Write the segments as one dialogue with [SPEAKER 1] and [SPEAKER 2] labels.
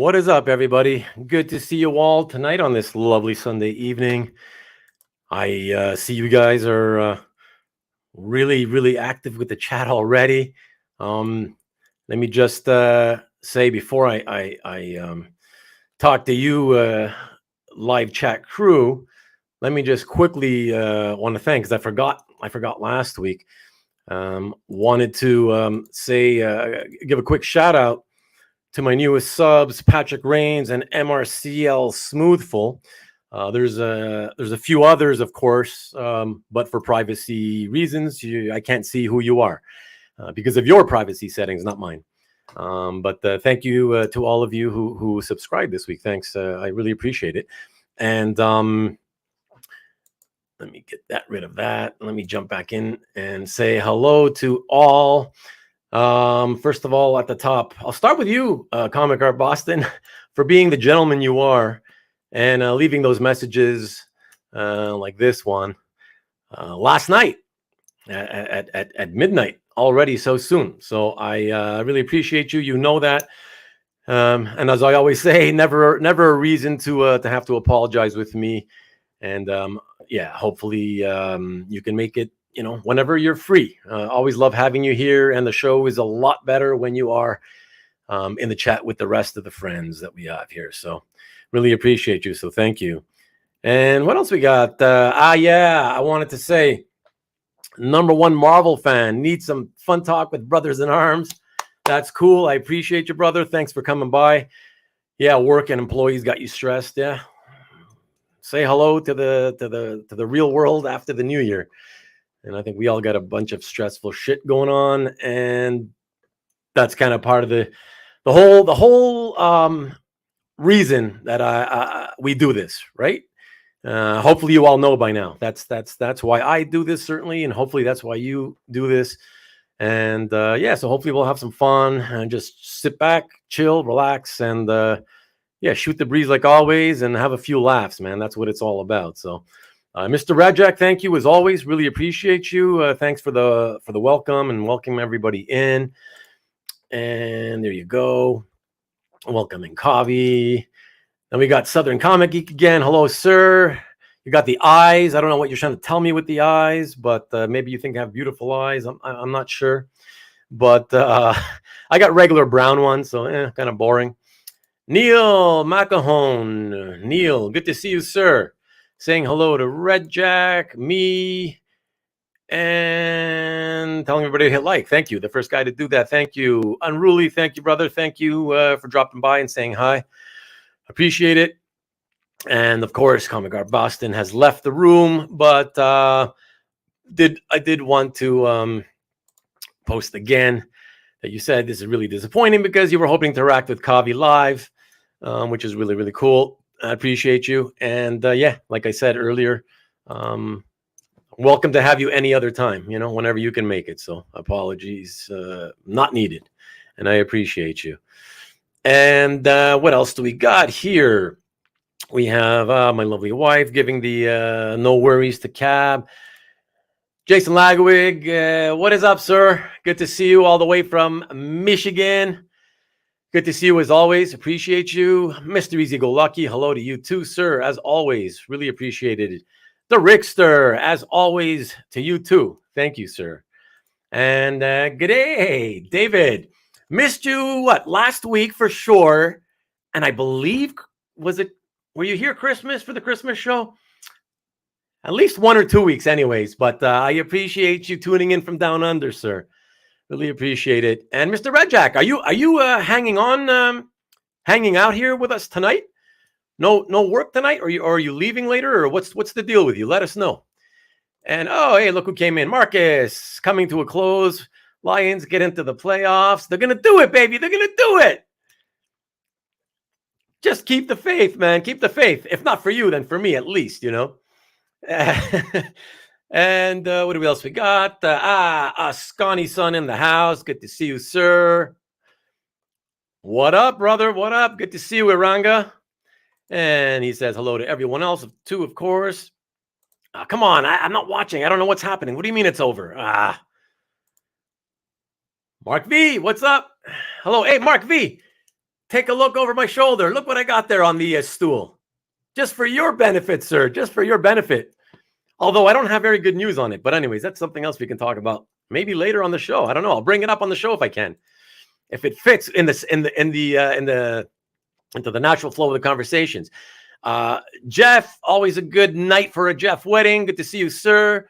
[SPEAKER 1] What is up, everybody? Good to see you all tonight on this lovely Sunday evening. I see you guys are really, really active with the chat already. Let me just say before I talk to you, live chat crew, let me just quickly want to thank, because I forgot last week. Wanted to give a quick shout out to my newest subs, Patrick Rains and MRCL Smoothful. There's a few others, of course, but for privacy reasons, I can't see who you are because of your privacy settings, not mine. But thank you to all of you who subscribed this week. Thanks. I really appreciate it. And let me get rid of that. Let me jump back in and say hello to all. First of all, at the top, I'll start with you, Comic Art Boston, for being the gentleman you are and leaving those messages like this one last night at midnight already, so soon. So I really appreciate you. You know that. And as I always say, never a reason to have to apologize with me. And hopefully you can make it, whenever you're free. Always love having you here. And the show is a lot better when you are in the chat with the rest of the friends that we have here. So really appreciate you. So thank you. And what else we got? I wanted to say, #1 Marvel fan, need some fun talk with Brothers in Arms. That's cool. I appreciate you, brother. Thanks for coming by. Yeah, work and employees got you stressed. Yeah. Say hello to the real world after the new year. And I think we all got a bunch of stressful shit going on, and that's kind of part of the whole reason that we do this, right? Hopefully you all know by now. That's why I do this, certainly, and hopefully that's why you do this. And so hopefully we'll have some fun and just sit back, chill, relax, and shoot the breeze like always, and have a few laughs, man. That's what it's all about. So, Mr. Rajak, thank you as always. Really appreciate you. Thanks for the welcome and welcome everybody in. And there you go. Welcoming Kavi. Then we got Southern Comic Geek again. Hello, sir. You got the eyes. I don't know what you're trying to tell me with the eyes, but maybe you think I have beautiful eyes. I'm not sure. But I got regular brown ones, so kind of boring. Neil Macahone. Neil, good to see you, sir. Saying hello to Red Jack, me, and telling everybody to hit like. Thank you. The first guy to do that. Thank you. Unruly, thank you, brother. Thank you for dropping by and saying hi. Appreciate it. And of course, Comic Art Boston has left the room, but I did want to post again that you said this is really disappointing because you were hoping to interact with Kavi live, which is really, really cool. I appreciate you. And like I said earlier, welcome to have you any other time, whenever you can make it. So apologies, not needed. And I appreciate you. And what else do we got here? We have my lovely wife giving the no worries to Cab. Jason Lagwig, what is up, sir? Good to see you all the way from Michigan. Good to see you as always. Appreciate you. Mr. Easy Go Lucky, hello to you too, sir. As always, really appreciated it. The Rickster, as always, to you too. Thank you, sir. And good day, David. Missed you, last week for sure. And I believe, were you here for the Christmas show? At least 1 or 2 weeks anyways, but I appreciate you tuning in from down under, sir. Really appreciate it. And Mr. Redjack, are you hanging out here with us tonight? No work tonight, or are you leaving later, or what's the deal with you? Let us know. And hey, look who came in. Marcus, coming to a close. Lions get into the playoffs. They're going to do it, baby. They're going to do it. Just keep the faith, man. Keep the faith. If not for you, then for me at least, And what else we got? Scotty son in the house. Good to see you, sir. What up, brother? What up? Good to see you, Iranga. And he says hello to everyone else too, of course. Come on, I'm not watching. I don't know what's happening. What do you mean it's over? Mark V, what's up? Hello. Hey, Mark V. take a look over my shoulder. Look what I got there on the stool. Just for your benefit, sir. Just for your benefit. Although I don't have very good news on it. But anyways, that's something else we can talk about. Maybe later on the show. I don't know. I'll bring it up on the show if I can. If it fits into the natural flow of the conversations. Jeff, always a good night for a Jeff wedding. Good to see you, sir.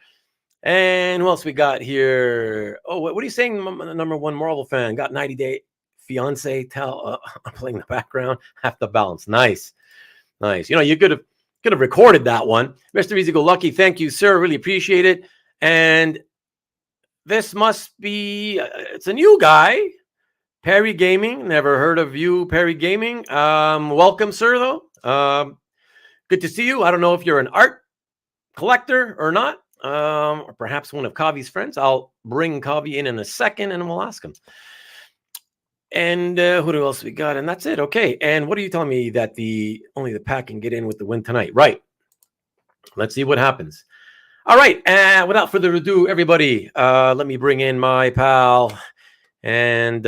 [SPEAKER 1] And who else we got here? Oh, what are you saying? Number one Marvel fan. Got 90-day fiance. I'm playing the background. Half the balance. Nice. You know, you could have recorded that one. Mr. Easy Go Lucky. Thank you, sir. Really appreciate it. And this must be, it's a new guy. Perry Gaming. Never heard of you, Perry Gaming. Welcome, sir, though. Good to see you. I don't know if you're an art collector or not. Or perhaps one of Kavi's friends. I'll bring Kavi in a second and we'll ask him. And who else we got? And that's it. Okay. And what are you telling me that only the pack can get in with the win tonight? Right. Let's see what happens. All right. Without further ado, everybody, let me bring in my pal and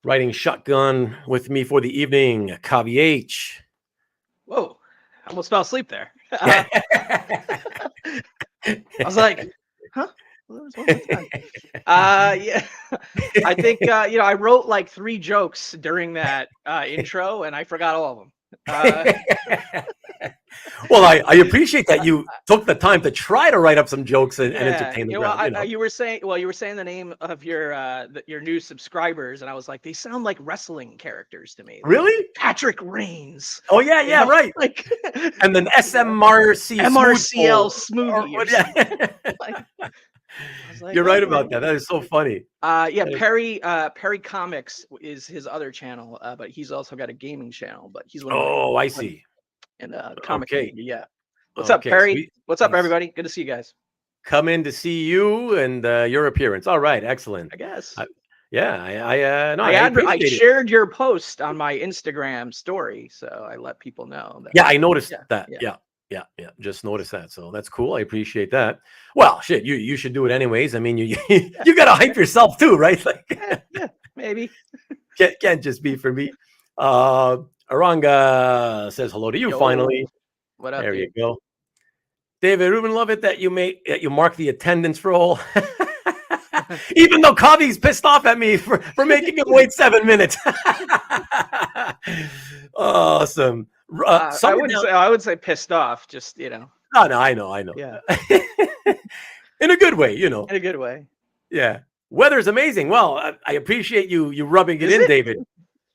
[SPEAKER 1] riding shotgun with me for the evening, Kavi H.
[SPEAKER 2] Whoa. I almost fell asleep there. I was like, huh? Yeah. I think I wrote like 3 jokes during that intro, and I forgot all of them.
[SPEAKER 1] Well, I appreciate that you took the time to try to write up some jokes and entertain the crowd.
[SPEAKER 2] You were saying the name of your new subscribers, and I was like, they sound like wrestling characters to me. Like
[SPEAKER 1] really?
[SPEAKER 2] Patrick Reigns.
[SPEAKER 1] Oh yeah, right.
[SPEAKER 2] Like,
[SPEAKER 1] and then MRCL
[SPEAKER 2] Smoothie.
[SPEAKER 1] Like, you're right about that. That is so funny.
[SPEAKER 2] Perry Comics is his other channel, but he's also got a gaming channel. But he's one.
[SPEAKER 1] I see.
[SPEAKER 2] And comic. Okay. Yeah. What's up,
[SPEAKER 1] Okay,
[SPEAKER 2] Perry?
[SPEAKER 1] sweet.
[SPEAKER 2] What's up, everybody? Good to see you guys.
[SPEAKER 1] Come in to see you and your appearance. All right, excellent.
[SPEAKER 2] I guess.
[SPEAKER 1] I
[SPEAKER 2] shared your post on my Instagram story, so I let people know.
[SPEAKER 1] That I noticed that. Yeah. Just noticed that. So that's cool. I appreciate that. Well, shit, you should do it anyways. I mean, you gotta hype yourself too, right? Like,
[SPEAKER 2] yeah, maybe.
[SPEAKER 1] Can't just be for me. Aranga says hello to you. Finally.
[SPEAKER 2] What up?
[SPEAKER 1] There you go. David Rubin, love it that you mark the attendance roll. Even though Kavi's pissed off at me for making him wait 7 minutes. Awesome.
[SPEAKER 2] I would say pissed off, just,
[SPEAKER 1] No, I know.
[SPEAKER 2] Yeah.
[SPEAKER 1] In a good way, In
[SPEAKER 2] a good way.
[SPEAKER 1] Yeah. Weather's amazing. Well, I appreciate you rubbing it in, David.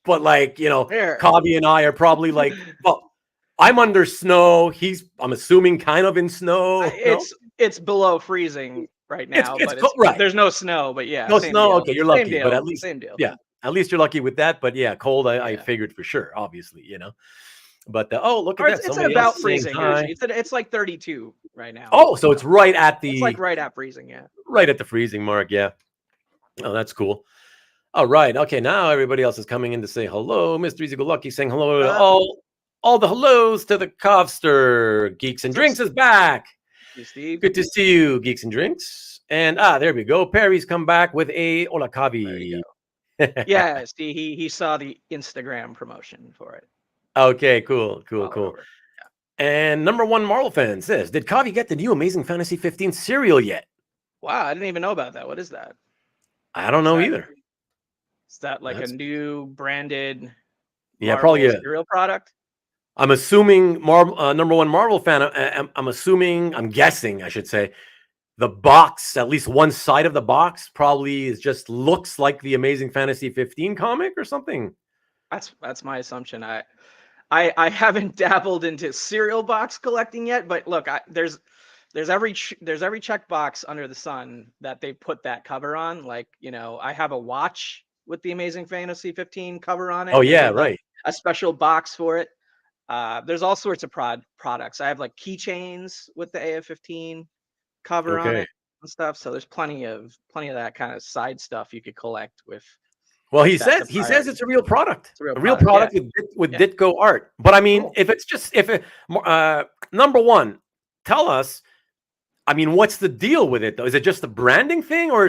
[SPEAKER 1] But Kavi and I are probably like, well, I'm under snow. I'm assuming kind of in snow.
[SPEAKER 2] It's below freezing right now.
[SPEAKER 1] Right.
[SPEAKER 2] There's no snow, but yeah.
[SPEAKER 1] No snow.
[SPEAKER 2] Deal.
[SPEAKER 1] Okay, you're lucky.
[SPEAKER 2] Deal.
[SPEAKER 1] But at least,
[SPEAKER 2] same deal.
[SPEAKER 1] Yeah, at least you're lucky with that. But yeah, cold. I figured for sure, obviously, But look at that.
[SPEAKER 2] It's about freezing. It's like 32 right now.
[SPEAKER 1] Oh, so it's right at the.
[SPEAKER 2] It's like right at freezing. Yeah.
[SPEAKER 1] Right at the freezing mark. Yeah. Oh, that's cool. All right. Okay. Now everybody else is coming in to say hello. Mr. Easy Go Lucky saying hello to all the hellos to the Covster. Geeks and Drinks is back.
[SPEAKER 2] Hey, Steve.
[SPEAKER 1] Good to see you, Geeks and Drinks. And there we go. Perry's come back with a Hola Kavi.
[SPEAKER 2] Yeah. See, he saw the Instagram promotion for it.
[SPEAKER 1] Okay. Cool. Yeah. And number one Marvel fan says, did Kavi get the new Amazing Fantasy 15 cereal yet?
[SPEAKER 2] Wow, I didn't even know about that. What is that?
[SPEAKER 1] I don't know either.
[SPEAKER 2] Is that like a new branded
[SPEAKER 1] probably a
[SPEAKER 2] cereal product?
[SPEAKER 1] I'm assuming number one Marvel fan. I'm guessing I should say the box, at least one side of the box, probably looks like the Amazing Fantasy 15 comic or something.
[SPEAKER 2] That's my assumption. I haven't dabbled into cereal box collecting yet, but look, there's every checkbox under the sun that they put that cover on. Like, I have a watch with the Amazing Fantasy 15 cover on it.
[SPEAKER 1] Oh yeah, right.
[SPEAKER 2] A special box for it. There's all sorts of products. I have like keychains with the AF-15 cover on it and stuff. So there's plenty of that kind of side stuff you could collect with.
[SPEAKER 1] Well, he says it's a real product.
[SPEAKER 2] It's a real product
[SPEAKER 1] with Ditko art. But I mean, cool. Number one, tell us. I mean, what's the deal with it though? Is it just a branding thing, or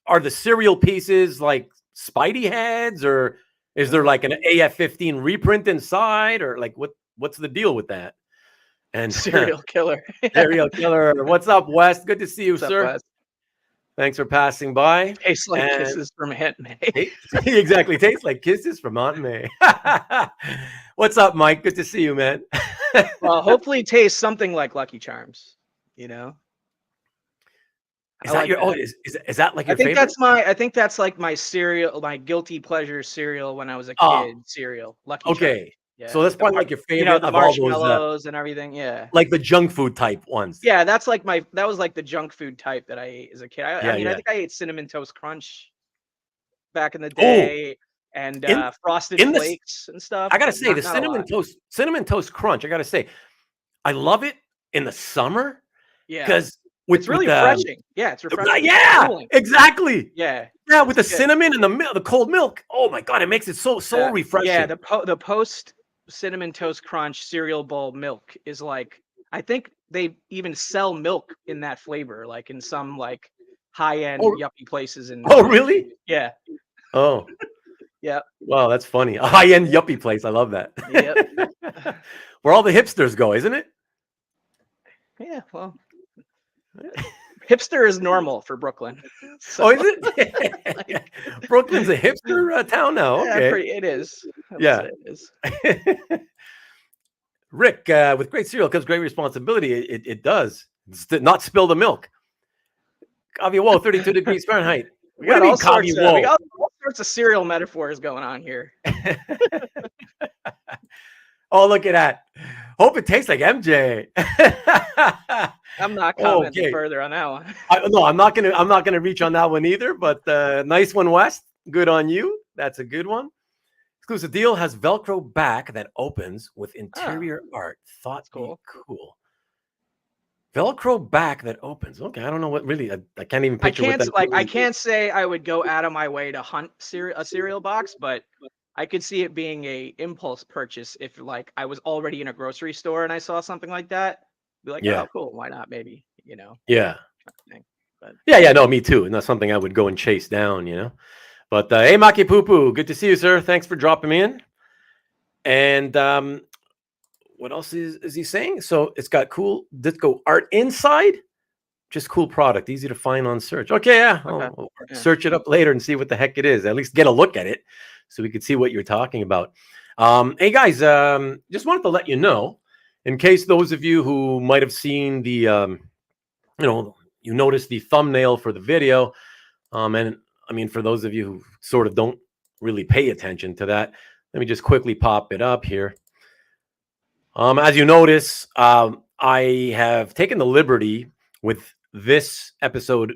[SPEAKER 1] are the cereal pieces like Spidey heads, or Is there like an AF-15 reprint inside, or like what's the deal with that? And
[SPEAKER 2] Serial killer.
[SPEAKER 1] serial killer. What's up, West? Good to see you,
[SPEAKER 2] What's up,
[SPEAKER 1] sir.
[SPEAKER 2] Wes?
[SPEAKER 1] Thanks for passing by.
[SPEAKER 2] Tastes like
[SPEAKER 1] And
[SPEAKER 2] kisses from Aunt May.
[SPEAKER 1] exactly. Tastes like kisses from Aunt May. What's up, Mike? Good to see you, man.
[SPEAKER 2] Well, hopefully it tastes something like Lucky Charms, you know?
[SPEAKER 1] Is that your is that like your favorite?
[SPEAKER 2] I think that's like my cereal, my guilty pleasure cereal when I was a
[SPEAKER 1] Oh,
[SPEAKER 2] kid cereal. Lucky Charms.
[SPEAKER 1] okay.
[SPEAKER 2] Yeah.
[SPEAKER 1] So that's probably like your
[SPEAKER 2] You
[SPEAKER 1] favorite
[SPEAKER 2] know, the
[SPEAKER 1] of all those,
[SPEAKER 2] marshmallows and everything. Yeah.
[SPEAKER 1] like the junk food type ones.
[SPEAKER 2] Yeah, that was like the junk food type that I ate as a kid. I mean, I
[SPEAKER 1] Yeah.
[SPEAKER 2] think I ate Cinnamon Toast Crunch back in the
[SPEAKER 1] Oh,
[SPEAKER 2] day, and
[SPEAKER 1] in
[SPEAKER 2] Frosted
[SPEAKER 1] in this,
[SPEAKER 2] Flakes and stuff,
[SPEAKER 1] I gotta
[SPEAKER 2] but
[SPEAKER 1] say, the
[SPEAKER 2] not a lot.
[SPEAKER 1] cinnamon toast crunch. I gotta say, I love it in the summer
[SPEAKER 2] Yeah.
[SPEAKER 1] because
[SPEAKER 2] It's really refreshing. Yeah, it's refreshing.
[SPEAKER 1] yeah,
[SPEAKER 2] Cooling.
[SPEAKER 1] exactly.
[SPEAKER 2] Yeah.
[SPEAKER 1] Yeah, with the
[SPEAKER 2] It's good.
[SPEAKER 1] cinnamon and the cold milk. Oh my god, it makes it so refreshing.
[SPEAKER 2] Yeah, the post Cinnamon Toast Crunch cereal bowl milk is like, I think they even sell milk in that flavor, like in some like high-end yuppie places in
[SPEAKER 1] Oh, really?
[SPEAKER 2] Yeah.
[SPEAKER 1] Oh,
[SPEAKER 2] Yeah.
[SPEAKER 1] wow, that's funny. A high-end yuppie place. I love that.
[SPEAKER 2] Yep.
[SPEAKER 1] Where all the hipsters go, isn't it?
[SPEAKER 2] Yeah, well, hipster is normal for Brooklyn.
[SPEAKER 1] So, oh, is it?
[SPEAKER 2] Like,
[SPEAKER 1] Brooklyn's a hipster town now. Okay.
[SPEAKER 2] Yeah, it is.
[SPEAKER 1] Yeah.
[SPEAKER 2] It is.
[SPEAKER 1] Rick, with great cereal comes great responsibility. It does. Not spill the milk. Kavi H, 32 degrees Fahrenheit.
[SPEAKER 2] We got all sorts of cereal metaphors going on here.
[SPEAKER 1] Oh, look at that. Hope it tastes like MJ.
[SPEAKER 2] I'm not commenting further on that one.
[SPEAKER 1] No, I'm not gonna reach on that one either. But nice one, West. Good on you. That's a good one. Exclusive deal has Velcro back that opens with interior art. Thought cool. Velcro back that opens. Okay, I don't know what really. I can't even picture.
[SPEAKER 2] I can't say I would go out of my way to hunt a cereal box, but I could see it being a impulse purchase if like I was already in a grocery store and I saw something like that. Be like, oh, cool, why not? Maybe, you know.
[SPEAKER 1] Yeah.
[SPEAKER 2] But
[SPEAKER 1] yeah, no, me too. And that's something I would go and chase down, you know. But hey, Maki Poo Poo, good to see you, sir. Thanks for dropping me in. And what else is he saying? So it's got cool disco art inside. Just cool product, easy to find on search. Okay, yeah. I'll search it up later and see what the heck it is. At least get a look at it so we could see what you're talking about. Hey guys, just wanted to let you know, in case those of you who might have seen the, you noticed the thumbnail for the video, and I mean, for those of you who sort of don't really pay attention to that, let me just quickly pop it up here. As you notice, I have taken the liberty with this episode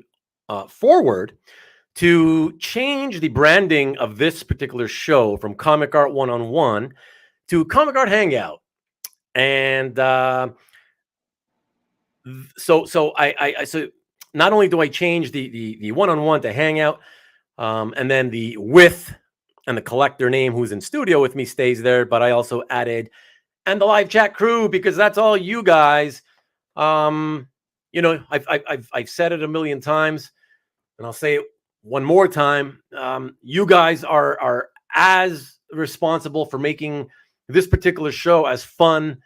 [SPEAKER 1] forward to change the branding of this particular show from Comic Art One-on-One to Comic Art Hangout. And so not only do I change the one-on-one to Hangout, and then the with and the collector name who's in studio with me stays there, but I also added and the live chat crew, because that's all you guys. I've said it a million times, and I'll say it one more time. You guys are as responsible for making this particular show as fun,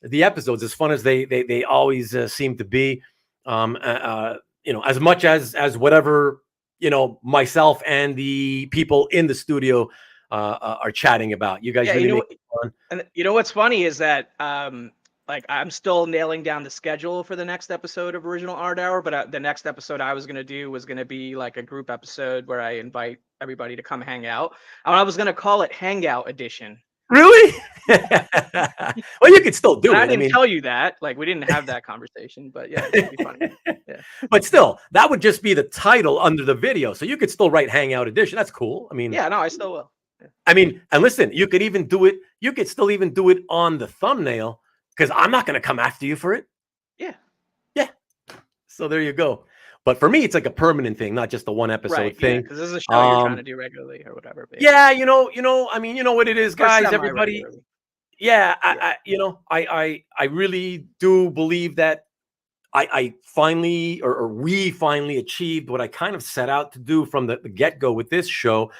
[SPEAKER 1] the episodes as fun as they always seem to be. As much as whatever myself and the people in the studio are chatting about. You guys really make it fun.
[SPEAKER 2] And you know what's funny is that like I'm still nailing down the schedule for the next episode of Original Art Hour, but the next episode I was going to do was going to be like a group episode where I invite everybody to come hang out. And I was going to call it Hangout Edition.
[SPEAKER 1] Really? Well, you could still do it.
[SPEAKER 2] I didn't tell you that. Like, we didn't have that conversation, but yeah, it'd be funny. Yeah.
[SPEAKER 1] But still, that would just be the title under the video. So you could still write Hangout Edition. That's cool. I mean,
[SPEAKER 2] yeah, no, I still will. Yeah.
[SPEAKER 1] I mean, and listen, you could even do it. You could still even do it on the thumbnail, because I'm not going to come after you for it.
[SPEAKER 2] Yeah.
[SPEAKER 1] Yeah. So there you go. But for me, it's like a permanent thing, not just a one episode thing.
[SPEAKER 2] Because this is a show you're trying to do regularly or whatever.
[SPEAKER 1] But yeah, I mean, you know what it is, guys. Everybody. Yeah, I really do believe that I finally, or we finally achieved what I kind of set out to do from the get-go with this show.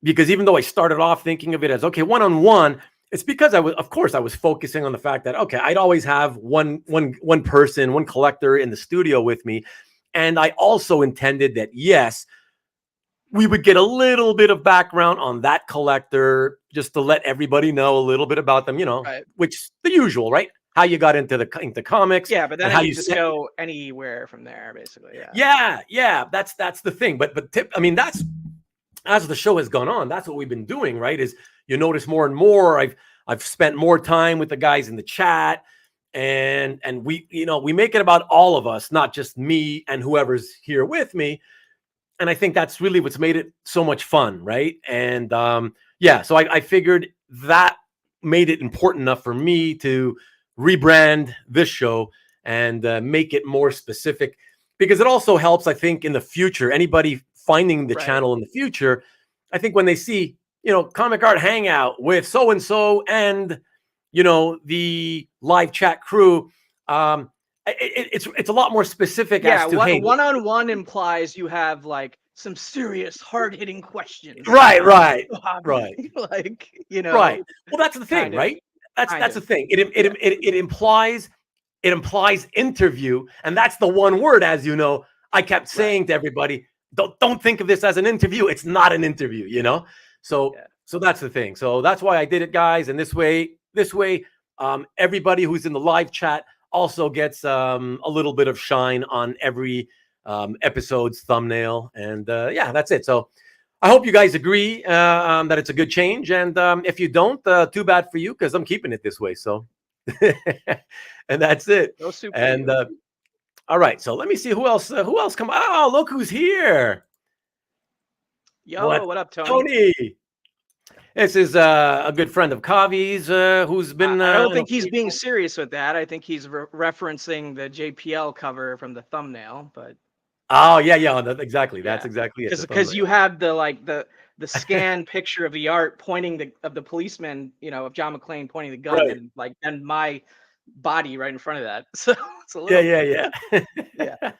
[SPEAKER 1] because even though I started off thinking of it as, okay, one-on-one, it's because I was focusing on the fact that, okay, I'd always have one person, one collector in the studio with me. And I also intended that, yes, we would get a little bit of background on that collector just to let everybody know a little bit about them,
[SPEAKER 2] Right.
[SPEAKER 1] which the usual, right? How you got into comics.
[SPEAKER 2] Yeah, but then
[SPEAKER 1] how
[SPEAKER 2] you just go anywhere from there, basically.
[SPEAKER 1] Yeah. That's the thing. But that's, as the show has gone on, that's what we've been doing, right? Is you notice more and more. I've spent more time with the guys in the chat, and we make it about all of us, not just me and whoever's here with me. And I think that's really what's made it so much fun, right? And so I figured that made it important enough for me to rebrand this show and make it more specific, because it also helps, I think, in the future, anybody finding the channel in the future, I think when they see, Comic Art Hangout with so-and-so and, the live chat crew, it's a lot more specific as to, hey,
[SPEAKER 2] one-on-one implies you have like some serious hard-hitting questions.
[SPEAKER 1] Right.
[SPEAKER 2] Like,
[SPEAKER 1] Right. Well, that's the thing, right? That's the thing. It implies interview, and that's the one word, as you know, I kept saying to everybody, don't think of this as an interview. It's not an interview, So that's the thing. So that's why I did it, guys. And this way, everybody who's in the live chat also gets a little bit of shine on every episode's thumbnail. And that's it. So I hope you guys agree that it's a good change. And if you don't, too bad for you, because I'm keeping it this way. So, and that's it.
[SPEAKER 2] No super.
[SPEAKER 1] And all right. So let me see who else come. Oh, look who's here.
[SPEAKER 2] Yo, what up, Tony?
[SPEAKER 1] Tony. This is a good friend of Kavi's who's been...
[SPEAKER 2] I don't think he's being serious with that. I think he's referencing the JPL cover from the thumbnail, but...
[SPEAKER 1] Oh, yeah, exactly. That's exactly it.
[SPEAKER 2] Because you have the scan picture of the art pointing of the policeman, of John McClane pointing the gun, and my body right in front of that. So it's a little...
[SPEAKER 1] Yeah.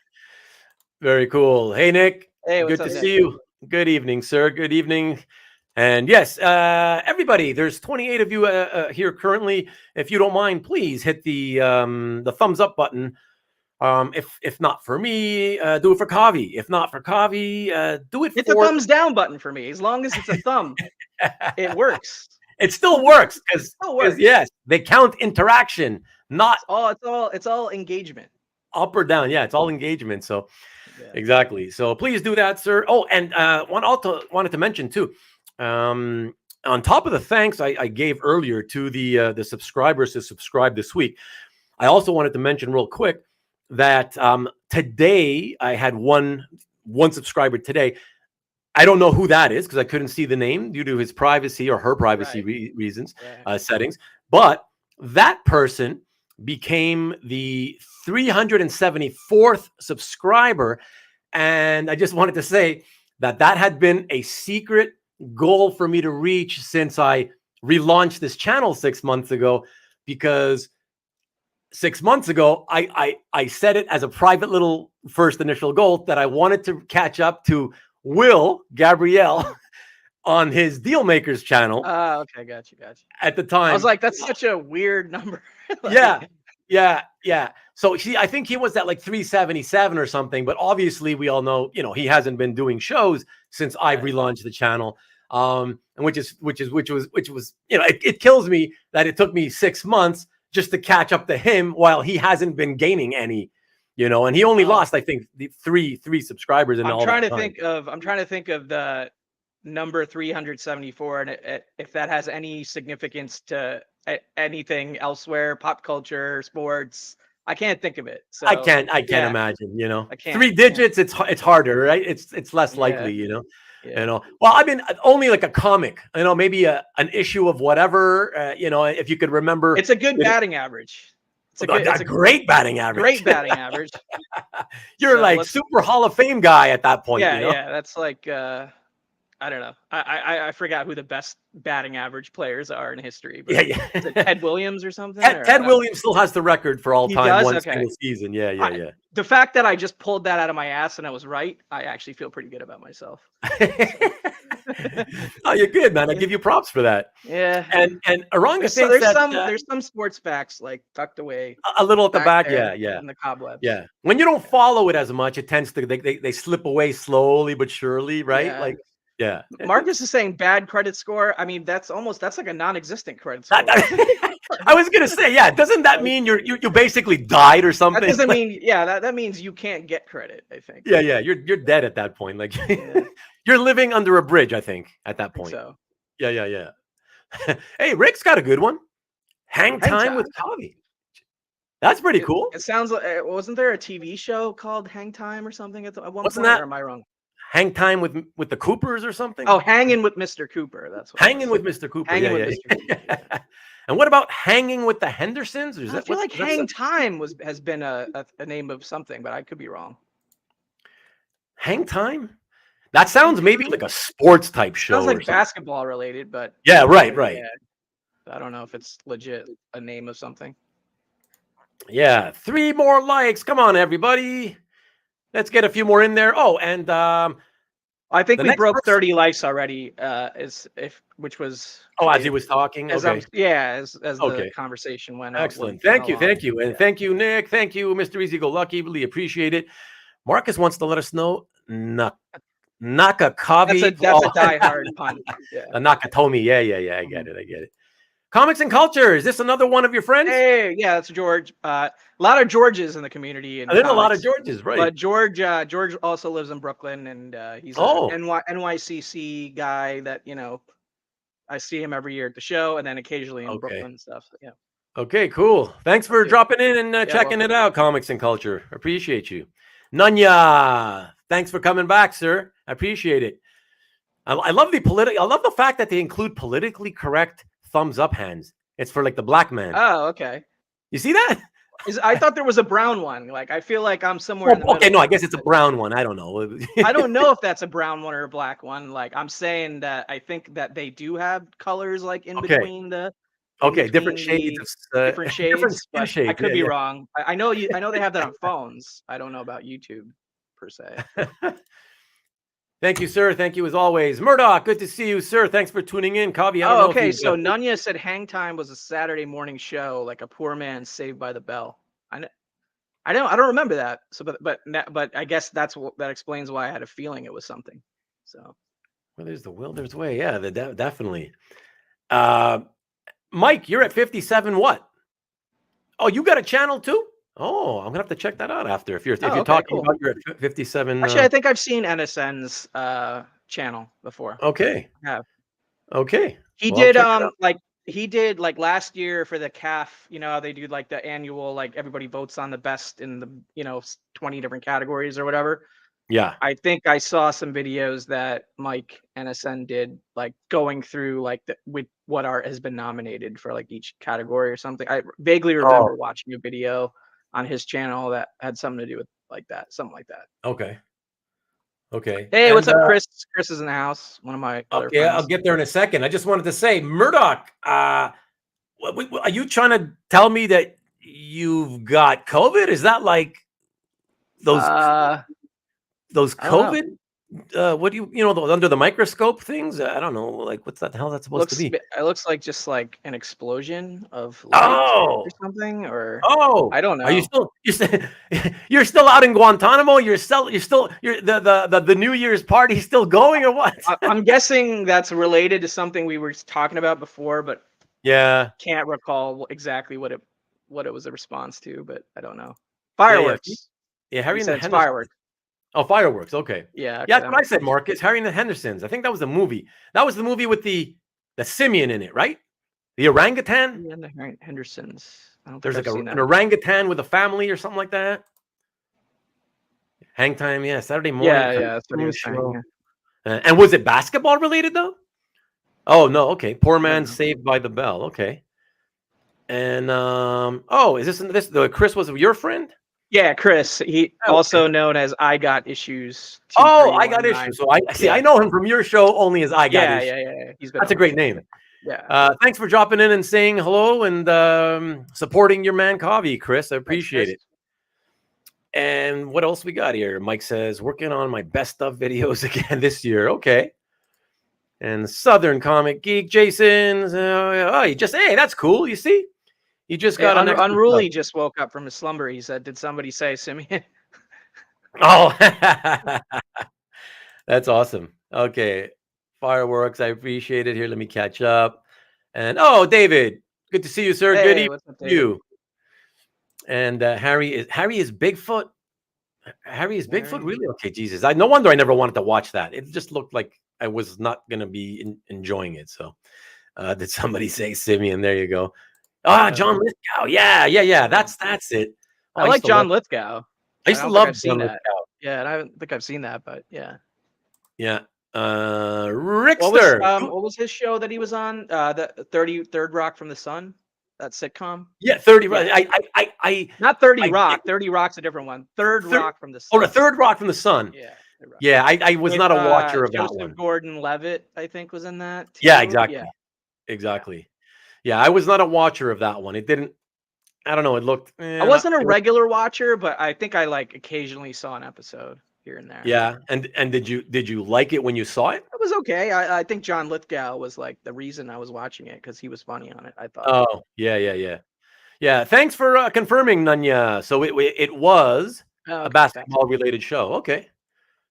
[SPEAKER 1] Very cool. Hey, Nick.
[SPEAKER 2] Hey,
[SPEAKER 1] good to see you. Good evening, sir. Good evening. And yes, everybody, there's 28 of you here currently. If you don't mind, please hit the thumbs up button. If not for me, do it for Kavi. If not for Kavi, do it
[SPEAKER 2] hit the thumbs down button for me. As long as it's a thumb, it works.
[SPEAKER 1] It still works because yes, they count interaction, not
[SPEAKER 2] it's all engagement.
[SPEAKER 1] Up or down, yeah, it's all engagement. So exactly. So please do that, sir. Oh, and wanted to mention too. On top of the thanks I gave earlier to the subscribers to subscribe this week, I also wanted to mention real quick that today I had one subscriber today. I don't know who that is because I couldn't see the name due to his privacy or her privacy reasons, settings. But that person became the 374th subscriber, and I just wanted to say that had been a secret goal for me to reach since I relaunched this channel 6 months ago, because 6 months ago I set it as a private little first initial goal that I wanted to catch up to Will Gabrielle on his Deal Makers channel.
[SPEAKER 2] Oh, okay, got you.
[SPEAKER 1] At the time,
[SPEAKER 2] I was like, that's such a weird number.
[SPEAKER 1] Yeah. So I think he was at like 377 or something, but obviously we all know, he hasn't been doing shows since I've relaunched the channel. And which was, it kills me that it took me 6 months just to catch up to him while he hasn't been gaining any, and he only lost, I think, the three subscribers. And
[SPEAKER 2] I'm trying to think of the number 374 and if that has any significance to anything elsewhere, pop culture, sports. I can't think of it. So
[SPEAKER 1] I can't imagine, I can't, 3 digits. It's harder, right? It's less likely, Well, I mean, only like a comic, maybe an issue of whatever, if you could remember.
[SPEAKER 2] It's a good batting average.
[SPEAKER 1] It's a great batting average.
[SPEAKER 2] Great batting average.
[SPEAKER 1] You're like super Hall of Fame guy at that point.
[SPEAKER 2] Yeah. That's like, I don't know. I forgot who the best batting average players are in history. But is it Ted Williams or something?
[SPEAKER 1] Ted Williams still has the record for all time single season. Yeah.
[SPEAKER 2] The fact that I just pulled that out of my ass and I was right, I actually feel pretty good about myself.
[SPEAKER 1] Oh, you're good, man. I give you props for that.
[SPEAKER 2] Yeah.
[SPEAKER 1] And Aranga
[SPEAKER 2] There's,
[SPEAKER 1] thinks that
[SPEAKER 2] there's some sports facts like tucked away
[SPEAKER 1] a little at the back.
[SPEAKER 2] there
[SPEAKER 1] Yeah.
[SPEAKER 2] in the cobwebs.
[SPEAKER 1] Yeah. When you don't follow it as much, it tends to they slip away slowly but surely, right?
[SPEAKER 2] Yeah.
[SPEAKER 1] Like, yeah.
[SPEAKER 2] Marcus is saying bad credit score. I mean, that's like a non-existent credit score.
[SPEAKER 1] I was gonna say, yeah. Doesn't that mean you basically died or something?
[SPEAKER 2] That doesn't mean, yeah. That means you can't get credit, I think.
[SPEAKER 1] Yeah. You're dead at that point. Like, you're living under a bridge. I think at that point.
[SPEAKER 2] So.
[SPEAKER 1] Yeah. Hey, Rick's got a good one. Hang time with Kavi. That's pretty cool.
[SPEAKER 2] It sounds like, wasn't there a TV show called Hang Time or something at one
[SPEAKER 1] Wasn't
[SPEAKER 2] point?
[SPEAKER 1] that,
[SPEAKER 2] or am I wrong?
[SPEAKER 1] Hang time with the Coopers or something?
[SPEAKER 2] Oh, Hanging with Mr. Cooper. That's what
[SPEAKER 1] Hanging with Mr. Cooper.
[SPEAKER 2] Hanging with Mr. Cooper.
[SPEAKER 1] And what about Hanging with the Hendersons? Or is
[SPEAKER 2] I feel like Hang Time has been a name of something, but I could be wrong.
[SPEAKER 1] Hang Time? That sounds maybe like a sports type show.
[SPEAKER 2] Sounds like basketball related, but
[SPEAKER 1] yeah, right.
[SPEAKER 2] Yeah, I don't know if it's legit a name of something.
[SPEAKER 1] Yeah, 3 more likes. Come on, everybody. Let's get a few more in there. Oh, and
[SPEAKER 2] I think we broke 30 likes already. Which was
[SPEAKER 1] as he was talking.
[SPEAKER 2] As
[SPEAKER 1] okay.
[SPEAKER 2] As the conversation went.
[SPEAKER 1] Excellent. Thank you, and thank you, Nick. Thank you, Mr. Easy Go Lucky. Really appreciate it. Marcus wants to let us know Nakakavi.
[SPEAKER 2] That's a diehard pun. Yeah.
[SPEAKER 1] Nakatomi. Yeah. I get it. Comics and culture. Is this another one of your friends?
[SPEAKER 2] Hey, yeah, that's George. A lot of Georges in the community.
[SPEAKER 1] There's a lot of Georges, right?
[SPEAKER 2] But George also lives in Brooklyn, and he's an NYCC guy that, I see him every year at the show, and then occasionally in Brooklyn and stuff. So, yeah.
[SPEAKER 1] Okay, cool. Thanks for dropping in and checking it out, Comics and Culture. Appreciate you. Nunya, thanks for coming back, sir. I appreciate it. I love the fact that they include politically correct thumbs up hands. It's for like the black man.
[SPEAKER 2] Oh, okay.
[SPEAKER 1] You see that?
[SPEAKER 2] I thought there was a brown one. Like, I feel like I'm somewhere in the middle.
[SPEAKER 1] No, I guess it's a brown one. I don't know.
[SPEAKER 2] I don't know if that's a brown one or a black one. Like, I'm saying that I think that they do have colors like in between the
[SPEAKER 1] different shades.
[SPEAKER 2] Different shades.
[SPEAKER 1] Shades.
[SPEAKER 2] I could be wrong. I know they have that on phones. I don't know about YouTube per se.
[SPEAKER 1] Thank you, sir. Thank you as always. Murdoch, good to see you, sir. Thanks for tuning in. Kavi,
[SPEAKER 2] okay. So Nunya said Hang Time was a Saturday morning show, like a poor man Saved by the Bell. I don't remember that. So, but I guess that explains why I had a feeling it was something. So,
[SPEAKER 1] well, there's the will, there's way. Yeah, definitely. Mike, you're at 57. What? Oh, you got a channel too? Oh, I'm gonna have to check that out after. If you're talking about you're at 57.
[SPEAKER 2] Actually, I think I've seen NSN's channel before.
[SPEAKER 1] Okay.
[SPEAKER 2] Yeah.
[SPEAKER 1] Okay.
[SPEAKER 2] He did like last year for the CAF. How they do like the annual, like everybody votes on the best in the 20 different categories or whatever.
[SPEAKER 1] Yeah.
[SPEAKER 2] I think I saw some videos that Mike NSN did, like going through like with what art has been nominated for like each category or something. I vaguely remember watching a video on his channel that had something to do with something like that.
[SPEAKER 1] Okay.
[SPEAKER 2] Hey, what's up, Chris? Chris is in the house. One of my other friends.
[SPEAKER 1] I'll get there in a second. I just wanted to say, Murdoch, are you trying to tell me that you've got COVID? Is that like those COVID? What do those under the microscope things? I don't know. Like, what's that? The hell that's supposed to be?
[SPEAKER 2] It looks like just like an explosion of light or something. Or I don't know.
[SPEAKER 1] Are you still you're still out in Guantanamo? You're the New Year's party still going or what?
[SPEAKER 2] I'm guessing that's related to something we were talking about before, but can't recall exactly what it was a response to. But I don't know. Fireworks.
[SPEAKER 1] Yeah, Harry and the Hendersons.
[SPEAKER 2] Fireworks.
[SPEAKER 1] Oh, fireworks. Okay.
[SPEAKER 2] Yeah.
[SPEAKER 1] That's what I said, Marcus. Harry and the Hendersons. I think that was the movie. That was the movie with the simian in it, right? The orangutan.
[SPEAKER 2] Yeah, the Hendersons.
[SPEAKER 1] There's like an orangutan with a family or something like that. Hang Time, yeah, Saturday morning.
[SPEAKER 2] Yeah, that's what he was saying.
[SPEAKER 1] And was it basketball related though? Oh no. Okay. Poor man Saved by the Bell. Okay. And is this Chris was your friend?
[SPEAKER 2] Yeah, Chris. He also known as I Got Issues.
[SPEAKER 1] I Got Issues. So I know him from your show only as I Got Issues.
[SPEAKER 2] Yeah.
[SPEAKER 1] That's a great name.
[SPEAKER 2] Yeah.
[SPEAKER 1] Thanks for dropping in and saying hello and supporting your man Kavi, Chris. I appreciate it. And what else we got here? Mike says, working on my best stuff videos again this year. Okay. And Southern Comic Geek, Jason. Hey, that's cool. You see, you just got an extra
[SPEAKER 2] Unruly
[SPEAKER 1] sub.
[SPEAKER 2] just woke up from his slumber. He said, "Did somebody say Simeon?"
[SPEAKER 1] Oh, that's awesome. Okay, fireworks. I appreciate it. Here, let me catch up. And David, good to see you, sir. Good
[SPEAKER 2] Hey,
[SPEAKER 1] evening
[SPEAKER 2] what's up,
[SPEAKER 1] to
[SPEAKER 2] David?
[SPEAKER 1] you. And Harry is Bigfoot. Harry is Bigfoot, really? Okay, Jesus. No wonder I never wanted to watch that. It just looked like I was not going to be enjoying it. So, did somebody say Simeon? There you go. John Lithgow. Yeah. That's it.
[SPEAKER 2] I like John Lithgow.
[SPEAKER 1] I used to
[SPEAKER 2] don't
[SPEAKER 1] love
[SPEAKER 2] think I've seen
[SPEAKER 1] John
[SPEAKER 2] that.
[SPEAKER 1] Lithgow.
[SPEAKER 2] Yeah, and I don't think I've seen that, but yeah.
[SPEAKER 1] Yeah. Rickster.
[SPEAKER 2] What was his show that he was on? The 33rd Rock from the Sun, that sitcom.
[SPEAKER 1] Yeah, 30.
[SPEAKER 2] Yeah.
[SPEAKER 1] I
[SPEAKER 2] Not 30 Rock. 30 Rock's a different one. Third Rock from the Sun.
[SPEAKER 1] Oh, the Third Rock from the Sun.
[SPEAKER 2] Yeah.
[SPEAKER 1] Yeah, I was not a watcher of that
[SPEAKER 2] Joseph
[SPEAKER 1] one.
[SPEAKER 2] Gordon-Levitt, I think, was in that too.
[SPEAKER 1] Yeah, exactly. Yeah, I was not a watcher of that one. It didn't. I don't know. It looked.
[SPEAKER 2] I wasn't a regular watcher, but I think I occasionally saw an episode here and there.
[SPEAKER 1] Yeah, and did you like it when you saw it?
[SPEAKER 2] It was okay. I think John Lithgow was the reason I was watching it because he was funny on it. I thought.
[SPEAKER 1] Oh, yeah. Thanks for confirming, Nanya. So it was a basketball related show. Okay.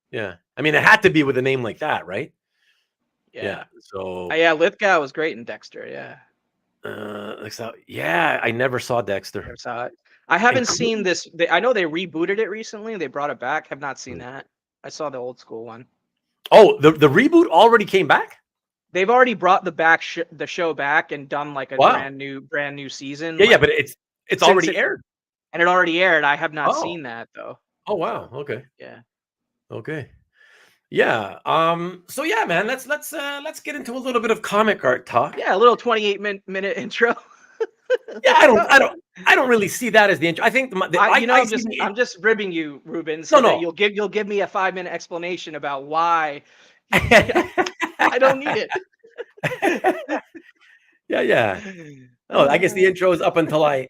[SPEAKER 1] Yeah. I mean, it had to be with a name like that, right?
[SPEAKER 2] Yeah.
[SPEAKER 1] So.
[SPEAKER 2] Yeah, Lithgow was great in Dexter. Yeah.
[SPEAKER 1] I never saw Dexter.
[SPEAKER 2] Never saw it. I haven't seen this. I know they rebooted it recently. They brought it back. Have not seen that. I saw the old school one.
[SPEAKER 1] Oh, the reboot already came back?
[SPEAKER 2] They've already brought the show back and done a brand new season.
[SPEAKER 1] Yeah, but it's already aired.
[SPEAKER 2] And it already aired. I have not seen that though.
[SPEAKER 1] Oh wow. Okay.
[SPEAKER 2] Yeah.
[SPEAKER 1] Okay. Yeah. So yeah, man, let's get into a little bit of comic art talk.
[SPEAKER 2] Yeah, a little 28-minute intro.
[SPEAKER 1] Yeah, I don't really see that as the intro. I think
[SPEAKER 2] I'm just ribbing you, Ruben. So that you'll give me a 5-minute explanation about why. I don't need it.
[SPEAKER 1] Yeah. Oh, I guess the intro is up until I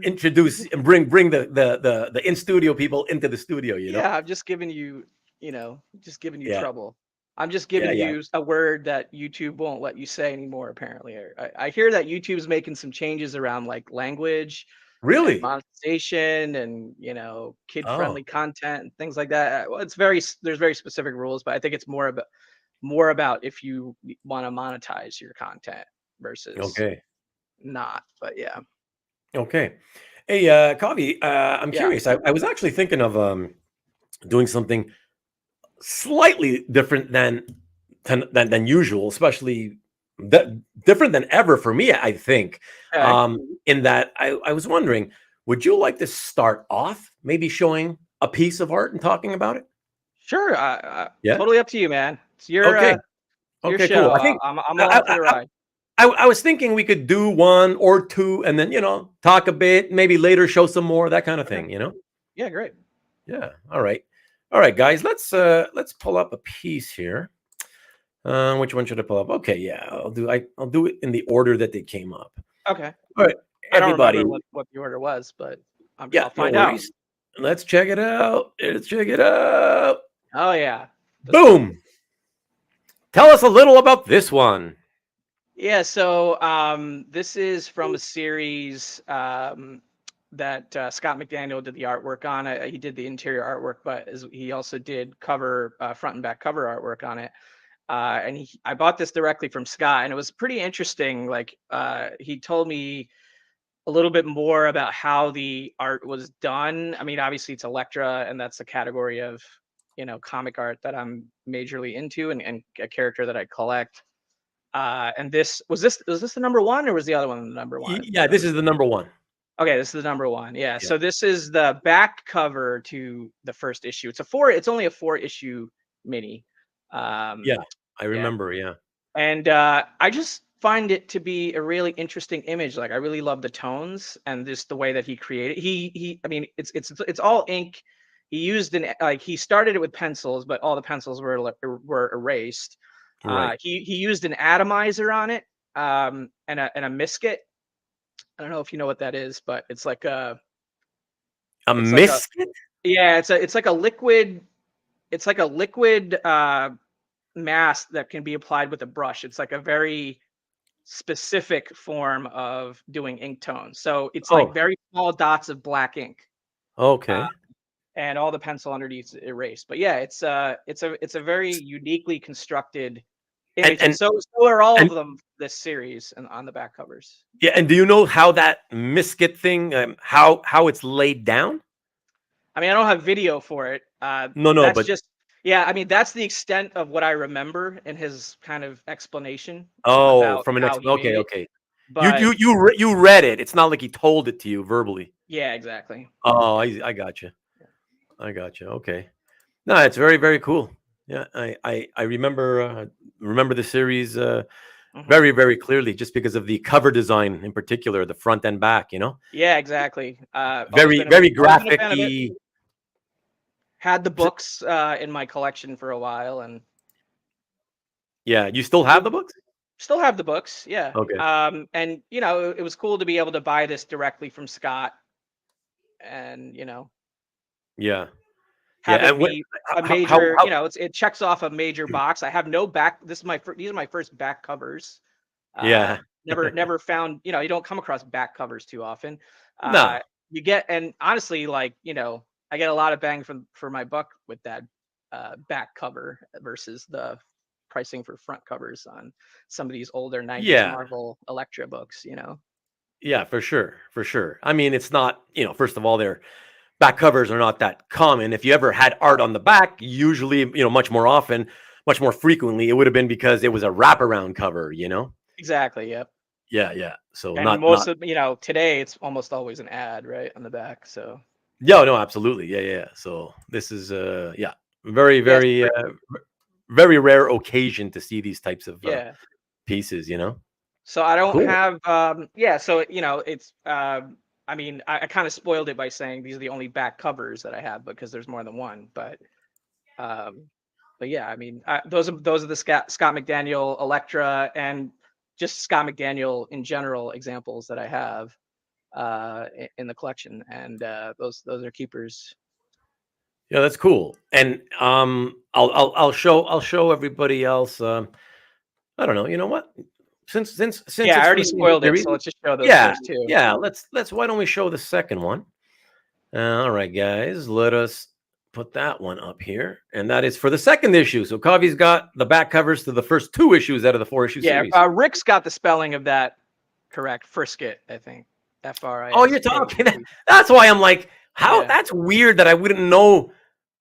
[SPEAKER 1] introduce and bring the in studio people into the studio.
[SPEAKER 2] Yeah, I'm just giving you trouble. I'm just giving you a word that YouTube won't let you say anymore. Apparently, I hear that YouTube's making some changes around language,
[SPEAKER 1] really,
[SPEAKER 2] monetization, and kid-friendly content and things like that. Well, there's very specific rules, but I think it's more about if you want to monetize your content versus not. But yeah.
[SPEAKER 1] Okay. Hey, Kavi, I'm curious. I was actually thinking of doing something slightly different than usual, especially different than ever for me, I think. In that I was wondering, would you like to start off maybe showing a piece of art and talking about it?
[SPEAKER 2] Sure. Totally up to you, man. It's your your show.
[SPEAKER 1] Cool. I think
[SPEAKER 2] I'm along for the ride.
[SPEAKER 1] I was thinking we could do one or two and then talk a bit, maybe later show some more, that kind of thing,
[SPEAKER 2] Yeah, great.
[SPEAKER 1] Yeah. All right, guys. Let's pull up a piece here. Which one should I pull up? Okay, yeah, I'll do it in the order that they came up.
[SPEAKER 2] Okay.
[SPEAKER 1] All right, everybody.
[SPEAKER 2] I don't remember what the order was, but I'll find out.
[SPEAKER 1] Let's check it out.
[SPEAKER 2] Oh yeah.
[SPEAKER 1] Boom. Tell us a little about this one.
[SPEAKER 2] Yeah, so this is from a series that Scott McDaniel did the artwork on. He did the interior artwork, but he also did front and back cover artwork on it. And I bought this directly from Scott, and it was pretty interesting. He told me a little bit more about how the art was done. I mean, obviously it's Electra, and that's a category of comic art that I'm majorly into, and a character that I collect. And was this the number one, or was the other one the number one?
[SPEAKER 1] Yeah, this is the number one.
[SPEAKER 2] Okay, this is the number one. Yeah. So this is the back cover to the first issue. It's only a 4-issue mini.
[SPEAKER 1] Yeah, I remember. Yeah.
[SPEAKER 2] And I just find it to be a really interesting image. I really love the tones and just the way that he created. I mean, it's all ink. He used he started it with pencils, but all the pencils were erased.
[SPEAKER 1] Right.
[SPEAKER 2] He used an atomizer on it, and a misket. I don't know if you know what that is, but it's like a
[SPEAKER 1] misket.
[SPEAKER 2] Yeah, it's like a liquid. It's like a liquid mask that can be applied with a brush. It's like a very specific form of doing ink tones. So it's like
[SPEAKER 1] Oh,
[SPEAKER 2] very small dots of black ink, uh,
[SPEAKER 1] okay.
[SPEAKER 2] and all the pencil underneath is erased. But yeah, it's a very uniquely constructed
[SPEAKER 1] And
[SPEAKER 2] image, and
[SPEAKER 1] and
[SPEAKER 2] so are all
[SPEAKER 1] and
[SPEAKER 2] of them this series and on the back covers.
[SPEAKER 1] yeah, and do you know how that misket thing, how it's laid down?
[SPEAKER 2] I mean, I don't have video for it.
[SPEAKER 1] No, no,
[SPEAKER 2] That's
[SPEAKER 1] but
[SPEAKER 2] just yeah. I mean, that's the extent of what I remember in his kind of explanation
[SPEAKER 1] oh,
[SPEAKER 2] about
[SPEAKER 1] from an
[SPEAKER 2] how he made
[SPEAKER 1] okay,
[SPEAKER 2] it.
[SPEAKER 1] okay.
[SPEAKER 2] But
[SPEAKER 1] You read it. It's not like he told it to you verbally.
[SPEAKER 2] yeah, exactly.
[SPEAKER 1] Oh, I got you. I got you. Okay. No, it's very, very cool. Yeah, I remember the series
[SPEAKER 2] Hmm.
[SPEAKER 1] very, very clearly, just because of the cover design in particular, the front and back.
[SPEAKER 2] Yeah, exactly.
[SPEAKER 1] Very, very
[SPEAKER 2] Always been a fan of it.
[SPEAKER 1] graphic-y.
[SPEAKER 2] Had the books in my collection for a while, and
[SPEAKER 1] Yeah, you still have the books?
[SPEAKER 2] still have the books. Yeah.
[SPEAKER 1] Okay.
[SPEAKER 2] And it was cool to be able to buy this directly from Scott, and
[SPEAKER 1] Yeah,
[SPEAKER 2] have
[SPEAKER 1] yeah.
[SPEAKER 2] it
[SPEAKER 1] And what?
[SPEAKER 2] be a
[SPEAKER 1] How?
[SPEAKER 2] major.
[SPEAKER 1] How
[SPEAKER 2] It checks off a major box. I have no back. These are my first back covers.
[SPEAKER 1] yeah.
[SPEAKER 2] Never found. You don't come across back covers too often.
[SPEAKER 1] No.
[SPEAKER 2] You get, and honestly, like I get a lot of bang for my buck with that back cover versus the pricing for front covers on some of these older 90s
[SPEAKER 1] Yeah.
[SPEAKER 2] Marvel Elektra books.
[SPEAKER 1] Yeah, for sure, for sure. I mean, it's not, first of all, their back covers are not that common. If you ever had art on the back, usually, much more often, much more frequently, it would have been because it was a wraparound cover.
[SPEAKER 2] Exactly. Yep.
[SPEAKER 1] Yeah, yeah. So
[SPEAKER 2] And
[SPEAKER 1] not
[SPEAKER 2] most of today it's almost always an ad right on the back. So
[SPEAKER 1] yeah, no, absolutely. Yeah, yeah. So this is yeah, very,
[SPEAKER 2] yes,
[SPEAKER 1] very rare occasion to see these types of
[SPEAKER 2] yeah.
[SPEAKER 1] pieces.
[SPEAKER 2] So I don't
[SPEAKER 1] Cool.
[SPEAKER 2] have yeah, so it's I mean I kind of spoiled it by saying these are the only back covers that I have because there's more than one, um but yeah, I mean those are the Scott McDaniel Elektra and just Scott McDaniel in general examples that I have in the collection, and those are keepers.
[SPEAKER 1] Yeah, that's cool. And I'll show everybody else. I don't know. You know what? Since
[SPEAKER 2] Yeah, I
[SPEAKER 1] it's from
[SPEAKER 2] already
[SPEAKER 1] the same
[SPEAKER 2] spoiled it,
[SPEAKER 1] series,
[SPEAKER 2] so let's just show those
[SPEAKER 1] yeah,
[SPEAKER 2] first two.
[SPEAKER 1] yeah. Let's. Why don't we show the second one? All right, guys. Let us put that one up here, and that is for the second issue. So Kavi's got the back covers to the first two issues out of the 4-issue
[SPEAKER 2] Yeah,
[SPEAKER 1] series.
[SPEAKER 2] Rick's got the spelling of that correct. Frisket, I think.
[SPEAKER 1] Oh, you're talking.
[SPEAKER 2] Friskit.
[SPEAKER 1] That's why I'm like, how?
[SPEAKER 2] Yeah.
[SPEAKER 1] That's weird that I wouldn't know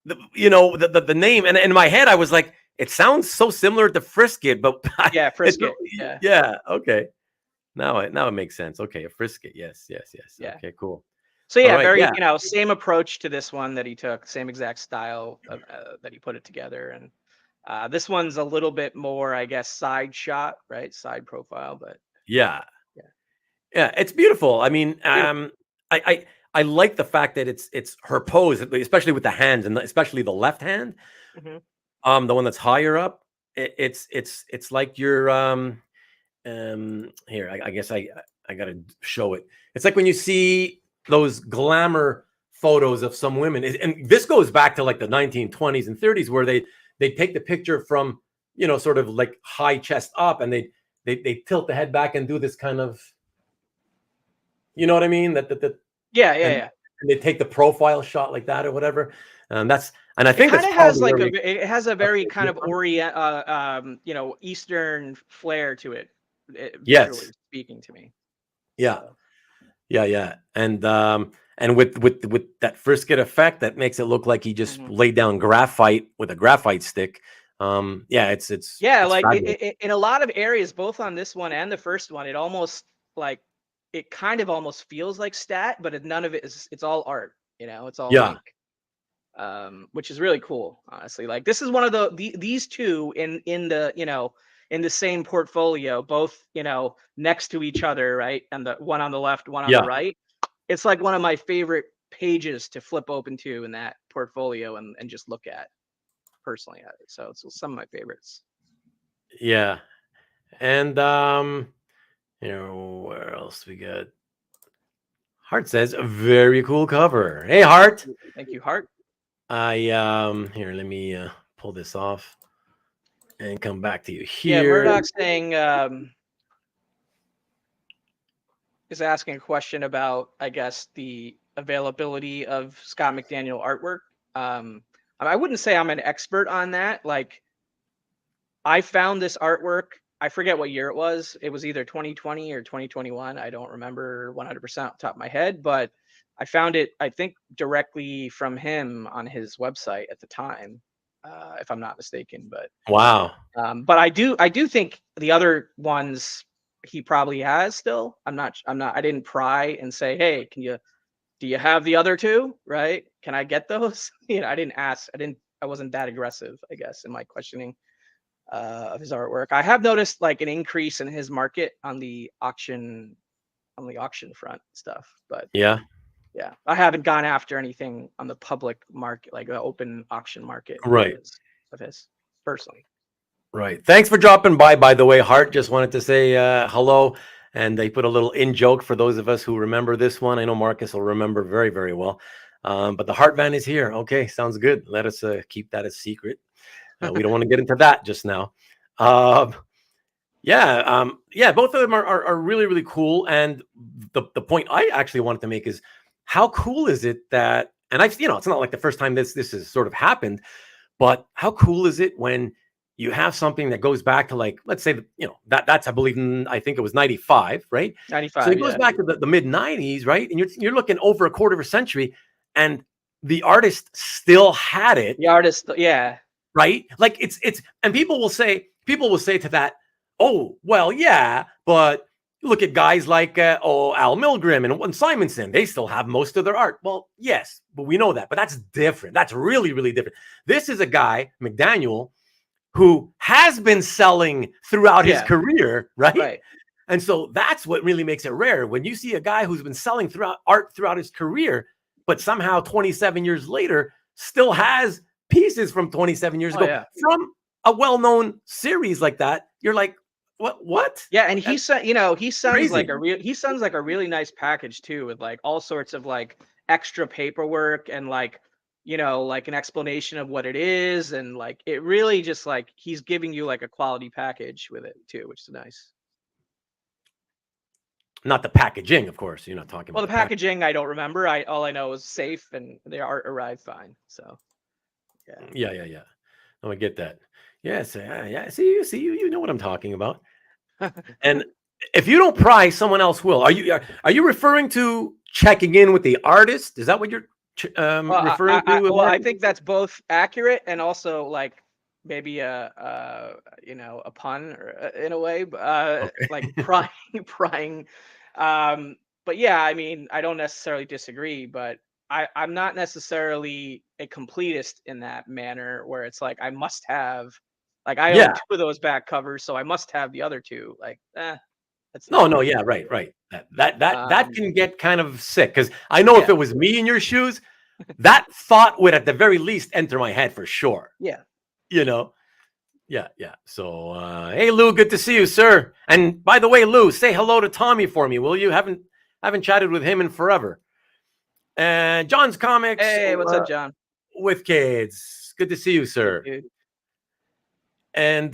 [SPEAKER 1] the name. And in my head, I was like, it sounds so similar to Frisket, but
[SPEAKER 2] Yeah,
[SPEAKER 1] it's
[SPEAKER 2] Frisket. Yeah.
[SPEAKER 1] yeah. Okay, now it makes sense. Okay, a Frisket. Yes, yes, yes.
[SPEAKER 2] Yeah.
[SPEAKER 1] Okay, cool.
[SPEAKER 2] So
[SPEAKER 1] All
[SPEAKER 2] yeah,
[SPEAKER 1] right.
[SPEAKER 2] very,
[SPEAKER 1] Yeah,
[SPEAKER 2] same approach to this one that he took, same exact style that he put it together. And this one's a little bit more, I guess, side shot, right? Side profile, but
[SPEAKER 1] yeah,
[SPEAKER 2] yeah,
[SPEAKER 1] yeah. It's beautiful. I mean,
[SPEAKER 2] beautiful.
[SPEAKER 1] I like the fact that it's her pose, especially with the hands and especially the left hand,
[SPEAKER 2] Hmm.
[SPEAKER 1] the one that's higher up. It's like you're here. I guess I gotta show it. It's like when you see those glamour photos of some women, and this goes back to like the 1920s and 30s, where they take the picture from sort of like high chest up, and they tilt the head back and do this kind of, you know what I mean? That
[SPEAKER 2] Yeah, yeah,
[SPEAKER 1] and,
[SPEAKER 2] yeah.
[SPEAKER 1] and they take the profile shot like that or whatever. And I
[SPEAKER 2] It
[SPEAKER 1] think
[SPEAKER 2] kind
[SPEAKER 1] that's
[SPEAKER 2] of has
[SPEAKER 1] probably
[SPEAKER 2] like
[SPEAKER 1] where we
[SPEAKER 2] it has a
[SPEAKER 1] got
[SPEAKER 2] very
[SPEAKER 1] the
[SPEAKER 2] kind
[SPEAKER 1] idea
[SPEAKER 2] of
[SPEAKER 1] from.
[SPEAKER 2] Eastern flair to it, visually
[SPEAKER 1] Yes.
[SPEAKER 2] speaking to me.
[SPEAKER 1] Yeah.
[SPEAKER 2] So
[SPEAKER 1] Yeah, yeah, and with that frisket effect, that makes it look like he just
[SPEAKER 2] mhm.
[SPEAKER 1] laid down graphite with a graphite stick. Yeah,
[SPEAKER 2] Yeah,
[SPEAKER 1] it's
[SPEAKER 2] like
[SPEAKER 1] fabulous.
[SPEAKER 2] in a lot of areas, both on this one and the first one, it almost like it kind of almost feels like stat, but none of it is. It's all art. It's all
[SPEAKER 1] Yeah,
[SPEAKER 2] ink, which is really cool. Honestly, like this is one of these two in the same portfolio, both next to each other, right? And the one on the left, one on the
[SPEAKER 1] yeah,
[SPEAKER 2] right. It's like one of my favorite pages to flip open to in that portfolio and just look at personally. So it's some of my favorites.
[SPEAKER 1] yeah, and where else we got? Hart says a very cool cover. Hey, Hart.
[SPEAKER 2] Thank you, Hart.
[SPEAKER 1] I here, let me pull this off. and come back to you
[SPEAKER 2] Yeah,
[SPEAKER 1] here.
[SPEAKER 2] Murdoch's saying is asking a question about, I guess, the availability of Scott McDaniel artwork. I wouldn't say I'm an expert on that. Like, I found this artwork. I forget what year it was. It was either 2020 or 2021. I don't remember 100% off the top of my head, but I found it, I think, directly from him on his website at the time, if I'm not mistaken.
[SPEAKER 1] Wow.
[SPEAKER 2] But I do think the other ones he probably has still. I didn't pry and say, hey, do you have the other two? Right? Can I get those? I didn't ask. I wasn't that aggressive, I guess, in my questioning of his artwork. I have noticed like an increase in his market on the auction front stuff, but
[SPEAKER 1] Yeah.
[SPEAKER 2] yeah, I haven't gone after anything on the public market, like the open auction market,
[SPEAKER 1] Right.
[SPEAKER 2] of his personally.
[SPEAKER 1] Right. Thanks for dropping by the way. Hart just wanted to say hello. And they put a little in joke for those of us who remember this one. I know Marcus will remember very, very well. But the Hart van is here. Okay, sounds good. Let us keep that a secret. We don't want to get into that just now. Yeah, both of them are really, really cool. And the point I actually wanted to make is how cool is it that, and it's not like the first time this has sort of happened, but how cool is it when you have something that goes back to, like, let's say, that's, I believe, I think it was 95, right?
[SPEAKER 2] 95.
[SPEAKER 1] So it goes back to the mid 90s, right? And you're looking over a quarter of a century, and the artist still had it.
[SPEAKER 2] The artist, yeah.
[SPEAKER 1] Right? Like and people will say to that, oh, well, yeah, but look at guys like Al Milgrom and Simonson. They still have most of their art. Well, yes, but we know that. But that's different. That's really, really different. This is a guy, McDaniel, who has been selling throughout his career, right? And so that's what really makes it rare. When you see a guy who's been selling throughout his career, but somehow 27 years later still has pieces from 27 years ago from a well-known series like that, you're like, what?
[SPEAKER 2] Yeah, and he sounds
[SPEAKER 1] crazy.
[SPEAKER 2] like a really nice package too, with like all sorts of like extra paperwork and like like an explanation of what it is, and like it really just like he's giving you like a quality package with it too, which is nice.
[SPEAKER 1] Not the packaging, of course. You're not talking about
[SPEAKER 2] the packaging. I don't remember. All I know is safe and the art arrived fine. So
[SPEAKER 1] yeah. No, I get that. Yes, yeah. See, you know what I'm talking about. And if you don't pry, someone else will. Are you referring to checking in with the artist? Is that what you're referring to?
[SPEAKER 2] Well, I think that's both accurate and also like maybe a pun or, in a way, like prying. But yeah, I mean, I don't necessarily disagree, but I'm not necessarily a completist in that manner where it's like I must have, like I own 2 of those back covers, so I must have the other 2. Like, that's
[SPEAKER 1] no, yeah, right. That can get kind of sick, because I know if it was me in your shoes, that thought would at the very least enter my head for sure.
[SPEAKER 2] Yeah.
[SPEAKER 1] Yeah. So, hey, Lou, good to see you, sir. And by the way, Lou, say hello to Tommy for me, will you? Haven't chatted with him in forever. And John's Comics.
[SPEAKER 2] Hey, what's up, John?
[SPEAKER 1] With kids. Good to see you, sir.
[SPEAKER 2] Hey,
[SPEAKER 1] and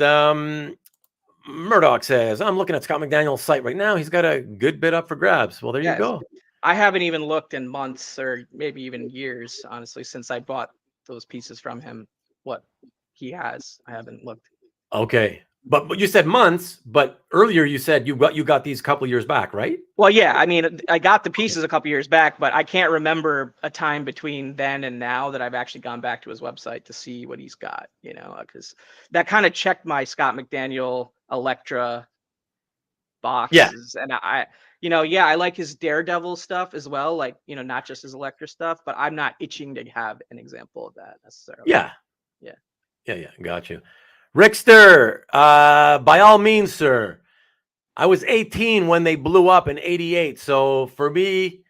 [SPEAKER 1] Murdoch says, I'm looking at Scott McDaniel's site right now. He's got a good bit up for grabs. Well, there you go.
[SPEAKER 2] I haven't even looked in months or maybe even years, honestly, since I bought those pieces from him. What he has, I haven't looked.
[SPEAKER 1] Okay. But you said months, but earlier you said you got these a couple years back, right?
[SPEAKER 2] Well, yeah, I mean, I got the pieces a couple years back, but I can't remember a time between then and now that I've actually gone back to his website to see what he's got, because that kind of checked my Scott McDaniel Electra boxes. And I like his Daredevil stuff as well, like, not just his Electra stuff, but I'm not itching to have an example of that necessarily.
[SPEAKER 1] Yeah. Got you. Rickster, by all means, sir. I was 18 when they blew up in 88. So for me,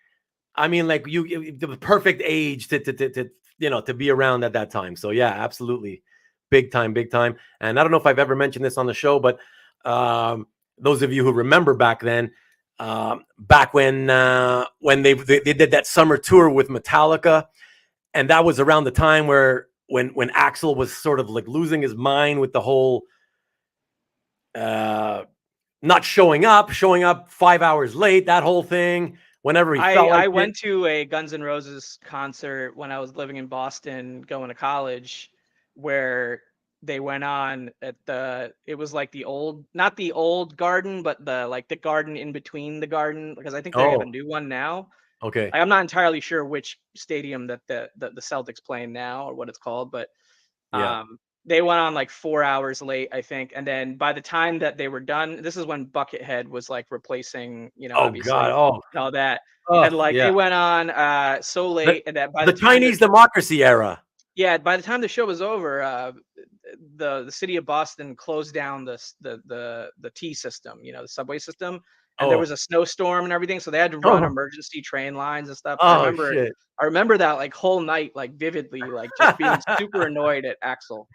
[SPEAKER 1] I mean, like the perfect age to be around at that time. So yeah, absolutely. Big time. And I don't know if I've ever mentioned this on the show, but those of you who remember back then, back when they did that summer tour with Metallica, and that was around the time when Axl was sort of like losing his mind with the whole not showing up 5 hours late, that whole thing. Whenever he felt like
[SPEAKER 2] I
[SPEAKER 1] it.
[SPEAKER 2] went to a Guns N' Roses concert when I was living in Boston, going to college, where they went on at it was like not the old garden, but the garden in between the garden, because I think they have a
[SPEAKER 1] Oh,
[SPEAKER 2] new one now.
[SPEAKER 1] okay.
[SPEAKER 2] I'm not entirely sure which stadium that the Celtics play in now or what it's called, but
[SPEAKER 1] Yeah.
[SPEAKER 2] they went on like 4 hours late, I think. And then by the time that they were done, this is when Buckethead was like replacing,
[SPEAKER 1] Oh God.
[SPEAKER 2] obviously,
[SPEAKER 1] Oh.
[SPEAKER 2] and all that.
[SPEAKER 1] Oh,
[SPEAKER 2] And like
[SPEAKER 1] yeah.
[SPEAKER 2] they went on so
[SPEAKER 1] The,
[SPEAKER 2] late, and that by
[SPEAKER 1] the
[SPEAKER 2] the time
[SPEAKER 1] Chinese democracy era.
[SPEAKER 2] by the time the show was over, the city of Boston closed down the T system, the subway system, and there
[SPEAKER 1] Oh.
[SPEAKER 2] was a snowstorm and everything, so they had to run
[SPEAKER 1] Oh.
[SPEAKER 2] emergency train lines and stuff.
[SPEAKER 1] Oh shit.
[SPEAKER 2] I remember that like whole night, like vividly, like just being super annoyed at Axl.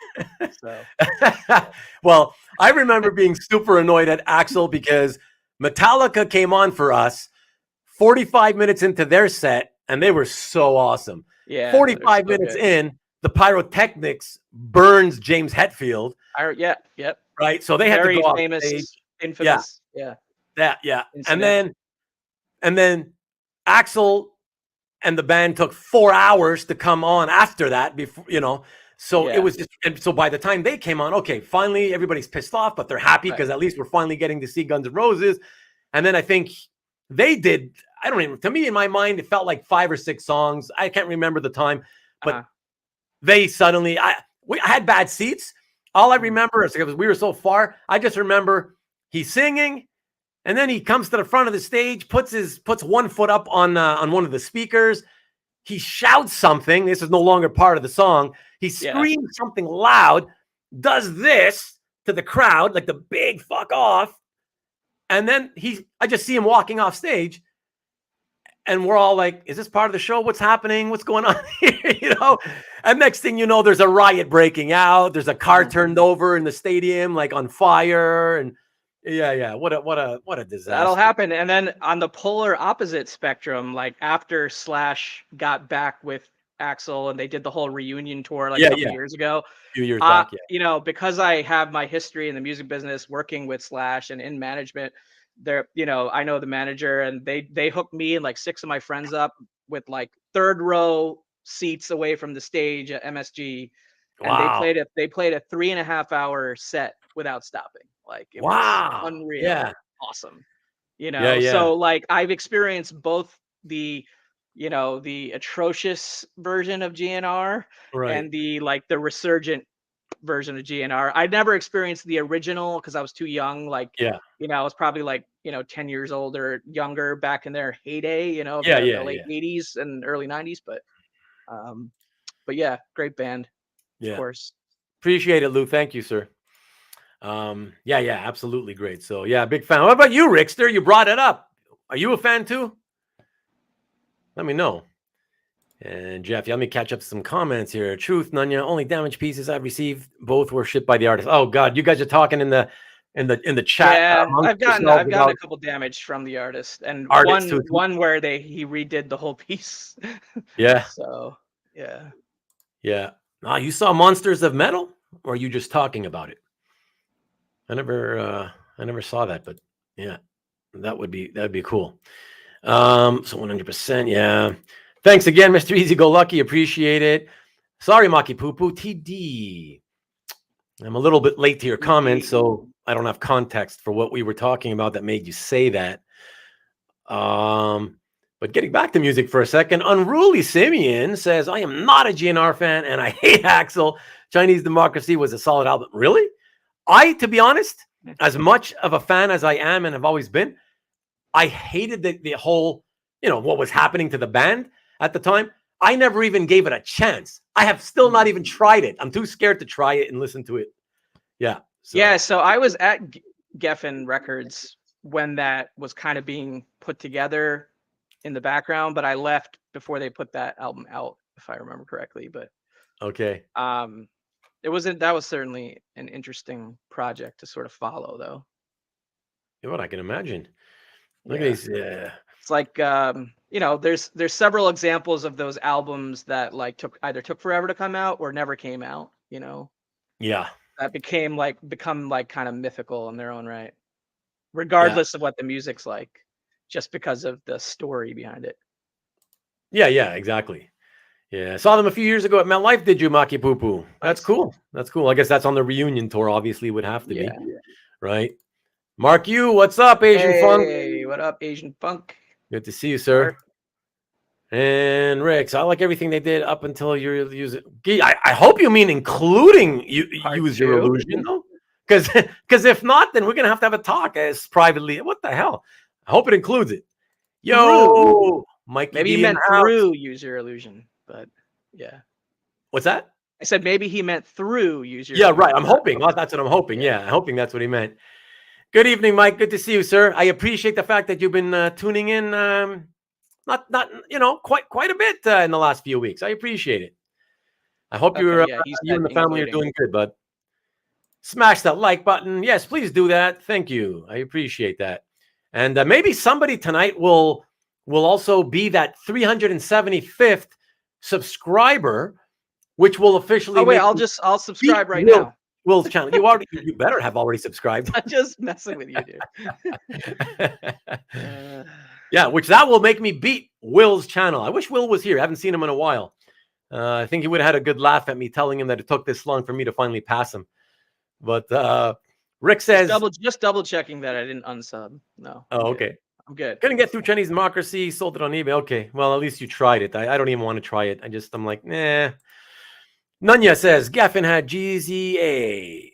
[SPEAKER 2] So
[SPEAKER 1] Well, I remember being super annoyed at Axl because Metallica came on for us 45 minutes into their set, and they were so awesome.
[SPEAKER 2] yeah,
[SPEAKER 1] 45
[SPEAKER 2] so
[SPEAKER 1] minutes
[SPEAKER 2] good.
[SPEAKER 1] in, the pyrotechnics burns James Hetfield.
[SPEAKER 2] Yep.
[SPEAKER 1] Right. So they had to go off
[SPEAKER 2] famous,
[SPEAKER 1] stage.
[SPEAKER 2] infamous. Yeah.
[SPEAKER 1] Yeah.
[SPEAKER 2] Incident.
[SPEAKER 1] And then Axl and the band took 4 hours to come on after that, before, so it was just, and so by the time they came on, okay, finally everybody's pissed off, but they're happy because at least we're finally getting to see Guns N' Roses. And then I think they did, I don't even, to me in my mind, it felt like 5 or 6 songs. I can't remember the time, but they suddenly, I had bad seats. All I remember is because we were so far, I just remember he's singing, and then he comes to the front of the stage, puts one foot up on one of the speakers. He shouts something. This is no longer part of the song. He screams something loud, does this to the crowd, like the big fuck off. And then I just see him walking off stage. And we're all like, is this part of the show? What's happening? What's going on here? And next thing you know, there's a riot breaking out. There's a car turned over in the stadium, like on fire. And yeah. What a disaster.
[SPEAKER 2] That'll happen. And then on the polar opposite spectrum, like after Slash got back with Axl and they did the whole reunion tour like a couple years ago.
[SPEAKER 1] A few years back,
[SPEAKER 2] because I have my history in the music business working with Slash and in management, I know the manager, and they hooked me and like 6 of my friends up with like 3rd row seats away from the stage at MSG. And they played a 3.5 hour set without stopping. Like it was unreal. Awesome. So like I've experienced both the atrocious version of GNR and the resurgent version of GNR. I never experienced the original because I was too young. Like, I was probably like, 10 years old or younger back in their heyday, the late 80s and early 90s. But yeah, great band. Of course.
[SPEAKER 1] Appreciate it, Lou. Thank you, sir. Absolutely great. So big fan. What about you, Rickster? You brought it up. Are you a fan too? Let me know. And Jeff, let me catch up some comments here. Truth, Nunya, only damaged pieces I've received, both were shipped by the artist. Oh God, you guys are talking in the chat.
[SPEAKER 2] Yeah, I've gotten a couple damaged from the artist, and one where he redid the whole piece.
[SPEAKER 1] Yeah.
[SPEAKER 2] So yeah.
[SPEAKER 1] You saw Monsters of Metal, or are you just talking about it? I never saw that, but yeah, that'd be cool. So 100%, yeah. Thanks again, Mr. Easy Go Lucky. Appreciate it. Sorry, Maki Poo Poo. TD. I'm a little bit late to your comment, so I don't have context for what we were talking about that made you say that. But getting back to music for a second, Unruly Simeon says, I am not a GNR fan and I hate Axl. Chinese Democracy was a solid album. Really? To be honest, as much of a fan as I am and have always been, I hated the whole, what was happening to the band at the time. I never even gave it a chance. I have still not even tried it. I'm too scared to try it and listen to it. Yeah.
[SPEAKER 2] So I was at Geffen Records when that was kind of being put together in the background, but I left before they put that album out, if I remember correctly. But
[SPEAKER 1] okay.
[SPEAKER 2] That was certainly an interesting project to sort of follow, though.
[SPEAKER 1] Yeah, what I can imagine. Look at these. Yeah.
[SPEAKER 2] It's like there's several examples of those albums that like took forever to come out or never came out.
[SPEAKER 1] Yeah.
[SPEAKER 2] that become like kind of mythical in their own right, regardless of what the music's like, just because of the story behind it.
[SPEAKER 1] Yeah, exactly. Yeah, I saw them a few years ago at MetLife. Did you, Maki Poo Poo? That's
[SPEAKER 2] Nice.
[SPEAKER 1] cool. That's cool. I guess that's on the reunion tour. Obviously, would have to be,
[SPEAKER 2] Yeah.
[SPEAKER 1] right? Mark, what's up, Asian Funk?
[SPEAKER 2] Hey, what up, Asian Funk?
[SPEAKER 1] Good to see you, sir. And Rick, so I like everything they did up until you're using. I hope you mean including use your illusion, though, because if not, then we're gonna have a talk as privately. What the hell? I hope it includes it. Yo, Mikey,
[SPEAKER 2] maybe he meant through use your illusion, but yeah.
[SPEAKER 1] What's that?
[SPEAKER 2] I said maybe he meant through use your.
[SPEAKER 1] Yeah, right. I'm hoping. Well, that's what I'm hoping. Yeah, I'm hoping that's what he meant. Good evening, Mike. Good to see you, sir. I appreciate the fact that you've been tuning in. Not quite a bit in the last few weeks. I appreciate it. I hope you and the family are doing good, bud. Smash that like button. Yes, please do that. Thank you. I appreciate that. And maybe somebody tonight will also be that 375th subscriber, which will officially.
[SPEAKER 2] Oh wait, I'll subscribe right now.
[SPEAKER 1] Will's channel. You better have already subscribed.
[SPEAKER 2] I'm just messing with you, dude.
[SPEAKER 1] Yeah, which that will make me beat Will's channel. I wish Will was here. I haven't seen him in a while. I think he would have had a good laugh at me telling him that it took this long for me to finally pass him. But Rick says
[SPEAKER 2] just double checking that I didn't unsub. No.
[SPEAKER 1] Oh, okay.
[SPEAKER 2] I'm good.
[SPEAKER 1] Couldn't get through Chinese democracy, sold it on eBay. Okay. Well, at least you tried it. I don't even want to try it. I'm like, nah. Nunya says Gaffin had GZA.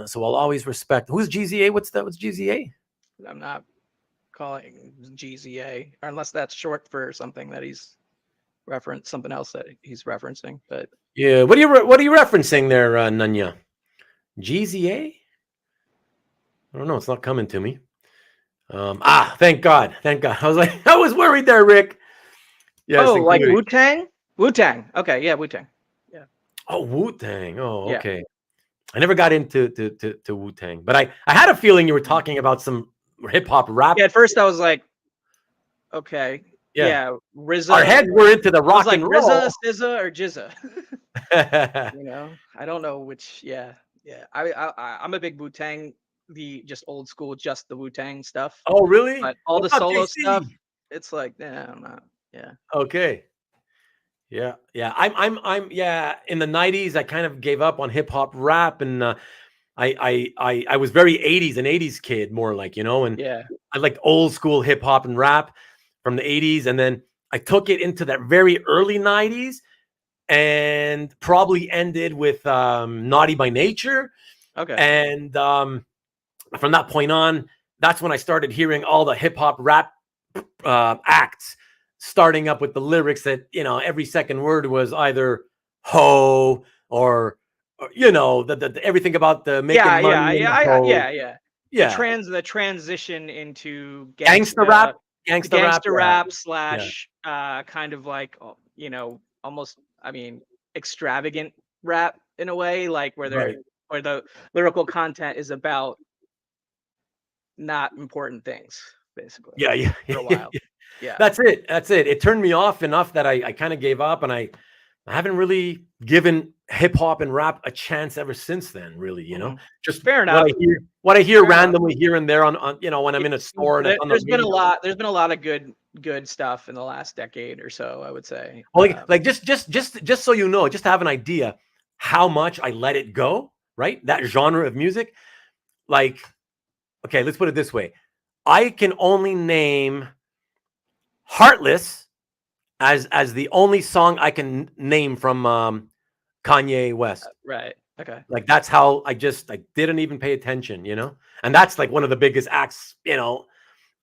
[SPEAKER 1] So I'll always respect. Who's GZA? What's GZA?
[SPEAKER 2] I'm not calling GZA, unless that's short for something that he's something else that he's referencing. But
[SPEAKER 1] yeah, what are you referencing there, Nunya? GZA? I don't know. It's not coming to me. Thank God. I was worried there, Rick.
[SPEAKER 2] Yes. Oh, like Wu-Tang? Wu-Tang. Okay, yeah, Wu-Tang. Yeah.
[SPEAKER 1] Oh, Wu-Tang. Oh, okay. Yeah. I never got into to Wu-Tang, but I had a feeling you were talking about some hip hop rap.
[SPEAKER 2] Yeah, at first I was like, okay. Yeah. RZA.
[SPEAKER 1] Our heads were into the rock and roll.
[SPEAKER 2] RZA, SZA, or Jizza. I don't know which. Yeah. I'm a big Wu-Tang, the just old school, just the Wu-Tang stuff.
[SPEAKER 1] Oh, really?
[SPEAKER 2] But all the solo stuff, it's like, I'm not. Yeah.
[SPEAKER 1] Okay. Yeah. I'm in the 90s I kind of gave up on hip hop rap, and I was very 80s kid, more like, and I liked old school hip hop and rap from the 80s, and then I took it into that very early 90s and probably ended with Naughty by Nature.
[SPEAKER 2] Okay.
[SPEAKER 1] And from that point on, that's when I started hearing all the hip hop rap acts, starting up with the lyrics that, every second word was either ho or the everything about the making money.
[SPEAKER 2] Yeah. The transition into
[SPEAKER 1] gangster rap
[SPEAKER 2] slash kind of like, almost, extravagant rap in a way, like where the lyrical content is about not important things, basically.
[SPEAKER 1] Yeah.
[SPEAKER 2] For a while. Yeah.
[SPEAKER 1] That's it. It turned me off enough that I kind of gave up, and I haven't really given hip hop and rap a chance ever since then, really, just
[SPEAKER 2] fair enough.
[SPEAKER 1] What I hear randomly here and there on when I'm in a store.
[SPEAKER 2] There's been a lot of good stuff in the last decade or so, I would say.
[SPEAKER 1] Well, just so you know, just to have an idea how much I let it go, right? That genre of music, like, okay, let's put it this way. I can only name Heartless as the only song I can name from Kanye West.
[SPEAKER 2] Right. Okay.
[SPEAKER 1] Like, that's how I didn't even pay attention, and that's like one of the biggest acts, from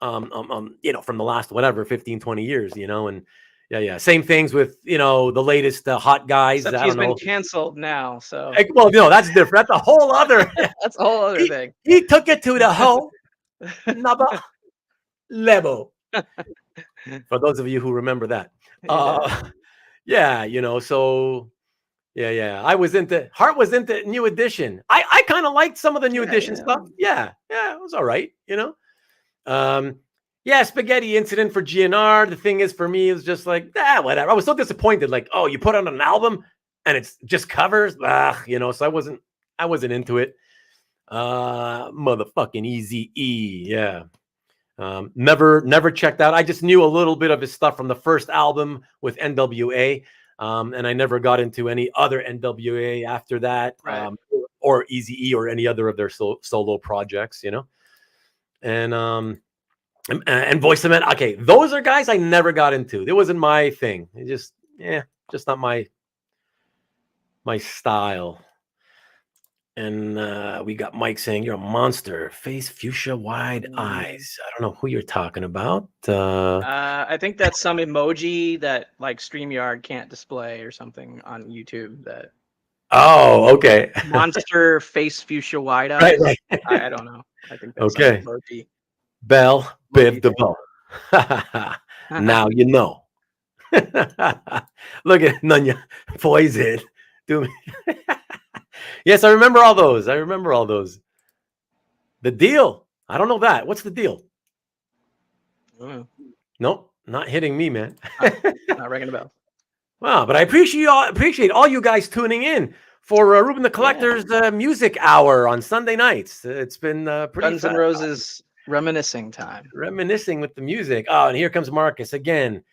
[SPEAKER 1] the last, 15, 20 years, and yeah. Same things with, the latest hot guys.
[SPEAKER 2] Except he's been canceled now. So,
[SPEAKER 1] well, that's different. That's a whole other,
[SPEAKER 2] that's a whole other thing.
[SPEAKER 1] He took it to the whole another level. For those of you who remember that. So Hart was into New Edition. I kind of liked some of the New Edition stuff. Yeah, it was all right, Spaghetti Incident for GNR. The thing is, for me, it was just like, whatever. I was so disappointed, like, oh, you put on an album and it's just covers, so I wasn't I wasn't into it. Motherfucking Easy E, yeah. Never checked out. I just knew a little bit of his stuff from the first album with NWA, and I never got into any other NWA after that,
[SPEAKER 2] Right.
[SPEAKER 1] or Easy E or any other of their solo projects, and Voice of Man. Okay, those are guys I never got into. It wasn't my thing. It just not my style. And we got Mike saying, "You're a monster. Face fuchsia, wide eyes." I don't know who you're talking about.
[SPEAKER 2] I think that's some emoji that like StreamYard can't display or something on YouTube. That
[SPEAKER 1] Oh, okay.
[SPEAKER 2] monster face fuchsia wide eyes.
[SPEAKER 1] Right.
[SPEAKER 2] I don't know. I think that's
[SPEAKER 1] Okay.
[SPEAKER 2] some emoji.
[SPEAKER 1] Bell Biv
[SPEAKER 2] Emoji
[SPEAKER 1] DeVoe. Now you know. Look at Nunya. Poison. Do me. Yes, I remember all those. The Deal. I don't know that. What's The Deal? Nope, not hitting me, man.
[SPEAKER 2] Not ringing a bell.
[SPEAKER 1] Wow, but I appreciate all you guys tuning in for Ruben the Collector's music hour on Sunday nights. It's been pretty
[SPEAKER 2] Guns N' Roses reminiscing time.
[SPEAKER 1] Reminiscing with the music. Oh, and here comes Marcus again,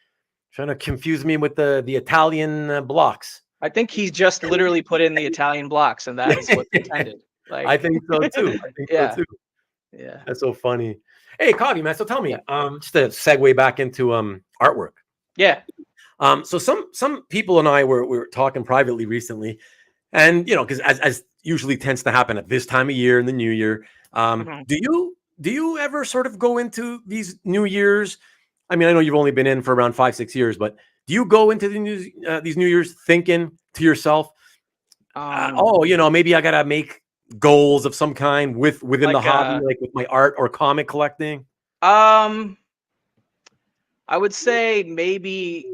[SPEAKER 1] trying to confuse me with the Italian blocks.
[SPEAKER 2] I think he just literally put in the Italian blocks, and that is what's intended. Like,
[SPEAKER 1] I think so too.
[SPEAKER 2] Yeah.
[SPEAKER 1] Yeah, that's so funny. Hey, Kavi, man. So tell me, just to segue back into artwork.
[SPEAKER 2] Yeah.
[SPEAKER 1] So some people and I were talking privately recently, and because as usually tends to happen at this time of year in the new year, do you ever sort of go into these New Year's? I mean, I know you've only been in for around 5-6 years, but do you go into these New Year's thinking to yourself, maybe I gotta make goals of some kind within the hobby, like with my art or comic collecting?
[SPEAKER 2] I would say maybe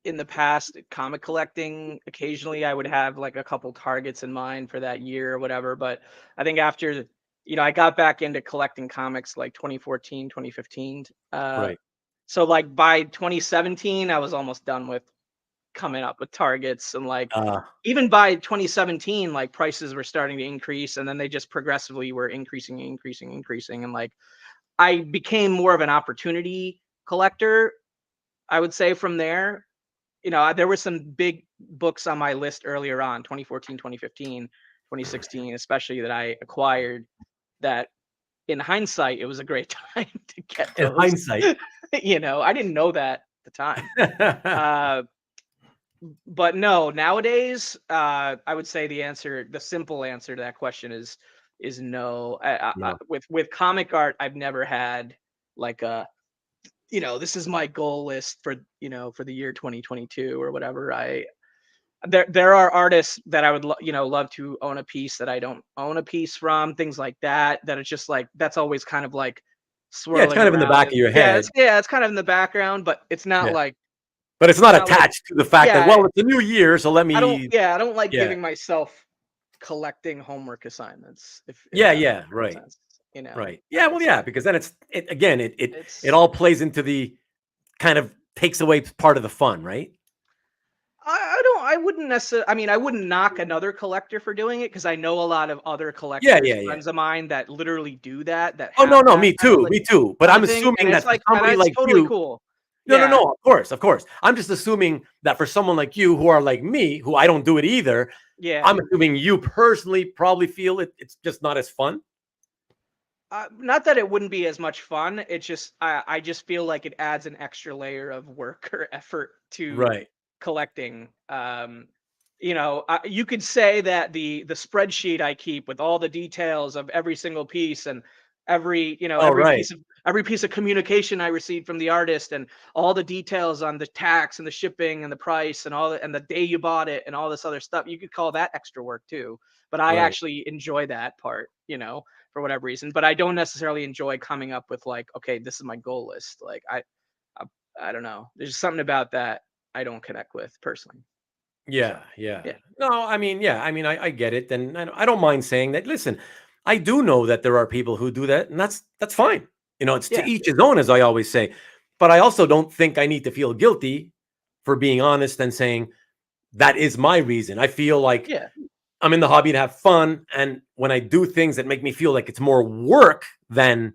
[SPEAKER 2] in the past, comic collecting, occasionally I would have like a couple targets in mind for that year or whatever. But I think after, I got back into collecting comics like 2014, 2015.
[SPEAKER 1] Right.
[SPEAKER 2] So like by 2017, I was almost done with coming up with targets, and like even by 2017, like prices were starting to increase, and then they just progressively were increasing, and like I became more of an opportunity collector, I would say, from there. There were some big books on my list earlier on, 2014, 2015, 2016, especially, that I acquired that in hindsight, it was a great time to get those.
[SPEAKER 1] In hindsight.
[SPEAKER 2] I didn't know that at the time. But no, nowadays, I would say the simple answer to that question is no. With comic art, I've never had like a, this is my goal list for the year 2022 or whatever. There are artists that I would love to own a piece that I don't own a piece from, things like that. That it's just like that's always kind of like swirling.
[SPEAKER 1] Yeah, it's kind of in the back of your head.
[SPEAKER 2] It's kind of in the background, but it's not like.
[SPEAKER 1] But it's not attached to the fact that it's a new year, so let me.
[SPEAKER 2] I don't like giving myself collecting homework assignments.
[SPEAKER 1] Right.
[SPEAKER 2] Sense,
[SPEAKER 1] right. Yeah, well, because then it all plays into the kind of takes away part of the fun, right?
[SPEAKER 2] I wouldn't necessarily. I mean, I wouldn't knock another collector for doing it, because I know a lot of other collectors, friends of mine, that literally do that.
[SPEAKER 1] No, me too. But I'm assuming that somebody like
[SPEAKER 2] totally
[SPEAKER 1] you,
[SPEAKER 2] cool.
[SPEAKER 1] No, of course. I'm just assuming that for someone like you, who are like me, who I don't do it either.
[SPEAKER 2] Yeah.
[SPEAKER 1] I'm assuming you personally probably feel it's just not as fun.
[SPEAKER 2] Not that it wouldn't be as much fun. It's just I just feel like it adds an extra layer of work or effort to collecting. You could say that the spreadsheet I keep with all the details of every single piece, and every piece of communication I received from the artist, and all the details on the tax and the shipping and the price and and the day you bought it and all this other stuff. You could call that extra work too. But I actually enjoy that part, for whatever reason. But I don't necessarily enjoy coming up with like, okay, this is my goal list. Like I don't know. There's something about that I don't connect with personally.
[SPEAKER 1] Yeah. No, I mean, I get it. And I don't mind saying that. Listen, I do know that there are people who do that, and that's fine. It's to each his own, as I always say. But I also don't think I need to feel guilty for being honest and saying that is my reason. I feel like I'm in the hobby to have fun. And when I do things that make me feel like it's more work than,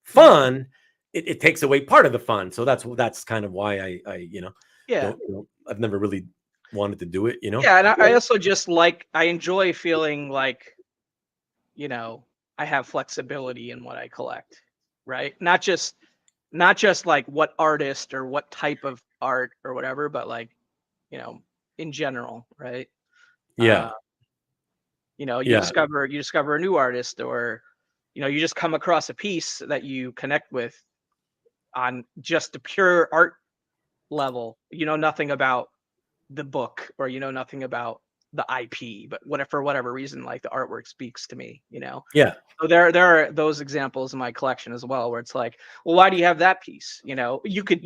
[SPEAKER 1] fun, it takes away part of the fun. So that's kind of why I
[SPEAKER 2] Yeah.
[SPEAKER 1] don't, I've never really wanted to do it,
[SPEAKER 2] Yeah, and I also just I enjoy feeling like, I have flexibility in what I collect, right? Not just like what artist or what type of art or whatever, but like, you know, in general, right?
[SPEAKER 1] Yeah.
[SPEAKER 2] You
[SPEAKER 1] Yeah.
[SPEAKER 2] discover a new artist, or you just come across a piece that you connect with on just the pure art level. You know nothing about the book, or nothing about the IP, but for whatever reason, like the artwork speaks to me.
[SPEAKER 1] Yeah.
[SPEAKER 2] So there are those examples in my collection as well, where it's like, well, why do you have that piece?
[SPEAKER 1] Yeah.
[SPEAKER 2] You could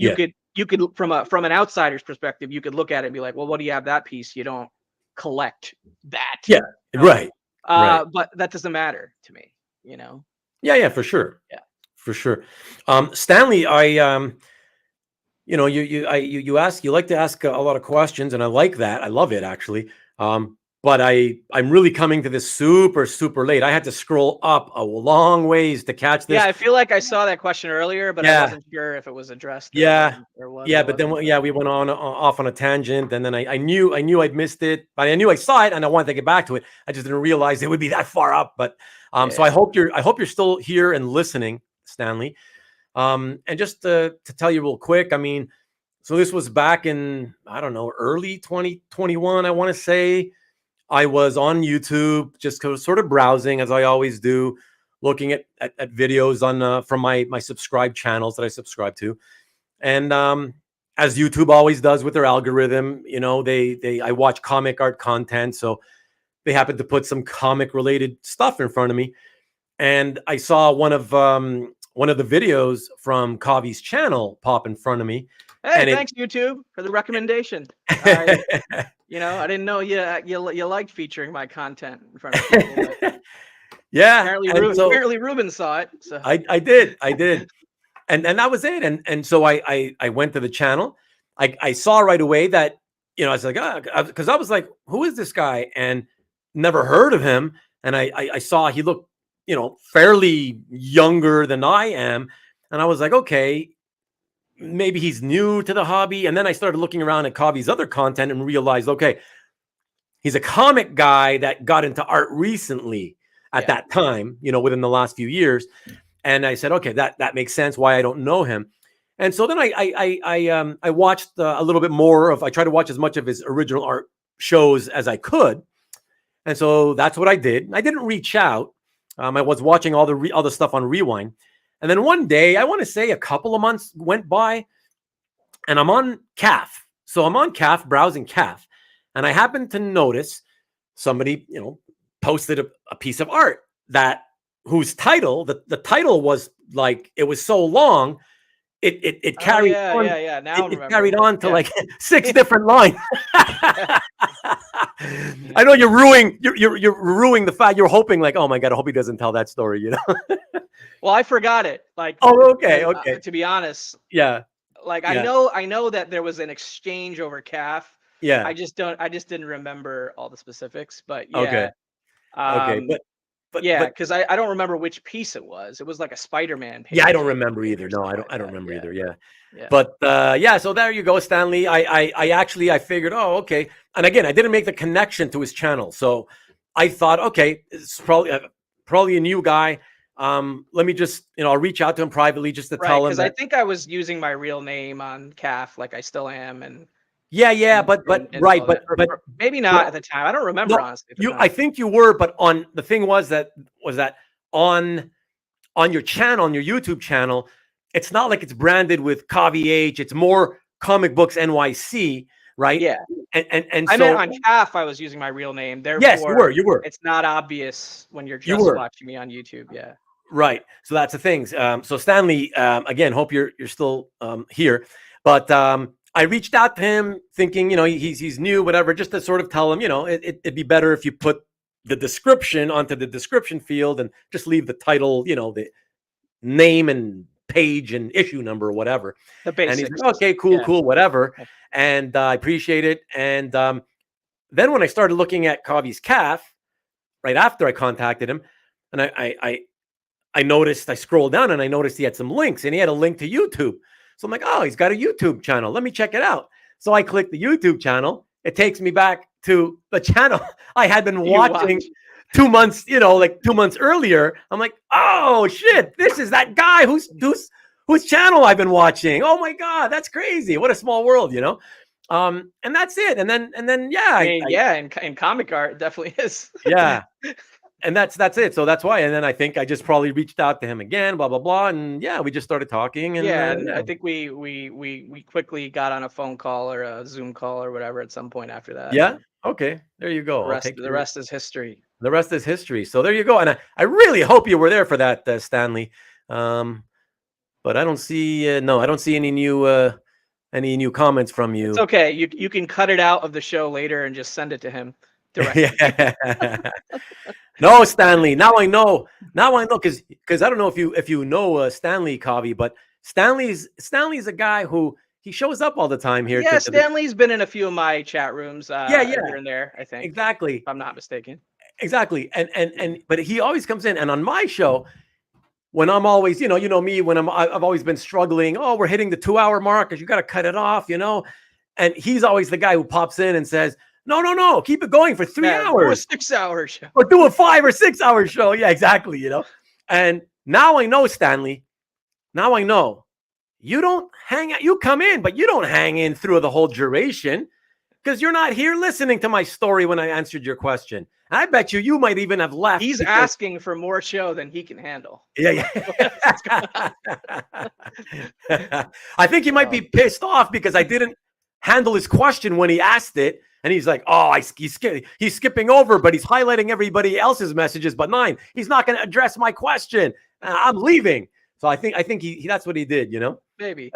[SPEAKER 2] from an outsider's perspective, you could look at it and be like, well, what do you have that piece? You don't collect that.
[SPEAKER 1] Yeah. Right. Right.
[SPEAKER 2] But that doesn't matter to me.
[SPEAKER 1] Yeah. Yeah. For sure.
[SPEAKER 2] Yeah.
[SPEAKER 1] For sure. Stanley, you ask, you like to ask a lot of questions, and I like that. I love it, actually. But I'm really coming to this super, super late. I had to scroll up a long ways to catch this.
[SPEAKER 2] Yeah, I feel like I saw that question earlier, but I wasn't sure if it was addressed. Or what.
[SPEAKER 1] Yeah, but then we went off on a tangent, and then I knew I'd missed it, but I knew I saw it and I wanted to get back to it. I just didn't realize it would be that far up. But so I hope you're still here and listening, Stanley. And just to tell you real quick, I mean, so this was back in, I don't know, early 2021, I want to say. I was on YouTube, just sort of browsing, as I always do, looking at videos on from my subscribed channels that I subscribe to. And as YouTube always does with their algorithm, I watch comic art content. So they happened to put some comic related stuff in front of me. And I saw one of the videos from Kavi's channel pop in front of me.
[SPEAKER 2] Hey, thanks YouTube for the recommendation. I didn't know you liked featuring my content in front of people.
[SPEAKER 1] Yeah,
[SPEAKER 2] apparently Ruben saw it. So
[SPEAKER 1] I did, and that was it. And so I went to the channel. I saw right away that I was like, because I was like, who is this guy? And never heard of him. And I saw he looked fairly younger than I am, and I was like, okay, maybe he's new to the hobby. And then I started looking around at Kavi's other content and realized, okay, he's a comic guy that got into art recently at that time, within the last few years. And I said, okay, that makes sense why I don't know him. And so then I watched a little bit more I tried to watch as much of his original art shows as I could. And so that's what I did. I didn't reach out. I was watching all the stuff on Rewind. And then one day, I want to say a couple of months went by, and I'm on CAF. So I'm on CAF, browsing CAF. And I happened to notice somebody, posted a piece of art whose title, the title was like, it was so long, it carried on.
[SPEAKER 2] Yeah. Now
[SPEAKER 1] it carried on to like 6 different lines. I know you're ruining the fact. You're hoping like, oh my God, I hope he doesn't tell that story,
[SPEAKER 2] Well, I forgot it. Like,
[SPEAKER 1] oh, okay.
[SPEAKER 2] To be honest,
[SPEAKER 1] yeah.
[SPEAKER 2] Like I know that there was an exchange over CAF.
[SPEAKER 1] Yeah.
[SPEAKER 2] I just didn't remember all the specifics, but yeah.
[SPEAKER 1] Okay.
[SPEAKER 2] But yeah, because I don't remember which piece it was. It was like a Spider-Man page.
[SPEAKER 1] Yeah, I don't remember either. No, I don't remember either. Yeah.
[SPEAKER 2] Yeah.
[SPEAKER 1] But so there you go, Stanley. I figured, oh, okay. And again, I didn't make the connection to his channel. So I thought, okay, it's probably a new guy. Let me just, I'll reach out to him privately just to tell him.
[SPEAKER 2] Because I think I was using my real name on CAF, like I still am, and but maybe not at the time. I don't remember honestly.
[SPEAKER 1] I think you were, but the thing was that on your channel, on your YouTube channel, it's not like it's branded with Kavi H. It's more Comic Books NYC, right?
[SPEAKER 2] Yeah.
[SPEAKER 1] And
[SPEAKER 2] I meant on CAF, I was using my real name. Therefore,
[SPEAKER 1] yes, you were.
[SPEAKER 2] It's not obvious when you're just watching me on YouTube. Yeah.
[SPEAKER 1] Right. So that's the thing. So Stanley, again, hope you're still here. But I reached out to him thinking, he's new, whatever, just to sort of tell him, it'd be better if you put the description onto the description field and just leave the title, the name and page and issue number or whatever.
[SPEAKER 2] The basics.
[SPEAKER 1] And he's like, okay, cool, whatever. And I appreciate it. And then when I started looking at Kavi's calf, right after I contacted him, and I noticed, I scrolled down and I noticed he had some links, and he had a link to YouTube. So I'm like, oh, he's got a YouTube channel. Let me check it out. So I click the YouTube channel. It takes me back to the channel I had been watching 2 months, like 2 months earlier. I'm like, oh shit, this is that guy whose channel I've been watching. Oh my God, that's crazy. What a small world, and that's it. And then yeah,
[SPEAKER 2] in comic art, it definitely is.
[SPEAKER 1] Yeah. And that's it. So that's why. And then I think I just probably reached out to him again, blah, blah, blah. And yeah, we just started talking. And
[SPEAKER 2] and I think we quickly got on a phone call or a Zoom call or whatever at some point after that.
[SPEAKER 1] Yeah. Okay. There you go.
[SPEAKER 2] The rest is history.
[SPEAKER 1] The rest is history. So there you go. And I really hope you were there for that, Stanley. But I don't see, I don't see any new comments from you.
[SPEAKER 2] It's okay. You can cut it out of the show later and just send it to him directly.
[SPEAKER 1] No, Stanley. Now I know because I don't know if you know Stanley Kavi, but Stanley's a guy who he shows up all the time here.
[SPEAKER 2] Yeah, Stanley's been in a few of my chat rooms. Here and there, I think.
[SPEAKER 1] Exactly.
[SPEAKER 2] If I'm not mistaken.
[SPEAKER 1] Exactly. And but he always comes in, and on my show, when I'm always, me, when I've always been struggling. Oh, we're hitting the 2-hour mark because you got to cut it off, and he's always the guy who pops in and says, No, keep it going for 3 hours.
[SPEAKER 2] Do a 6-hour show.
[SPEAKER 1] Or do a 5 or 6 hour show. Yeah, exactly, And now I know, Stanley. Now I know. You don't hang out. You come in, but you don't hang in through the whole duration because you're not here listening to my story when I answered your question. I bet you might even have left.
[SPEAKER 2] He's asking for more show than he can handle.
[SPEAKER 1] Yeah. I think he might be pissed off because I didn't handle his question when he asked it. And he's like, oh, he's skipping over, but he's highlighting everybody else's messages, but mine. He's not going to address my question. I'm leaving. So I think he that's what he did,
[SPEAKER 2] Maybe.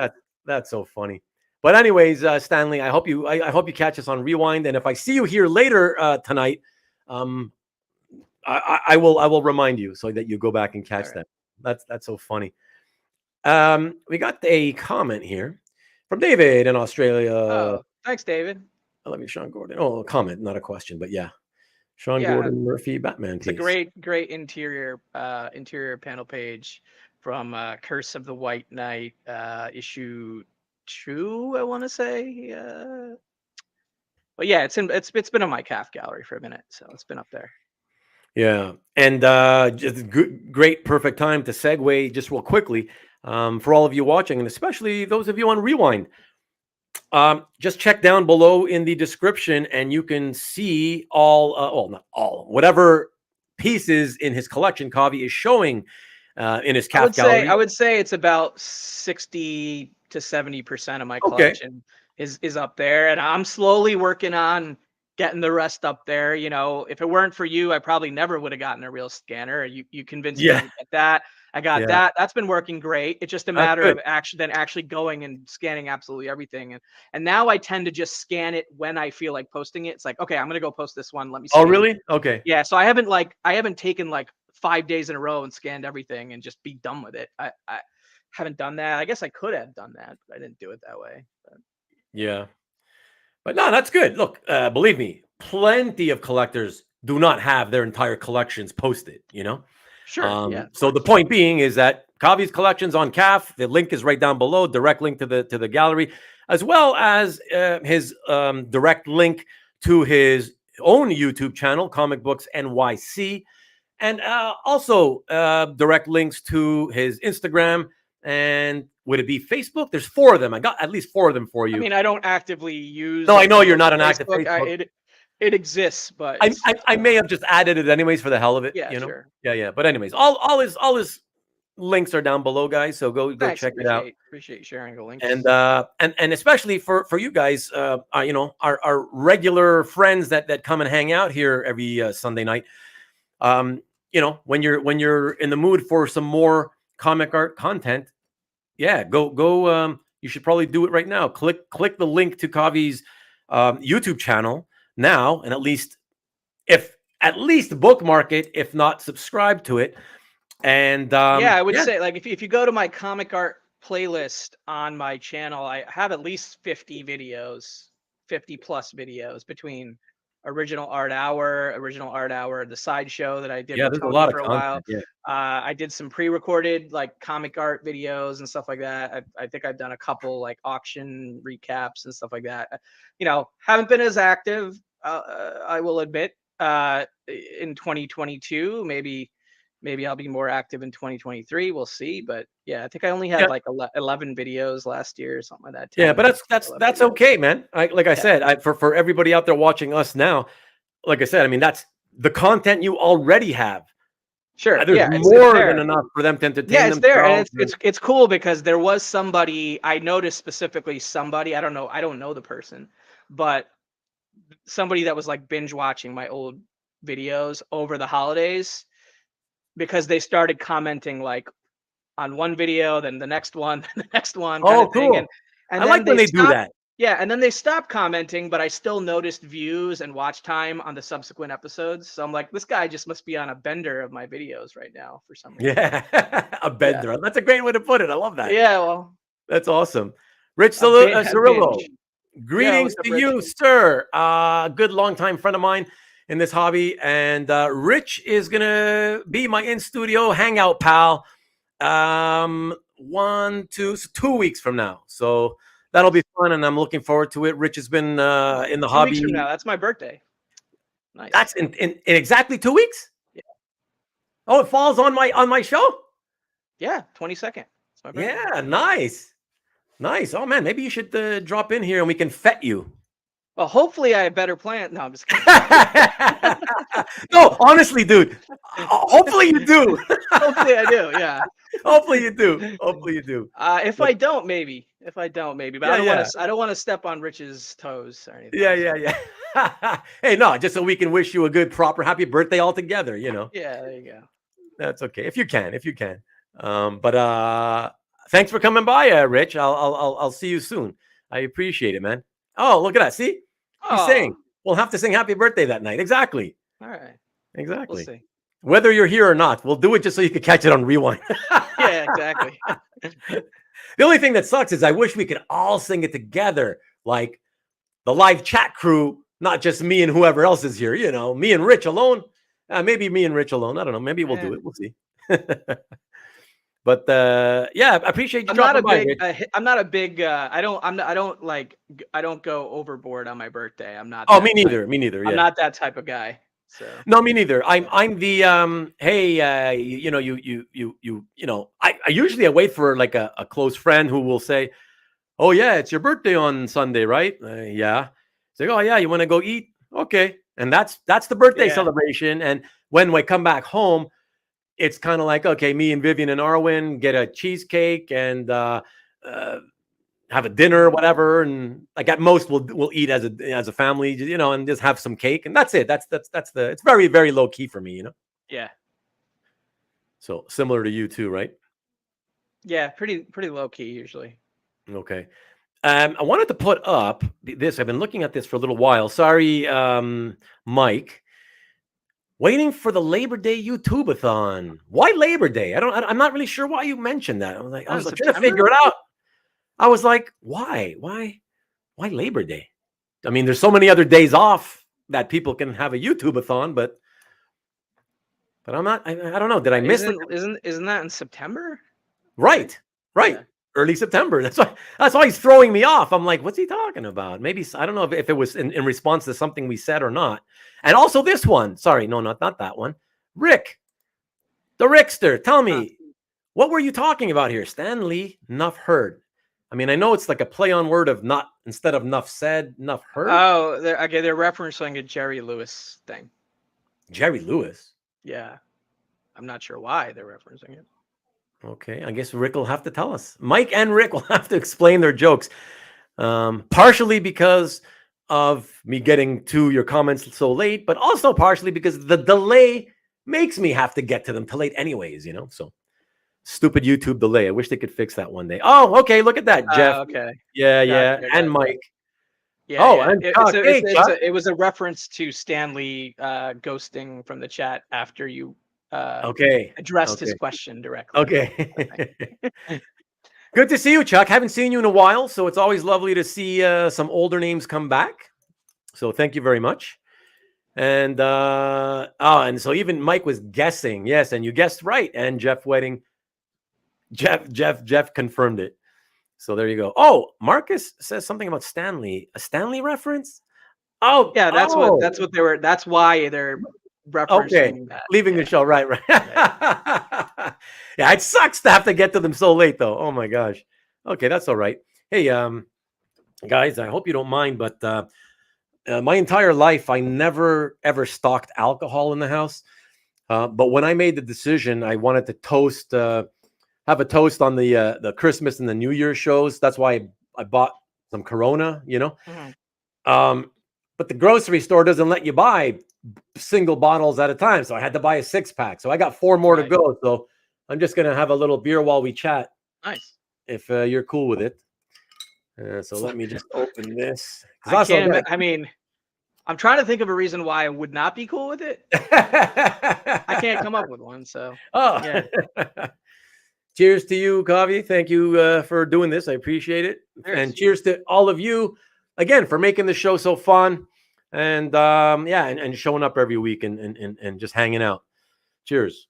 [SPEAKER 1] That's so funny. But anyways, Stanley, I hope you catch us on Rewind. And if I see you here later tonight, I will remind you so that you go back and catch that. That's so funny. We got a comment here from David in Australia.
[SPEAKER 2] Oh, thanks, David.
[SPEAKER 1] Let me Sean Gordon. Oh, a comment, not a question, but yeah. Sean Gordon Murphy, Batman.
[SPEAKER 2] It's a great interior panel page from Curse of the White Knight, issue 2, I want to say. But yeah, it's been in my calf gallery for a minute, so it's been up there.
[SPEAKER 1] Yeah, and just great, perfect time to segue just real quickly for all of you watching, and especially those of you on Rewind. Just check down below in the description and you can see not all, whatever pieces in his collection Kavi is showing in his calf gallery.
[SPEAKER 2] I would say it's about 60 to 70% of my collection is up there, and I'm slowly working on getting the rest up there. If it weren't for you, I probably never would have gotten a real scanner. You convinced me to get that. I got that. That's been working great. It's just a matter of actually going and scanning absolutely everything. And now I tend to just scan it when I feel like posting it. It's like, okay, I'm gonna go post this one. Let me see.
[SPEAKER 1] Oh, really? Okay.
[SPEAKER 2] Yeah. So I haven't taken like 5 days in a row and scanned everything and just be done with it. I haven't done that. I guess I could have done that, but I didn't do it that way.
[SPEAKER 1] Yeah. But no, that's good. Look, believe me, plenty of collectors do not have their entire collections posted,
[SPEAKER 2] Sure.
[SPEAKER 1] So the point being is that Kavi's collection's on CAF. The link is right down below, direct link to the gallery, as well as his direct link to his own YouTube channel, Comic Books NYC, and also direct links to his Instagram. And would it be Facebook? There's 4 of them. I got at least 4 of them for you.
[SPEAKER 2] I mean, I don't actively use.
[SPEAKER 1] No, I know you're not an active Facebook.
[SPEAKER 2] It exists, but
[SPEAKER 1] I may have just added it anyways for the hell of it.
[SPEAKER 2] Yeah, sure.
[SPEAKER 1] Yeah. But anyways, all his links are down below, guys. So go check it out.
[SPEAKER 2] Appreciate you sharing the links.
[SPEAKER 1] And especially for you guys, our regular friends that come and hang out here every Sunday night. When you're in the mood for some more comic art content, go. You should probably do it right now. Click the link to Kavi's YouTube channel now, and at least bookmark it, if not subscribe to it. And
[SPEAKER 2] I would say, like, if you go to my comic art playlist on my channel, I have at least 50 videos, 50 plus videos between Original Art Hour, the sideshow that I did
[SPEAKER 1] Yeah,
[SPEAKER 2] with
[SPEAKER 1] there's a
[SPEAKER 2] Tony
[SPEAKER 1] lot of
[SPEAKER 2] for a while.
[SPEAKER 1] content. Yeah.
[SPEAKER 2] I did some pre-recorded like comic art videos and stuff like that. I think I've done a couple like auction recaps and stuff like that. Haven't been as active, I will admit, in 2022. Maybe I'll be more active in 2023. We'll see. But yeah, I think I only had like 11 videos last year or something like that.
[SPEAKER 1] Yeah, but that's okay, man. Like I said, for everybody out there watching us now, like I said, I mean, that's the content you already have.
[SPEAKER 2] Sure.
[SPEAKER 1] There's more than enough for them to entertain
[SPEAKER 2] it's there, and
[SPEAKER 1] themselves.
[SPEAKER 2] it's cool because there was somebody I noticed specifically. I don't know the person, but somebody that was like binge watching my old videos over the holidays because they started commenting like on one video, then the next one, the next one, kind of thing.
[SPEAKER 1] Cool.
[SPEAKER 2] And
[SPEAKER 1] I
[SPEAKER 2] then
[SPEAKER 1] like when they do that.
[SPEAKER 2] Yeah, and then they stopped commenting, but I still noticed views and watch time on the subsequent episodes. So I'm like, this guy just must be on a bender of my videos right now for some reason.
[SPEAKER 1] Yeah, a bender. Yeah. That's a great way to put it. I love that.
[SPEAKER 2] Yeah, well,
[SPEAKER 1] that's awesome. Rich Cirillo, greetings to you, sir. Good longtime friend of mine in this hobby, and Rich is gonna be my in-studio hangout pal. 2 weeks from now. So that'll be fun, and I'm looking forward to it. Rich has been in the
[SPEAKER 2] 2
[SPEAKER 1] hobby.
[SPEAKER 2] weeks from now. That's my birthday. Nice.
[SPEAKER 1] That's in exactly 2 weeks?
[SPEAKER 2] Yeah.
[SPEAKER 1] Oh, it falls on my show?
[SPEAKER 2] Yeah, 22nd.
[SPEAKER 1] Yeah, nice. Nice. Oh man, maybe you should drop in here and we can fet you.
[SPEAKER 2] Well, hopefully I have better plans. No, I'm just kidding.
[SPEAKER 1] No, honestly, dude. Hopefully you do.
[SPEAKER 2] Hopefully I do. Yeah.
[SPEAKER 1] Hopefully you do. Hopefully you do.
[SPEAKER 2] If I don't, maybe. But I don't want to step on Rich's toes or anything.
[SPEAKER 1] Yeah. Hey, no, just so we can wish you a good, proper, happy birthday all together.
[SPEAKER 2] Yeah, there you go.
[SPEAKER 1] That's okay if you can. But thanks for coming by, Rich. I'll see you soon. I appreciate it, man. Oh, look at that. See, he's saying we'll have to sing happy birthday that night. Exactly.
[SPEAKER 2] All right.
[SPEAKER 1] Exactly.
[SPEAKER 2] We'll see.
[SPEAKER 1] Whether you're here or not, we'll do it just so you can catch it on rewind.
[SPEAKER 2] Yeah, exactly.
[SPEAKER 1] The only thing that sucks is I wish we could all sing it together, like the live chat crew, not just me and whoever else is here. Me and Rich alone. Maybe me and Rich alone. I don't know. Maybe we'll do it. We'll see. But yeah, I appreciate you dropping by.
[SPEAKER 2] I'm not a big. I don't go overboard on my birthday. I'm not.
[SPEAKER 1] Oh, me neither. Me neither. Yeah.
[SPEAKER 2] I'm not that type of guy. So
[SPEAKER 1] no, me neither. I'm the hey, I usually wait for like a close friend who will say, oh yeah, it's your birthday on Sunday, right? Yeah. It's like, oh yeah, you want to go eat? Okay. And that's the birthday celebration. And when we come back home, it's kind of like, okay, me and Vivian and Arwen get a cheesecake and have a dinner or whatever, and like at most we'll eat as a family, and just have some cake, and that's it. That's it's very, very low key for me,
[SPEAKER 2] Yeah.
[SPEAKER 1] So similar to you too, right?
[SPEAKER 2] Yeah, pretty low key usually.
[SPEAKER 1] Okay. I wanted to put up this. I've been looking at this for a little while. Sorry, Mike. Waiting for the Labor Day YouTube-a-thon. Why Labor Day? I'm not really sure why you mentioned that. I was trying to figure it out. I was like, why Labor Day? I mean, there's so many other days off that people can have a YouTube-a-thon, but I'm not. I don't know. Did I miss it?
[SPEAKER 2] Isn't that in September?
[SPEAKER 1] Right. Yeah. Early September. That's why he's throwing me off. I'm like, what's he talking about? Maybe I don't know if it was in response to something we said or not. And also this one. Sorry, no, not that one. Rick, the Rickster. Tell me, what were you talking about here? Stan Lee, Nuff Heard. I mean, I know it's like a play on word of not instead of Nuff Said, Nuff Heard.
[SPEAKER 2] Oh, they're referencing a Jerry Lewis thing.
[SPEAKER 1] Jerry Lewis?
[SPEAKER 2] Yeah. I'm not sure why they're referencing it.
[SPEAKER 1] Okay, I guess Rick will have to tell us. Mike and Rick will have to explain their jokes. Partially because of me getting to your comments so late, but also partially because the delay makes me have to get to them too late anyways, so stupid YouTube delay. I wish they could fix that one day. Oh, okay, look at that, Jeff.
[SPEAKER 2] Okay.
[SPEAKER 1] Yeah, and Mike.
[SPEAKER 2] Yeah. Oh, yeah. And it was a reference to Stanley ghosting from the chat after you addressed his question directly.
[SPEAKER 1] Okay. Good to see you, Chuck. Haven't seen you in a while, so it's always lovely to see some older names come back. So thank you very much. And and so even Mike was guessing. Yes, and you guessed right. And Jeff confirmed it. So there you go. Oh, Marcus says something about Stanley. A Stanley reference? Oh,
[SPEAKER 2] Yeah, that's what they were. That's why they're
[SPEAKER 1] okay.
[SPEAKER 2] referencing that.
[SPEAKER 1] Leaving the show. Right. Yeah, it sucks to have to get to them so late, though. Oh my gosh. Okay, that's all right. Hey, guys, I hope you don't mind, but my entire life, I never ever stocked alcohol in the house. But when I made the decision, I wanted to have a toast on the Christmas and the New Year shows. That's why I bought some Corona, But the grocery store doesn't let you buy single bottles at a time, so I had to buy a 6-pack. So I got 4 more to go. So I'm just gonna have a little beer while we chat.
[SPEAKER 2] Nice.
[SPEAKER 1] If you're cool with it. So let me just open this.
[SPEAKER 2] I mean, I'm trying to think of a reason why I would not be cool with it. I can't come up with one. So, yeah.
[SPEAKER 1] Cheers to you, Kavi. Thank you for doing this. I appreciate it. Cheers. And cheers to all of you again for making the show so fun. And and showing up every week and just hanging out. Cheers.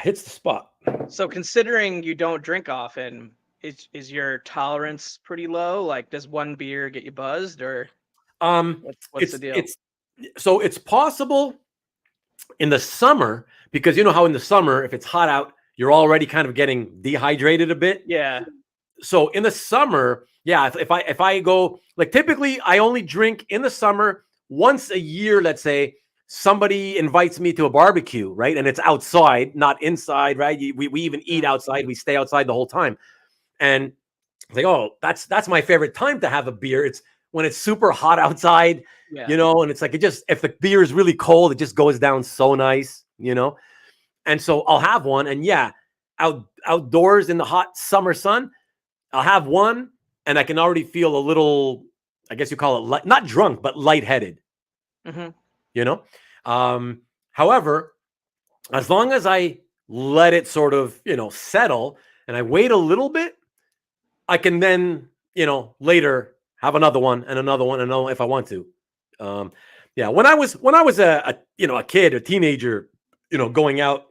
[SPEAKER 1] Hits the spot.
[SPEAKER 2] So considering you don't drink often, is your tolerance pretty low? Like, does one beer get you buzzed, or what's the deal?
[SPEAKER 1] It's possible in the summer, because you know how in the summer, if it's hot out, you're already kind of getting dehydrated a bit.
[SPEAKER 2] Yeah.
[SPEAKER 1] So in the summer, if I go, like, typically I only drink in the summer once a year. Let's say somebody invites me to a barbecue, right? And it's outside, not inside, right? We even eat outside. We stay outside the whole time. And it's like, oh, that's my favorite time to have a beer. It's when it's super hot outside, and it's like, if the beer is really cold, it just goes down so nice, And so I'll have one, and outdoors in the hot summer sun, I'll have one, and I can already feel a little, I guess you call it, not drunk, but lightheaded.
[SPEAKER 2] Mm-hmm.
[SPEAKER 1] However, as long as I let it sort of, settle, and I wait a little bit, I can then, later have another one and another one, and if I want to. When I was a kid, a teenager, going out,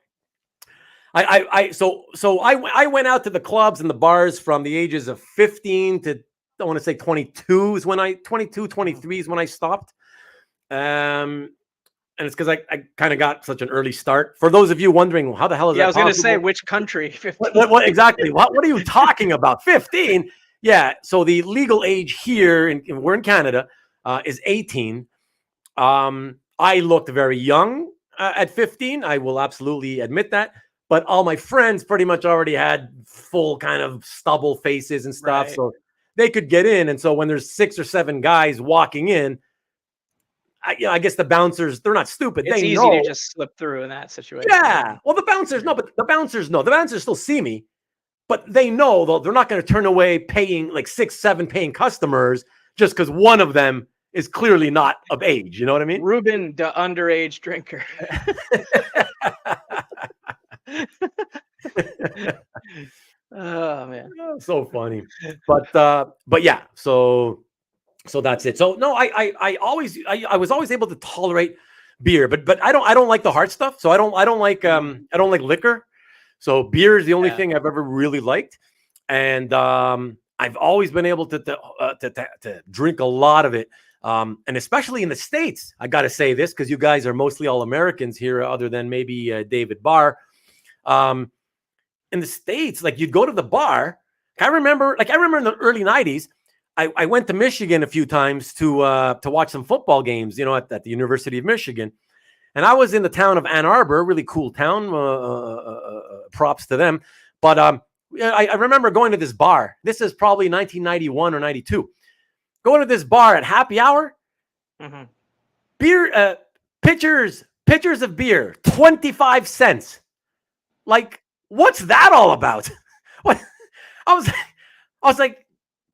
[SPEAKER 1] I went out to the clubs and the bars from the ages of 15 to, I want to say 22 is when 23 is when I stopped. And it's because I kind of got such an early start. For those of you wondering, how the hell is that?
[SPEAKER 2] I was going to say, which country? 15.
[SPEAKER 1] What exactly? What are you talking about? 15? Yeah. So the legal age here, we're in Canada, is 18. I looked very young at 15. I will absolutely admit that. But all my friends pretty much already had full kind of stubble faces and stuff. Right. So they could get in. And so when there's 6 or 7 guys walking in, I guess the bouncers, they're not stupid.
[SPEAKER 2] It's easy to just slip through in that situation.
[SPEAKER 1] Yeah. Well, the bouncers know, but the bouncers know. The bouncers still see me, but they know, though, they're not going to turn away paying like 6, 7 paying customers just because one of them is clearly not of age. You know what I mean?
[SPEAKER 2] Ruben, the underage drinker. Oh man,
[SPEAKER 1] so funny. But yeah, so that's it. So no, I was always able to tolerate beer, but I don't like the hard stuff. So I don't like liquor. So beer is the only thing I've ever really liked, and I've always been able to drink a lot of it. And especially in the States, I got to say this because you guys are mostly all Americans here, other than maybe David Barr. In the States, like, you'd go to the bar. I remember in the early 90s, I went to Michigan a few times to watch some football games, at the University of Michigan. And I was in the town of Ann Arbor, really cool town. Props to them. But I remember going to this bar. This is probably 1991 or 92. Going to this bar at happy hour.
[SPEAKER 2] Mm-hmm.
[SPEAKER 1] Beer, pitchers of beer, 25 cents. Like, what's that all about? What? I was like,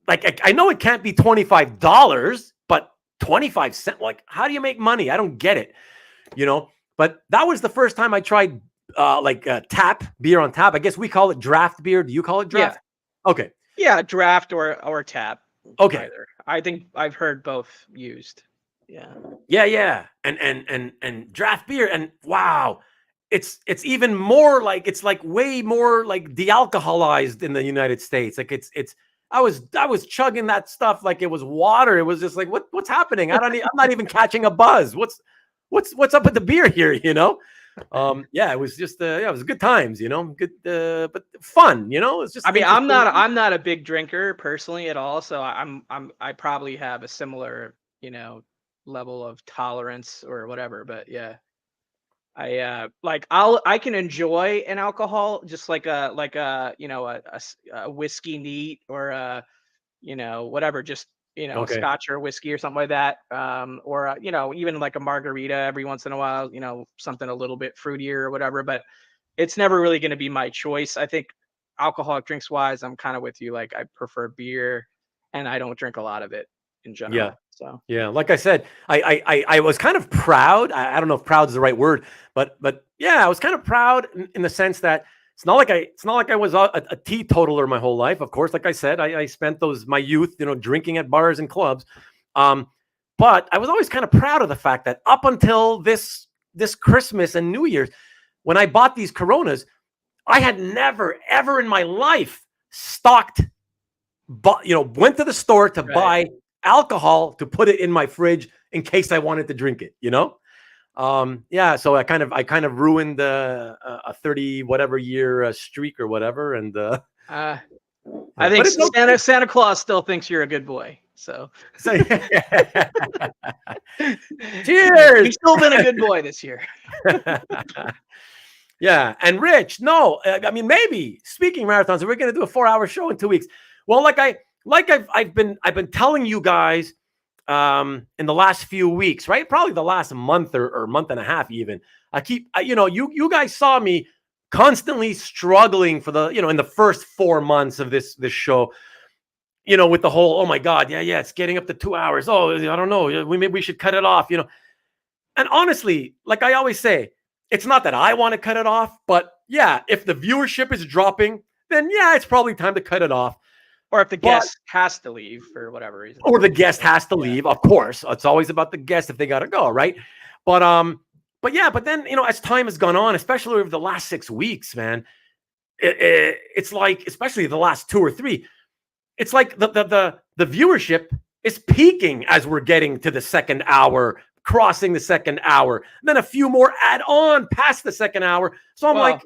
[SPEAKER 1] I know it can't be $25, but 25 cents. Like, how do you make money? I don't get it. But that was the first time I tried tap beer on tap. I guess we call it draft beer. Do you call it draft?
[SPEAKER 2] Yeah.
[SPEAKER 1] Okay.
[SPEAKER 2] Yeah, draft or tap.
[SPEAKER 1] Okay.
[SPEAKER 2] Either. I think I've heard both used. Yeah.
[SPEAKER 1] Yeah. And draft beer, and wow, it's even more like, it's like way more like de-alcoholized in the United States. Like it's I was chugging that stuff like it was water. It was just like, what's happening? I'm not even catching a buzz. What's up with the beer here, you know? Yeah, it was just yeah, it was good times, you know, good but fun, you know. It's just
[SPEAKER 2] I mean,
[SPEAKER 1] interesting.
[SPEAKER 2] I'm not a big drinker personally at all, so I probably have a similar, you know, level of tolerance or whatever, but yeah. Like I can enjoy an alcohol just like a you know a whiskey neat or a you know whatever, just you know a
[SPEAKER 1] Okay.
[SPEAKER 2] scotch or a whiskey or something like that, or you know even like a margarita every once in a while, you know, something a little bit fruitier or whatever, but it's never really going to be my choice. I think alcoholic drinks wise, I'm kind of with you. Like I prefer beer, and I don't drink a lot of it in
[SPEAKER 1] Yeah.
[SPEAKER 2] general. So
[SPEAKER 1] Yeah, like I said, I was kind of proud. I don't know if proud is the right word, but yeah, I was kind of proud in the sense that it's not like I was a teetotaler my whole life. Of course, like I said, I spent my youth, you know, drinking at bars and clubs. But I was always kind of proud of the fact that up until this Christmas and New Year's, when I bought these Coronas, I had never ever in my life stocked, but you know, went to the store to
[SPEAKER 2] right.
[SPEAKER 1] buy alcohol to put it in my fridge in case I wanted to drink it, you know? Yeah, so I kind of ruined a 30 whatever year streak or whatever. And
[SPEAKER 2] I
[SPEAKER 1] yeah,
[SPEAKER 2] think
[SPEAKER 1] but it's okay.
[SPEAKER 2] Santa Claus still thinks you're a good boy. So
[SPEAKER 1] So,
[SPEAKER 2] you've
[SPEAKER 1] cheers.
[SPEAKER 2] still been a good boy this year.
[SPEAKER 1] Yeah, and Rich, no, I mean, maybe speaking marathons, we're going to do a 4-hour show in 2 weeks. Well, I've been telling you guys in the last few weeks, right? Probably the last month or month and a half, even. You know, you guys saw me constantly struggling for the, you know, in the first 4 months of this show, you know, with the whole, oh my God, yeah, it's getting up to 2 hours. Oh, I don't know, maybe we should cut it off, you know. And honestly, like I always say, it's not that I want to cut it off, but yeah, if the viewership is dropping, then yeah, it's probably time to cut it off.
[SPEAKER 2] Or if the
[SPEAKER 1] But
[SPEAKER 2] guest has to leave for whatever reason.
[SPEAKER 1] or the guest has to
[SPEAKER 2] Yeah.
[SPEAKER 1] leave, of course. It's always about the guest if they got to go, right? But yeah, but then, you know, as time has gone on, especially over the last 6 weeks, man, it's like, especially the last 2 or 3, it's like the viewership is peaking as we're getting to the second hour, crossing the second hour, then a few more add on past the second hour. So I'm like,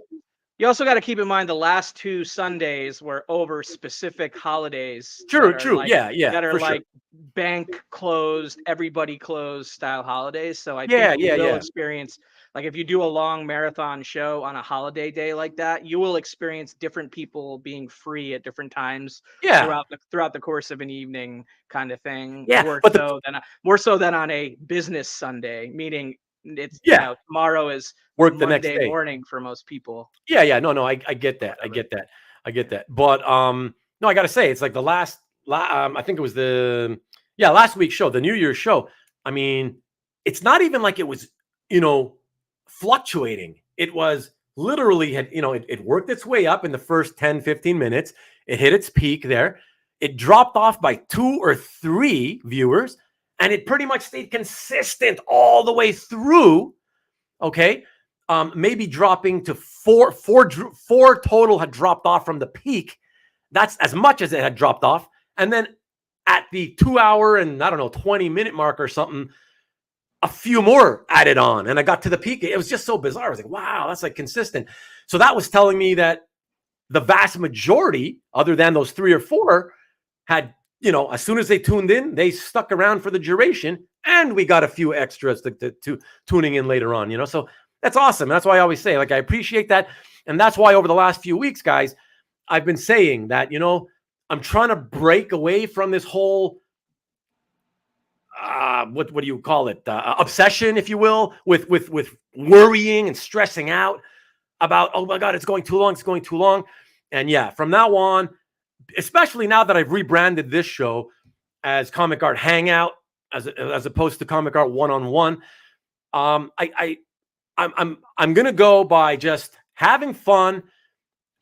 [SPEAKER 2] you also got to keep in mind the last 2 Sundays were over specific holidays
[SPEAKER 1] true, yeah,
[SPEAKER 2] that are
[SPEAKER 1] for sure.
[SPEAKER 2] like bank closed, everybody closed style holidays. So I
[SPEAKER 1] Yeah,
[SPEAKER 2] think you will
[SPEAKER 1] yeah.
[SPEAKER 2] experience, like if you do a long marathon show on a holiday day like that, you will experience different people being free at different times
[SPEAKER 1] Yeah,
[SPEAKER 2] throughout the course of an evening kind of thing.
[SPEAKER 1] yeah. But the
[SPEAKER 2] More so than on a business Sunday, meaning it's you
[SPEAKER 1] yeah,
[SPEAKER 2] know tomorrow is
[SPEAKER 1] work the next
[SPEAKER 2] Monday
[SPEAKER 1] day.
[SPEAKER 2] morning for most people.
[SPEAKER 1] Yeah. No, I get that. I get that. But no, I gotta say, it's like the I think it was last week's show, the New Year's show. I mean, it's not even like it was, you know, fluctuating. It was literally had, you know, it worked its way up in the first 10, 15 minutes. It hit its peak there. It dropped off by 2 or 3 viewers, and it pretty much stayed consistent all the way through. Okay. Maybe dropping to four total had dropped off from the peak. That's as much as it had dropped off. And then at the 2 hour and I don't know, 20-minute mark or something, a few more added on. And I got to the peak. It was just so bizarre. I was like, wow, that's like consistent. So that was telling me that the vast majority, other than those 3 or 4, had, you know, as soon as they tuned in, they stuck around for the duration. And we got a few extras to tuning in later on, you know. So that's awesome. That's why I always say, like, I appreciate that. And that's why over the last few weeks, guys, I've been saying that, you know, I'm trying to break away from this whole, what do you call it? Obsession, if you will, with worrying and stressing out about, oh my God, it's going too long. It's going too long. And yeah, from now on, especially now that I've rebranded this show as Comic Art Hangout, as opposed to Comic Art One-on-One, I'm gonna go by just having fun,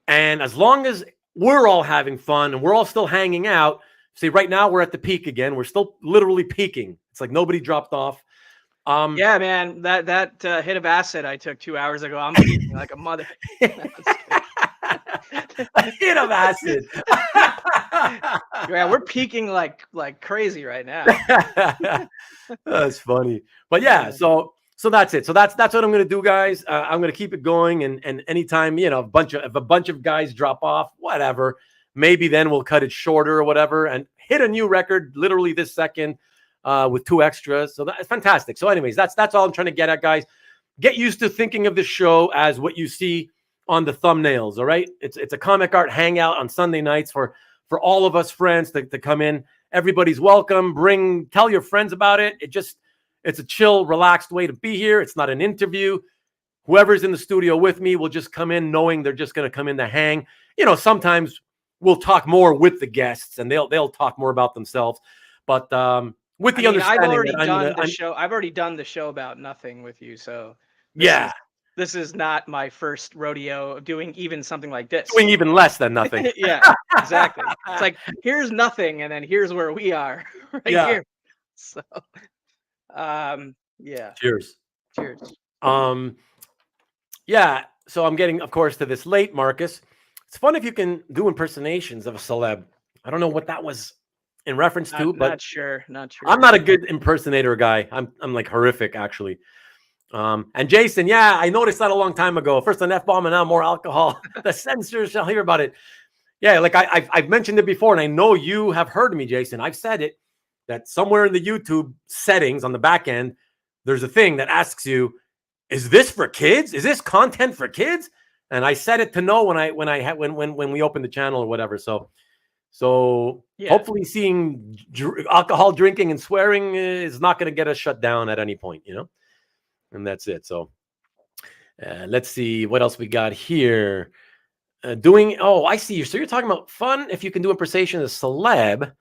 [SPEAKER 1] and as long as we're all having fun and we're all still hanging out. See, right now we're at the peak again. We're still literally peaking. It's like nobody dropped off.
[SPEAKER 2] Yeah, man, that hit of acid I took 2 hours ago. I'm peaking like a mother.
[SPEAKER 1] A hit of acid.
[SPEAKER 2] Yeah, we're peaking like crazy right now.
[SPEAKER 1] That's funny. But yeah, so that's it. So that's what I'm gonna do, guys. I'm gonna keep it going, and anytime if a bunch of guys drop off, whatever, maybe then we'll cut it shorter or whatever, and hit a new record literally this second with 2 extras. So that's fantastic. So, anyways, that's all I'm trying to get at, guys. Get used to thinking of the show as what you see on the thumbnails. All right, it's a comic art hangout on Sunday nights for all of us friends to come in. Everybody's welcome. Tell your friends about it. It's a chill, relaxed way to be here. It's not an interview. Whoever's in the studio with me will just come in knowing they're just going to come in to hang. Sometimes we'll talk more with the guests and they'll talk more about themselves. But with the understanding,
[SPEAKER 2] I've already done the show about nothing with you. So this is not my first rodeo doing even something like this.
[SPEAKER 1] Doing even less than nothing.
[SPEAKER 2] Yeah, exactly. It's like, here's nothing, and then here's where we are here. So, yeah.
[SPEAKER 1] Cheers.
[SPEAKER 2] Cheers.
[SPEAKER 1] Yeah. So I'm getting, of course, to this late, Marcus. It's fun if you can do impersonations of a celeb. I don't know what that was in reference to, but
[SPEAKER 2] not sure.
[SPEAKER 1] I'm not a good impersonator guy. I'm like horrific, actually. And Jason, yeah, I noticed that a long time ago. First an F-bomb and now more alcohol. The censors shall hear about it. Yeah, like I've mentioned it before, and I know you have heard me, Jason. I've said it, that somewhere in the YouTube settings on the back end, there's a thing that asks you, is this for kids? Is this content for kids? And I set it to no when we opened the channel or whatever. So hopefully seeing alcohol drinking and swearing is not going to get us shut down at any point, and that's it. So let's see what else we got here. I see you. So you're talking about fun if you can do impersonation of a celeb,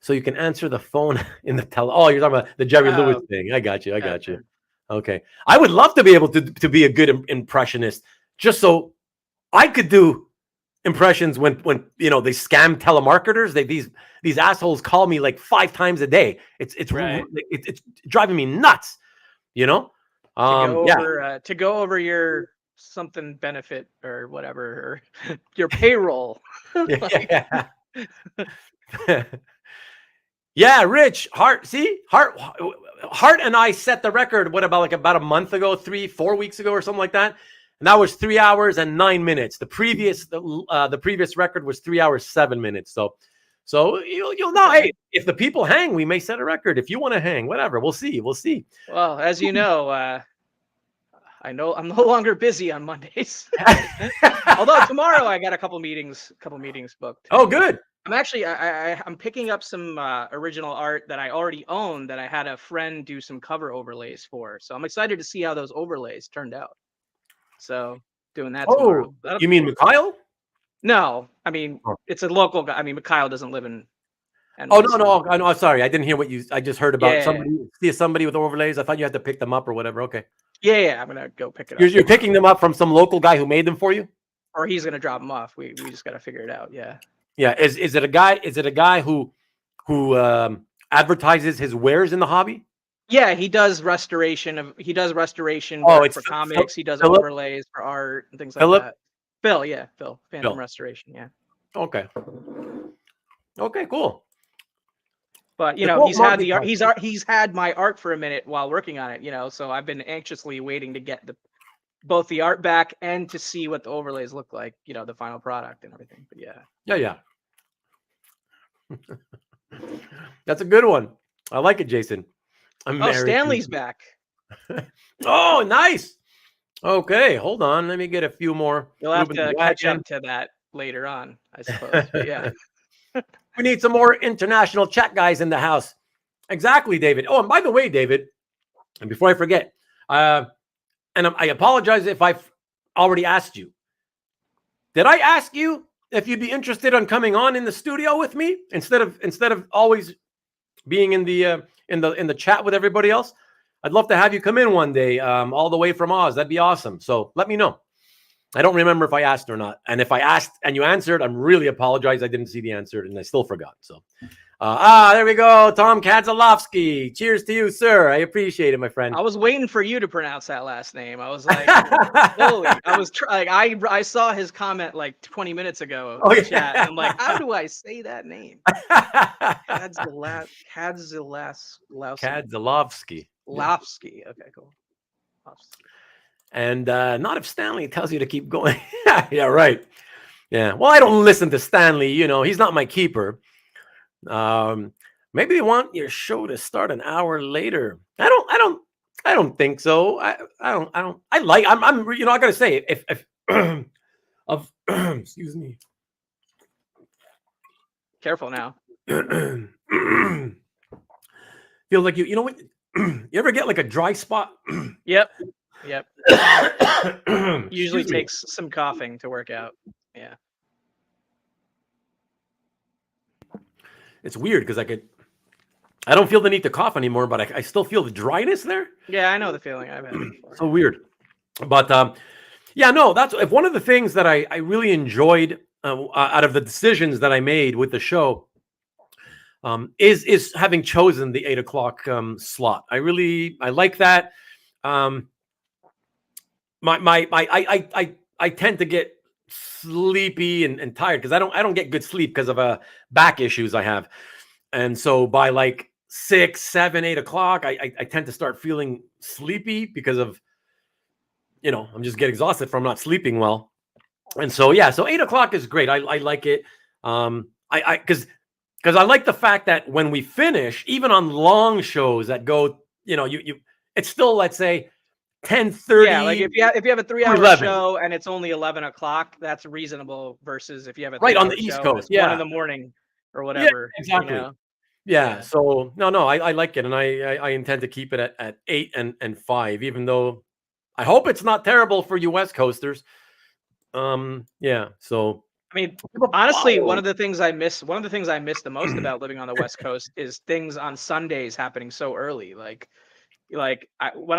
[SPEAKER 1] so you can answer the phone in the you're talking about the Jerry Lewis thing. I got you. Okay. I would love to be able to be a good impressionist, just so I could do impressions when they scam telemarketers. These assholes call me like 5 times a day. It's driving me nuts. To
[SPEAKER 2] go over your something benefit or whatever, or your payroll.
[SPEAKER 1] Yeah, Rich Hart. See, Hart and I set the record. What about a month ago, 3-4 weeks ago, or something like that? And that was 3 hours and 9 minutes. The previous record was 3 hours 7 minutes. So you'll know. Hey, if the people hang, we may set a record. If you want to hang, whatever, we'll see.
[SPEAKER 2] Well, as you know, I know I'm no longer busy on Mondays. Although tomorrow I got a couple meetings booked.
[SPEAKER 1] Oh, good.
[SPEAKER 2] I'm actually I'm picking up some original art that I already own that I had a friend do some cover overlays for. So I'm excited to see how those overlays turned out. So doing that tomorrow.
[SPEAKER 1] You mean Mikhail?
[SPEAKER 2] No, I mean it's a local guy. I mean, Mikhail doesn't live in.
[SPEAKER 1] Oh no! I'm sorry. I didn't hear what I just heard about somebody with overlays. I thought you had to pick them up or whatever. Okay.
[SPEAKER 2] Yeah. I'm gonna go pick it up.
[SPEAKER 1] You're picking them up from some local guy who made them for you,
[SPEAKER 2] or he's gonna drop them off. We just gotta figure it out. Yeah.
[SPEAKER 1] Yeah. Is it a guy? Is it a guy who advertises his wares in the hobby?
[SPEAKER 2] Yeah, he does restoration for comics. He does overlays for art and things like that. Phil, Phantom Restoration. Yeah.
[SPEAKER 1] Okay, cool.
[SPEAKER 2] But he's had the art. He's had my art for a minute while working on it. So I've been anxiously waiting to get both the art back and to see what the overlays look like. The final product and everything. But
[SPEAKER 1] yeah. That's a good one. I like it, Jason.
[SPEAKER 2] Stanley's back.
[SPEAKER 1] Oh, nice. Okay, hold on. Let me get a few more.
[SPEAKER 2] You'll have to catch up to that later on, I suppose. But yeah.
[SPEAKER 1] We need some more international chat guys in the house. Exactly, David. Oh, and by the way, David, and before I forget, I apologize if I've already asked you. Did I ask you if you'd be interested in coming on in the studio with me instead of always being in the chat with everybody else? I'd love to have you come in one day, all the way from Oz. That'd be awesome. So let me know. I don't remember if I asked or not. And if I asked and you answered, I'm really apologize. I didn't see the answer and I still forgot. So, there we go. Tom Kadzalowski. Cheers to you, sir. I appreciate it, my friend.
[SPEAKER 2] I was waiting for you to pronounce that last name. I was like, holy, I was like, I saw his comment like 20 minutes ago in the chat. And I'm like, how do I say that name?
[SPEAKER 1] Kadzalowski.
[SPEAKER 2] Lofsky. Okay, cool. Lofsky.
[SPEAKER 1] And not if Stanley tells you to keep going. Yeah, right. Yeah. Well, I don't listen to Stanley. You know, he's not my keeper. Maybe they want your show to start an hour later. I don't think so. I'm you know, I gotta say, if excuse me.
[SPEAKER 2] Careful now.
[SPEAKER 1] Feel like you know what? You ever get like a dry spot?
[SPEAKER 2] Yep. Usually takes some coughing to work out. Yeah.
[SPEAKER 1] It's weird because I don't feel the need to cough anymore, but I still feel the dryness there.
[SPEAKER 2] Yeah, I know the feeling. I've had it before.
[SPEAKER 1] So weird. But yeah, no, that's one of the things that I really enjoyed out of the decisions that I made with the show is having chosen the 8 o'clock slot. I like that. I tend to get sleepy and tired because I don't get good sleep because of back issues I have. And so by like 6, 7, 8 o'clock, I tend to start feeling sleepy because of, you know, I'm just getting exhausted from not sleeping well. And so, yeah, so 8 o'clock is great. I like it. Because I like the fact that when we finish, even on long shows that go, you know, it's still, let's say, 10:30.
[SPEAKER 2] Yeah, like if you have a 3-hour show and it's only 11 o'clock, that's reasonable versus if you have a
[SPEAKER 1] right on the East Coast,
[SPEAKER 2] 1 in the morning or whatever.
[SPEAKER 1] Yeah, exactly.
[SPEAKER 2] You know?
[SPEAKER 1] Yeah. So no, I like it, and I intend to keep it at 8 and 5, even though I hope it's not terrible for you West Coasters. Yeah. So
[SPEAKER 2] I mean, honestly, one of the things I miss the most about living on the West Coast is things on Sundays happening so early. When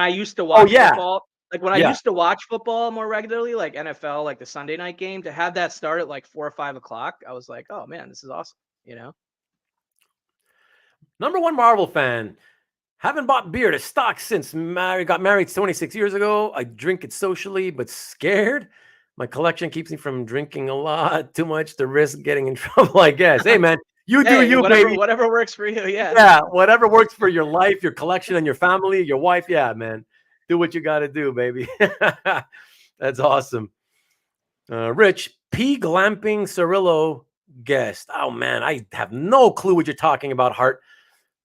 [SPEAKER 2] I used to watch football, I used to watch football more regularly, like NFL, like the Sunday night game, to have that start at like 4 or 5 o'clock, I was like, oh man, this is awesome. You know.
[SPEAKER 1] Number one Marvel fan. Haven't bought beer to stock since got married 26 years ago. I drink it socially, but scared. My collection keeps me from drinking a lot, too much to risk getting in trouble, I guess. Hey, man, you do you, baby.
[SPEAKER 2] Whatever works for you, yeah.
[SPEAKER 1] Yeah, whatever works for your life, your collection, and your family, your wife. Yeah, man. Do what you got to do, baby. That's awesome. Rich, P. Glamping Cirillo guest. Oh, man, I have no clue what you're talking about, Hart.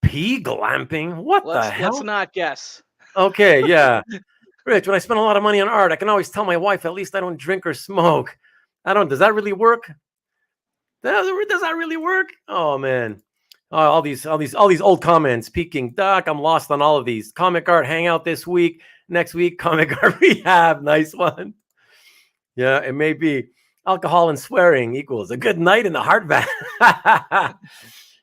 [SPEAKER 1] P. Glamping? What the hell?
[SPEAKER 2] Let's not guess.
[SPEAKER 1] Okay, yeah. Rich, when I spend a lot of money on art, I can always tell my wife at least I don't drink or smoke. Does that really work? Does that really work? Oh man. All these old comments. Peking Duck. I'm lost on all of these. Comic art hangout this week. Next week, comic art rehab. Nice one. Yeah, it may be. Alcohol and swearing equals a good night in the Heart Van.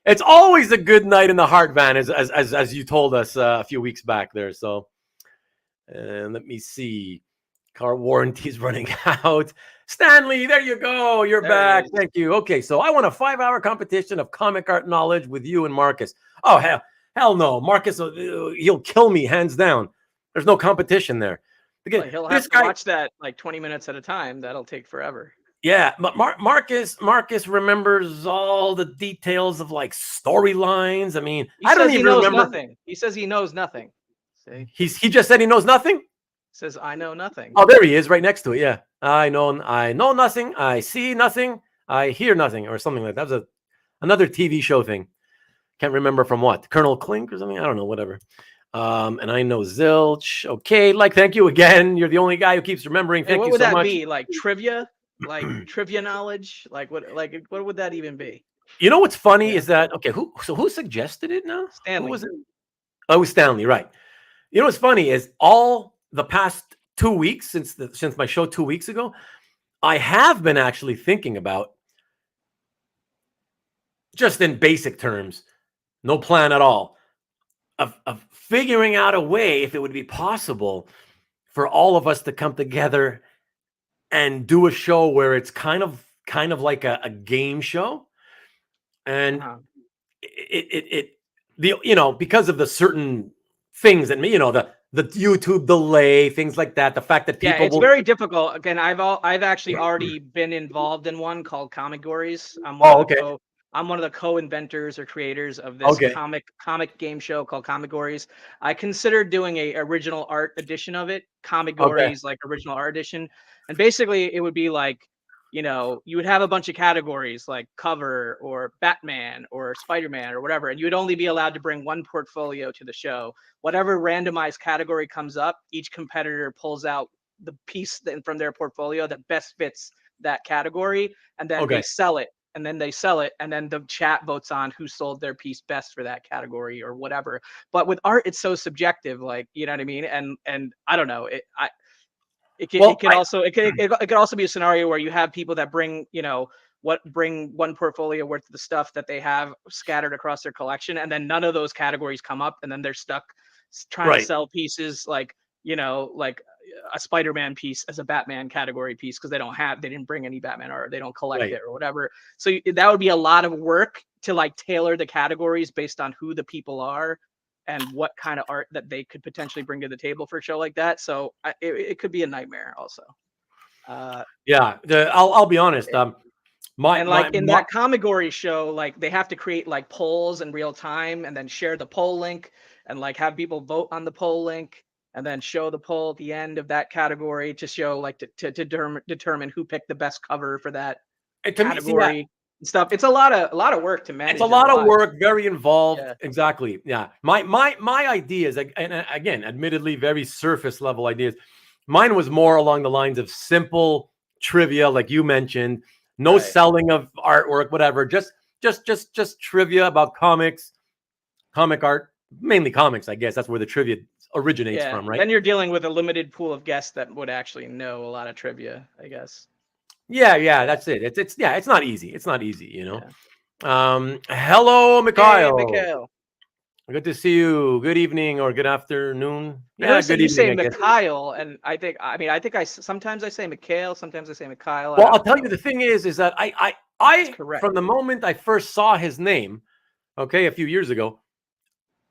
[SPEAKER 1] It's always a good night in the Heart Van, as you told us a few weeks back there. So. And let me see. Car warranty's running out. Stanley, there you go. You're back. Thank you. Okay, so I want a 5-hour competition of comic art knowledge with you and Marcus. Oh, hell no. Marcus, he'll kill me hands down. There's no competition there.
[SPEAKER 2] Because he'll have to watch that like 20 minutes at a time. That'll take forever.
[SPEAKER 1] Yeah, but Marcus remembers all the details of like storylines. I mean, I don't even remember.
[SPEAKER 2] Nothing. He says he knows nothing. See?
[SPEAKER 1] He just said he knows nothing?
[SPEAKER 2] Says I know nothing.
[SPEAKER 1] Oh, there he is, right next to it. Yeah. I know nothing. I see nothing. I hear nothing, or something like that. That was another TV show thing. Can't remember from what. Colonel Klink or something? I don't know, whatever. And I know zilch. Okay, thank you again. You're the only guy who keeps remembering. Thank you so much.
[SPEAKER 2] What would that be? Like trivia? Like trivia knowledge? What would that even be?
[SPEAKER 1] You know what's funny is that who suggested it now?
[SPEAKER 2] Stanley.
[SPEAKER 1] Who was it? Oh, it was Stanley, right. You know what's funny is all the past 2 weeks since my show 2 weeks ago, I have been actually thinking about, just in basic terms, no plan at all, of figuring out a way if it would be possible for all of us to come together and do a show where it's kind of like a game show, and because of the certain things that the YouTube delay, things like that, the fact that people
[SPEAKER 2] it's
[SPEAKER 1] will.
[SPEAKER 2] very difficult. Again, I've actually already been involved in one called Comigories. I'm one of the co-inventors or creators of this comic game show called Comigories. I considered doing a original art edition of it, Comigories, like original art edition. And basically it would be like, you would have a bunch of categories like cover or Batman or Spider-Man or whatever, and you would only be allowed to bring one portfolio to the show. Whatever randomized category comes up, each competitor pulls out the piece from their portfolio that best fits that category, and then they sell it. And then the chat votes on who sold their piece best for that category or whatever. But with art, it's so subjective, like, you know what I mean? And I don't know. It could also be a scenario where you have people that bring one portfolio worth of the stuff that they have scattered across their collection, and then none of those categories come up, and then they're stuck trying to sell pieces like a Spider-Man piece as a Batman category piece because they didn't bring any Batman art, they don't collect it or whatever. So that would be a lot of work to like tailor the categories based on who the people are and what kind of art that they could potentially bring to the table for a show like that. So it could be a nightmare also.
[SPEAKER 1] I'll be honest. That
[SPEAKER 2] Comigory show, like they have to create like polls in real time and then share the poll link and like have people vote on the poll link and then show the poll at the end of that category to show like to determine who picked the best cover for that category and stuff. It's a lot of work to manage.
[SPEAKER 1] It's a lot of work, very involved. Yeah. Exactly. Yeah. My ideas, and again, admittedly, very surface level ideas. Mine was more along the lines of simple trivia, like you mentioned. No selling of artwork, whatever. Just trivia about comics, comic art, mainly comics. I guess that's where the trivia originates from, right?
[SPEAKER 2] Then you're dealing with a limited pool of guests that would actually know a lot of trivia, I guess.
[SPEAKER 1] Yeah, that's it. It's not easy. It's not easy, Hello, Mikhail.
[SPEAKER 2] Hey, Mikhail.
[SPEAKER 1] Good to see you. Good evening or good afternoon.
[SPEAKER 2] Yeah, good evening. You say Mikhail, and I think I sometimes I say Mikhail, sometimes I say Mikhail.
[SPEAKER 1] Well, I'll tell you, the thing is that I from the moment I first saw his name, a few years ago,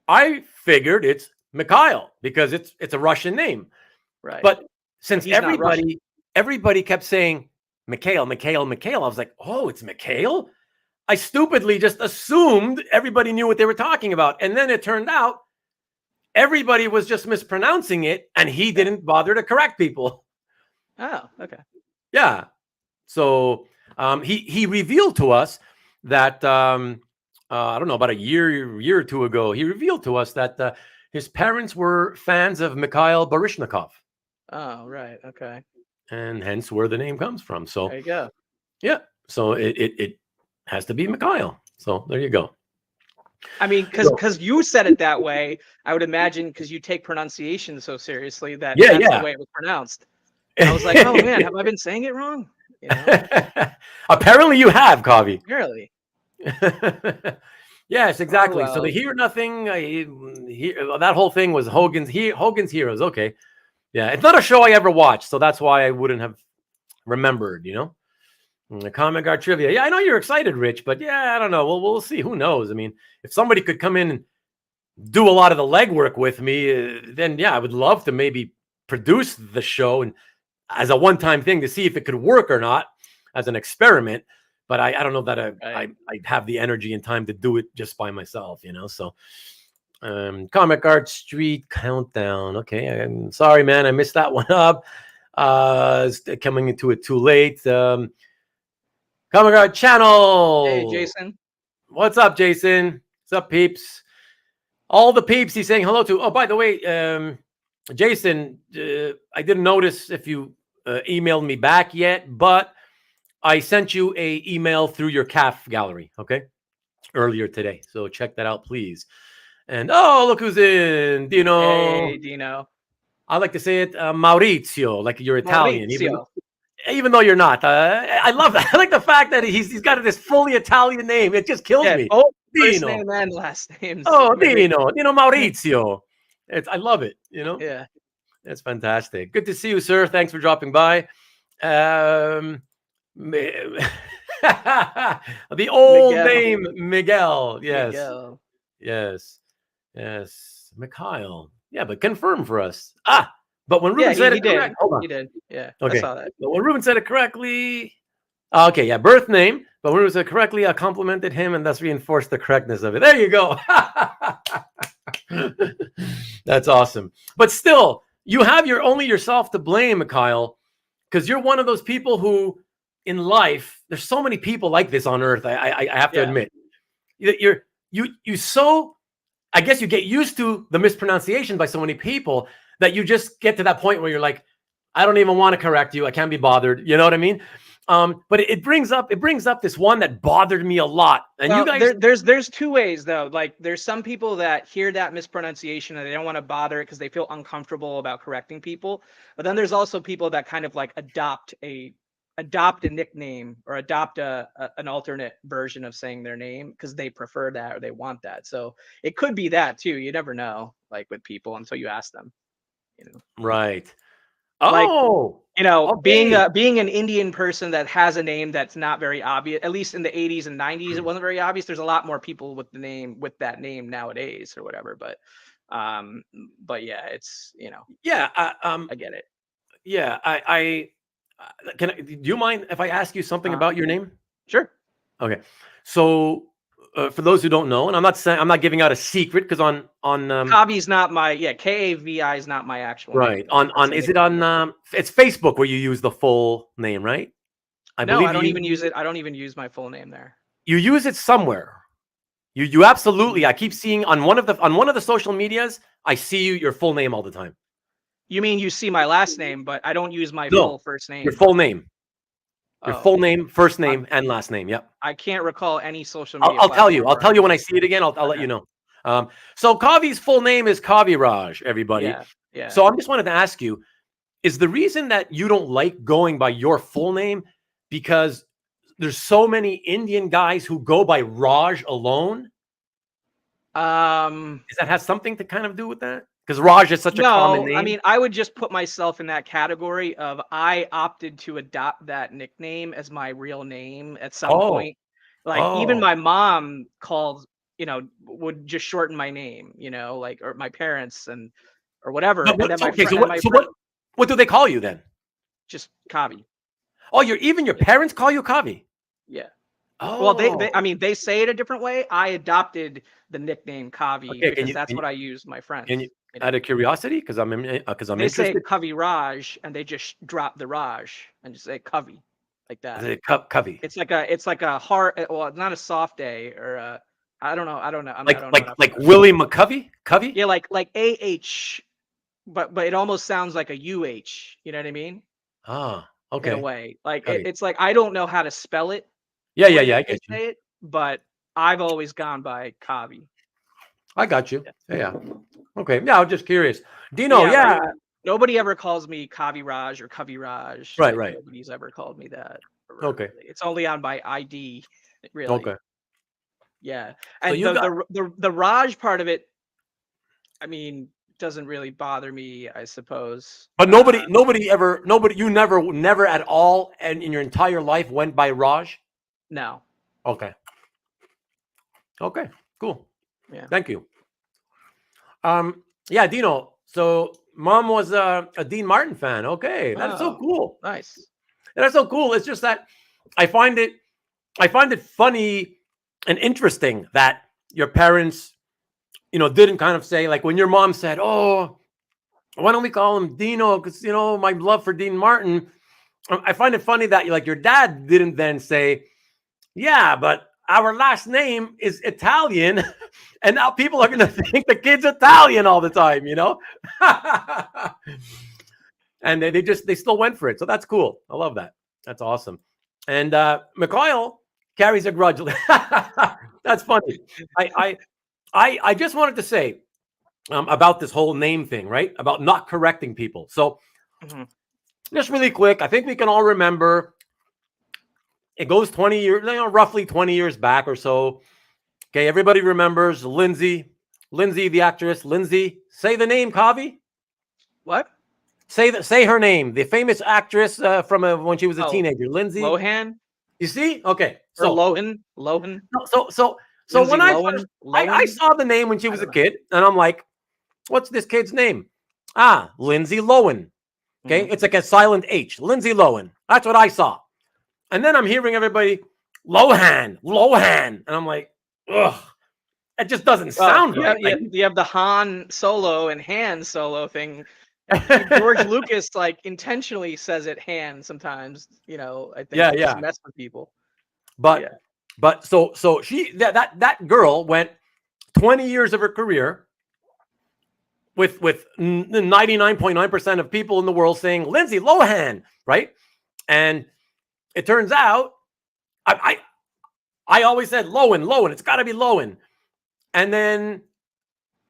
[SPEAKER 1] I figured it's Mikhail because it's a Russian name.
[SPEAKER 2] Right.
[SPEAKER 1] But since everybody kept saying Mikhail, I was like, oh, it's Mikhail? I stupidly just assumed everybody knew what they were talking about. And then it turned out everybody was just mispronouncing it and he didn't bother to correct people.
[SPEAKER 2] Oh, okay.
[SPEAKER 1] Yeah. So he revealed to us that, I don't know, about a year or two ago, he revealed to us that his parents were fans of Mikhail Baryshnikov.
[SPEAKER 2] Oh, right. Okay.
[SPEAKER 1] And hence where the name comes from. So
[SPEAKER 2] there you go.
[SPEAKER 1] Yeah. So it has to be Mikhail. So there you go.
[SPEAKER 2] I mean, because you said it that way, I would imagine because you take pronunciation so seriously that that's the way it was pronounced. I was like, oh man, have I been saying it wrong?
[SPEAKER 1] Apparently you have, Kavi.
[SPEAKER 2] Apparently.
[SPEAKER 1] Yes, exactly. So the Hear Nothing, that whole thing was Hogan's Heroes. Okay. Yeah, it's not a show I ever watched, so that's why I wouldn't have remembered, The comic art trivia. Yeah, I know you're excited, Rich, but I don't know. We'll see. Who knows? I mean, if somebody could come in and do a lot of the legwork with me, then I would love to maybe produce the show and as a one-time thing to see if it could work or not as an experiment. But I don't know that I have the energy and time to do it just by myself, So Comic Art Street Countdown. Okay, I'm sorry, man. I missed that one up. Coming into it too late. Comic Art Channel.
[SPEAKER 2] Hey, Jason.
[SPEAKER 1] What's up, Jason? What's up, peeps? All the peeps he's saying hello to. Oh, by the way, Jason, I didn't notice if you emailed me back yet, but I sent you a email through your CAF gallery, earlier today. So check that out, please. And look who's in, Dino.
[SPEAKER 2] Hey, Dino.
[SPEAKER 1] I like to say it, Maurizio, like you're Italian, even though you're not. I love that. I like the fact that he's got this fully Italian name. It just kills me.
[SPEAKER 2] Oh, first name and last name.
[SPEAKER 1] Oh, Dino Maurizio. I love it.
[SPEAKER 2] Yeah,
[SPEAKER 1] it's fantastic. Good to see you, sir. Thanks for dropping by. Um, the old
[SPEAKER 2] Miguel.
[SPEAKER 1] name Miguel. Yes,
[SPEAKER 2] Miguel.
[SPEAKER 1] yes, yes. Mikhail. Yeah, but confirm for us. But when
[SPEAKER 2] Yeah,
[SPEAKER 1] Ruben said
[SPEAKER 2] he
[SPEAKER 1] it
[SPEAKER 2] did.
[SPEAKER 1] correct, hold on.
[SPEAKER 2] He did. Yeah, I
[SPEAKER 1] Okay,
[SPEAKER 2] saw that.
[SPEAKER 1] but when Ruben said it correctly, okay, yeah, birth name. But when Ruben said it correctly, I complimented him and thus reinforced the correctness of it. There you go. That's awesome. But still, you have only yourself to blame, Mikhail, because you're one of those people who, in life, there's so many people like this on Earth. I have to
[SPEAKER 2] Yeah.
[SPEAKER 1] admit, you so, I guess you get used to the mispronunciation by so many people that you just get to that point where you're like, I don't even want to correct you. I can't be bothered. You know what I mean? But it brings up this one that bothered me a lot. And
[SPEAKER 2] Well,
[SPEAKER 1] you guys,
[SPEAKER 2] there's two ways though. Like there's some people that hear that mispronunciation and they don't want to bother it because they feel uncomfortable about correcting people. But then there's also people that kind of like adopt a nickname or adopt an alternate version of saying their name because they prefer that or they want that. So it could be that too. You never know, like with people until you ask them. You know,
[SPEAKER 1] right?
[SPEAKER 2] like
[SPEAKER 1] Oh,
[SPEAKER 2] being
[SPEAKER 1] okay.
[SPEAKER 2] being an Indian person that has a name that's not very obvious, at least in the 80s and 90s, it wasn't very obvious. There's a lot more people with that name nowadays or whatever. But yeah, it's
[SPEAKER 1] Yeah.
[SPEAKER 2] I get it.
[SPEAKER 1] Yeah. Do you mind if I ask you something
[SPEAKER 2] Uh,
[SPEAKER 1] about your name?
[SPEAKER 2] sure.
[SPEAKER 1] Okay. So, for those who don't know, and I'm not giving out a secret because
[SPEAKER 2] Kavi's not my Kavi is not my actual
[SPEAKER 1] right
[SPEAKER 2] name. That's a
[SPEAKER 1] is it
[SPEAKER 2] nickname.
[SPEAKER 1] it's Facebook where you use the full name, right? I
[SPEAKER 2] No,
[SPEAKER 1] believe
[SPEAKER 2] I don't even use it. I don't even use my full name there.
[SPEAKER 1] you use it somewhere. You absolutely. I keep seeing on one of the social medias. I see your full name all the time.
[SPEAKER 2] You mean you see my last name, but I don't use my
[SPEAKER 1] No,
[SPEAKER 2] full first
[SPEAKER 1] your
[SPEAKER 2] name.
[SPEAKER 1] full name, your
[SPEAKER 2] Oh,
[SPEAKER 1] full name, first
[SPEAKER 2] I,
[SPEAKER 1] name, and last name. Yep.
[SPEAKER 2] I can't recall any social
[SPEAKER 1] I'll,
[SPEAKER 2] media
[SPEAKER 1] I'll tell you.
[SPEAKER 2] platform
[SPEAKER 1] I'll
[SPEAKER 2] where I
[SPEAKER 1] tell you when I
[SPEAKER 2] use
[SPEAKER 1] see it again. I'll let
[SPEAKER 2] Okay.
[SPEAKER 1] you know. So Kavi's full name is Kavi Raj. Everybody.
[SPEAKER 2] Yeah. Yeah.
[SPEAKER 1] So I just wanted to ask you: is the reason that you don't like going by your full name because there's so many Indian guys who go by Raj alone? Does that have something to kind of do with that? Because Raj is such a common
[SPEAKER 2] No, I
[SPEAKER 1] name.
[SPEAKER 2] mean, I would just put myself in that category of I opted to adopt that nickname as my real name at some
[SPEAKER 1] Oh,
[SPEAKER 2] point. Like even
[SPEAKER 1] oh.
[SPEAKER 2] my mom would just shorten my name, like or my parents or whatever.
[SPEAKER 1] But
[SPEAKER 2] And then my
[SPEAKER 1] okay,
[SPEAKER 2] friend
[SPEAKER 1] so
[SPEAKER 2] and my
[SPEAKER 1] what? So
[SPEAKER 2] friend
[SPEAKER 1] what do they call you then?
[SPEAKER 2] just Kavi.
[SPEAKER 1] Oh, even your
[SPEAKER 2] Yeah.
[SPEAKER 1] parents call you Kavi.
[SPEAKER 2] Yeah. Well, I
[SPEAKER 1] Oh,
[SPEAKER 2] mean, they say it a different way. I adopted the nickname Kavi
[SPEAKER 1] okay.
[SPEAKER 2] because that's what I use my
[SPEAKER 1] Can you
[SPEAKER 2] friends.
[SPEAKER 1] out of curiosity? Because I'm
[SPEAKER 2] They say
[SPEAKER 1] interested.
[SPEAKER 2] Kavi Raj and they just drop the Raj and just say Kavi like
[SPEAKER 1] Is
[SPEAKER 2] that.
[SPEAKER 1] it Kavi?
[SPEAKER 2] It's like a hard, well, it's not a soft A or I don't know. I don't know. I don't know enough
[SPEAKER 1] Like
[SPEAKER 2] about it.
[SPEAKER 1] Willie McCovey? Covey?
[SPEAKER 2] Yeah, like AH, but it almost sounds like a UH. You know what I mean?
[SPEAKER 1] Ah,
[SPEAKER 2] In a
[SPEAKER 1] okay.
[SPEAKER 2] way, like
[SPEAKER 1] Covey.
[SPEAKER 2] it's like I don't know how to spell it
[SPEAKER 1] Yeah,
[SPEAKER 2] the
[SPEAKER 1] yeah,
[SPEAKER 2] way
[SPEAKER 1] yeah.
[SPEAKER 2] that
[SPEAKER 1] I
[SPEAKER 2] they
[SPEAKER 1] get you.
[SPEAKER 2] say it, but I've always gone by Kavi.
[SPEAKER 1] I got you.
[SPEAKER 2] Yeah.
[SPEAKER 1] Yeah, yeah. Okay. Yeah, I was just curious.
[SPEAKER 2] But
[SPEAKER 1] Dino,
[SPEAKER 2] yeah, like
[SPEAKER 1] yeah.
[SPEAKER 2] nobody ever calls me Kavi Raj or Kavi Raj.
[SPEAKER 1] Right,
[SPEAKER 2] Like
[SPEAKER 1] right.
[SPEAKER 2] nobody's ever called me that. Ever,
[SPEAKER 1] Okay.
[SPEAKER 2] really. It's only on my ID, really.
[SPEAKER 1] Okay.
[SPEAKER 2] Yeah,
[SPEAKER 1] So
[SPEAKER 2] and
[SPEAKER 1] you got
[SPEAKER 2] the Raj part of it, I mean, doesn't really bother me, I suppose.
[SPEAKER 1] but you never at all and in your entire life went by Raj?
[SPEAKER 2] No,
[SPEAKER 1] Okay. Okay. Cool.
[SPEAKER 2] yeah.
[SPEAKER 1] Thank you. Yeah, Dino. So mom was a Dean Martin fan. Okay, that's so
[SPEAKER 2] Oh,
[SPEAKER 1] cool.
[SPEAKER 2] nice.
[SPEAKER 1] That's so cool. It's just that I find it I find it funny and interesting that your parents, didn't kind of say like when your mom said, "Oh, why don't we call him Dino?" Because my love for Dean Martin. I find it funny that like your dad didn't then say, "Yeah, but our last name is Italian, and now people are going to think the kid's Italian all the time," and they still went for it. So that's cool. I love that. That's awesome. And Mikhail carries a grudge. That's funny. I just wanted to say about this whole name thing, right? About not correcting people. So
[SPEAKER 2] Mhm.
[SPEAKER 1] just really quick, I think we can all remember. It goes 20 years, roughly 20 years back or so. Okay, everybody remembers Lindsay, the actress. Lindsay, say the name, Kavi.
[SPEAKER 2] What?
[SPEAKER 1] Say her name. The famous actress from when she was a
[SPEAKER 2] Oh,
[SPEAKER 1] teenager, Lindsay.
[SPEAKER 2] Lohan
[SPEAKER 1] You see? Okay.
[SPEAKER 2] or
[SPEAKER 1] So
[SPEAKER 2] Lohan?
[SPEAKER 1] so
[SPEAKER 2] Lindsay
[SPEAKER 1] when I
[SPEAKER 2] Lohan?
[SPEAKER 1] first I
[SPEAKER 2] Lohan?
[SPEAKER 1] saw the name when she
[SPEAKER 2] I
[SPEAKER 1] was a
[SPEAKER 2] don't know.
[SPEAKER 1] kid, and I'm like, what's this kid's name? Ah, Lindsay Lohan. Okay,
[SPEAKER 2] Mhm.
[SPEAKER 1] it's like a silent H. Lindsay Lohan. That's what I saw. And then I'm hearing everybody Lohan, and I'm like, ugh, it just doesn't
[SPEAKER 2] Well,
[SPEAKER 1] sound right. Like,
[SPEAKER 2] you have the Han Solo and Han Solo thing. George Lucas like intentionally says it Han sometimes, I think to just mess with people.
[SPEAKER 1] But so she that girl went 20 years of her career with 99.9% of people in the world saying Lindsay Lohan, right? And it turns out I always said Lohan, it's got to be Lohan. And then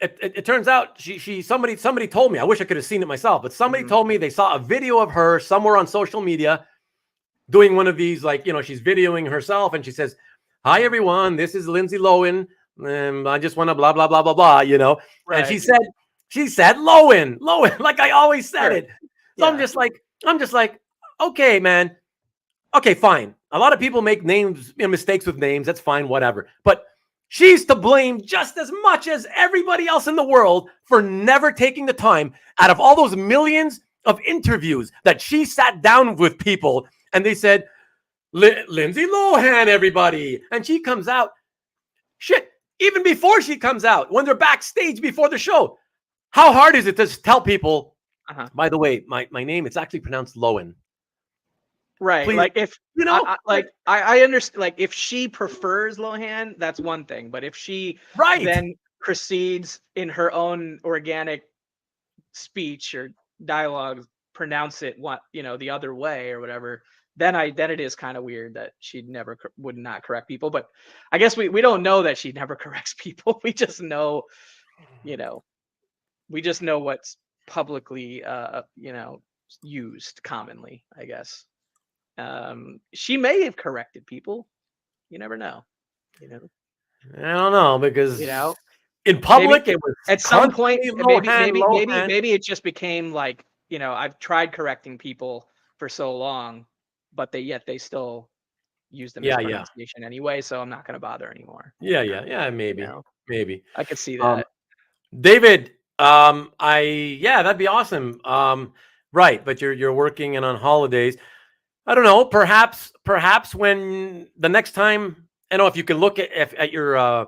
[SPEAKER 1] it turns out somebody told me, I wish I could have seen it myself, but somebody told me they saw a video of her somewhere on social media doing one of these, like, she's videoing herself and she says, "Hi everyone, this is Lindsay Lohan. I just want to blah blah blah blah blah,"
[SPEAKER 2] Right.
[SPEAKER 1] And she said Lohan, like I always said it. So
[SPEAKER 2] Yeah.
[SPEAKER 1] I'm just like, okay, man. Okay, fine. A lot of people make mistakes with names. That's fine, whatever. But she's to blame just as much as everybody else in the world for never taking the time out of all those millions of interviews that she sat down with people and they said, Lindsay Lohan, everybody. And she comes out. Shit, even before she comes out, when they're backstage before the show, how hard is it to tell people, by the way, my name, it's actually pronounced Lohan.
[SPEAKER 2] Right.
[SPEAKER 1] Please,
[SPEAKER 2] like if I understand, like if she prefers Lohan, that's one thing. But if she then proceeds in her own organic speech or dialogue, pronounce it the other way or whatever, then it is kind of weird that she would not correct people. But I guess we don't know that she never corrects people. We just know, what's publicly used commonly, I guess. She may have corrected people. You never know.
[SPEAKER 1] I don't know, because in
[SPEAKER 2] maybe,
[SPEAKER 1] public it was
[SPEAKER 2] at some point
[SPEAKER 1] Lohan.
[SPEAKER 2] maybe it just became like, I've tried correcting people for so long, but they still use the mispronunciation anyway, so I'm not going to bother anymore.
[SPEAKER 1] Maybe
[SPEAKER 2] I could see that.
[SPEAKER 1] David, that'd be awesome. Right, but you're working and on holidays. I don't know. Perhaps when the next time, if you can look at your, I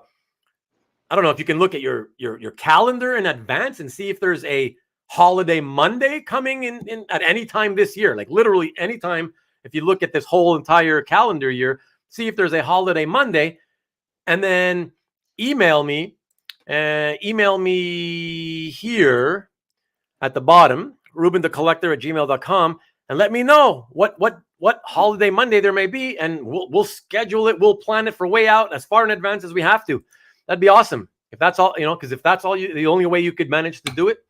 [SPEAKER 1] don't know if you can look at your calendar in advance and see if there's a holiday Monday coming in at any time this year, like literally any time. If you look at this whole entire calendar year, see if there's a holiday Monday, and then email me here at the bottom, rubenthecollector@gmail.com, and let me know what holiday Monday there may be, and we'll schedule it. We'll plan it for way out as far in advance as we have to. That'd be awesome. If that's all, because if that's all the only way you could manage to do it,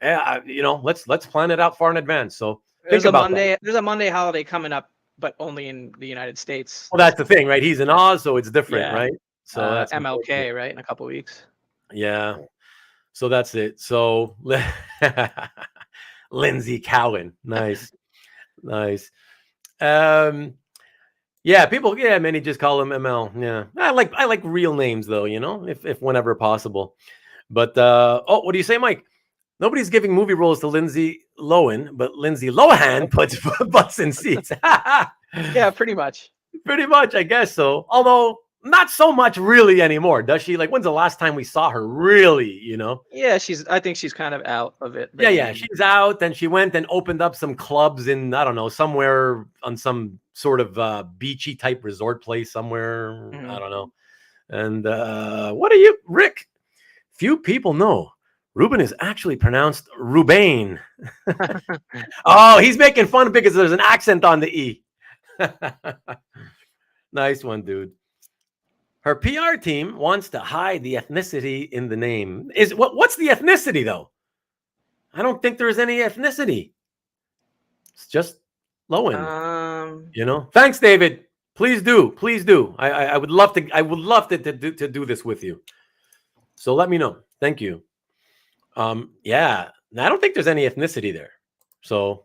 [SPEAKER 1] let's plan it out far in advance. So
[SPEAKER 2] there's a Monday holiday coming up, but only in the United States.
[SPEAKER 1] Well, that's the thing, right? He's in Oz, so it's different, right? So that's
[SPEAKER 2] MLK, right? In a couple of weeks.
[SPEAKER 1] Yeah. So that's it. So Lindsay Cowan. Nice. People, many just call him ML. Yeah. I like real names though, if whenever possible. But what do you say, Mike? Nobody's giving movie roles to Lindsay Lohan, but Lindsay Lohan puts butts in seats.
[SPEAKER 2] Yeah, pretty much.
[SPEAKER 1] Pretty much, I guess so. Although not so much really anymore, does she? Like, when's the last time we saw her really,
[SPEAKER 2] Yeah, I think she's kind of out of it.
[SPEAKER 1] She's out. Then she went and opened up some clubs in, I don't know, somewhere on some sort of beachy type resort place somewhere. I don't know. And what are you, Rick? Few people know Ruben is actually pronounced Rubain. Oh, he's making fun because there's an accent on the E. Nice one, dude. Her PR team wants to hide the ethnicity in the name. What's the ethnicity though? I don't think there's any ethnicity. It's just Lohan. Thanks, David. Please do. I would love to. I would love to do this with you. So let me know. Thank you. I don't think there's any ethnicity there. So,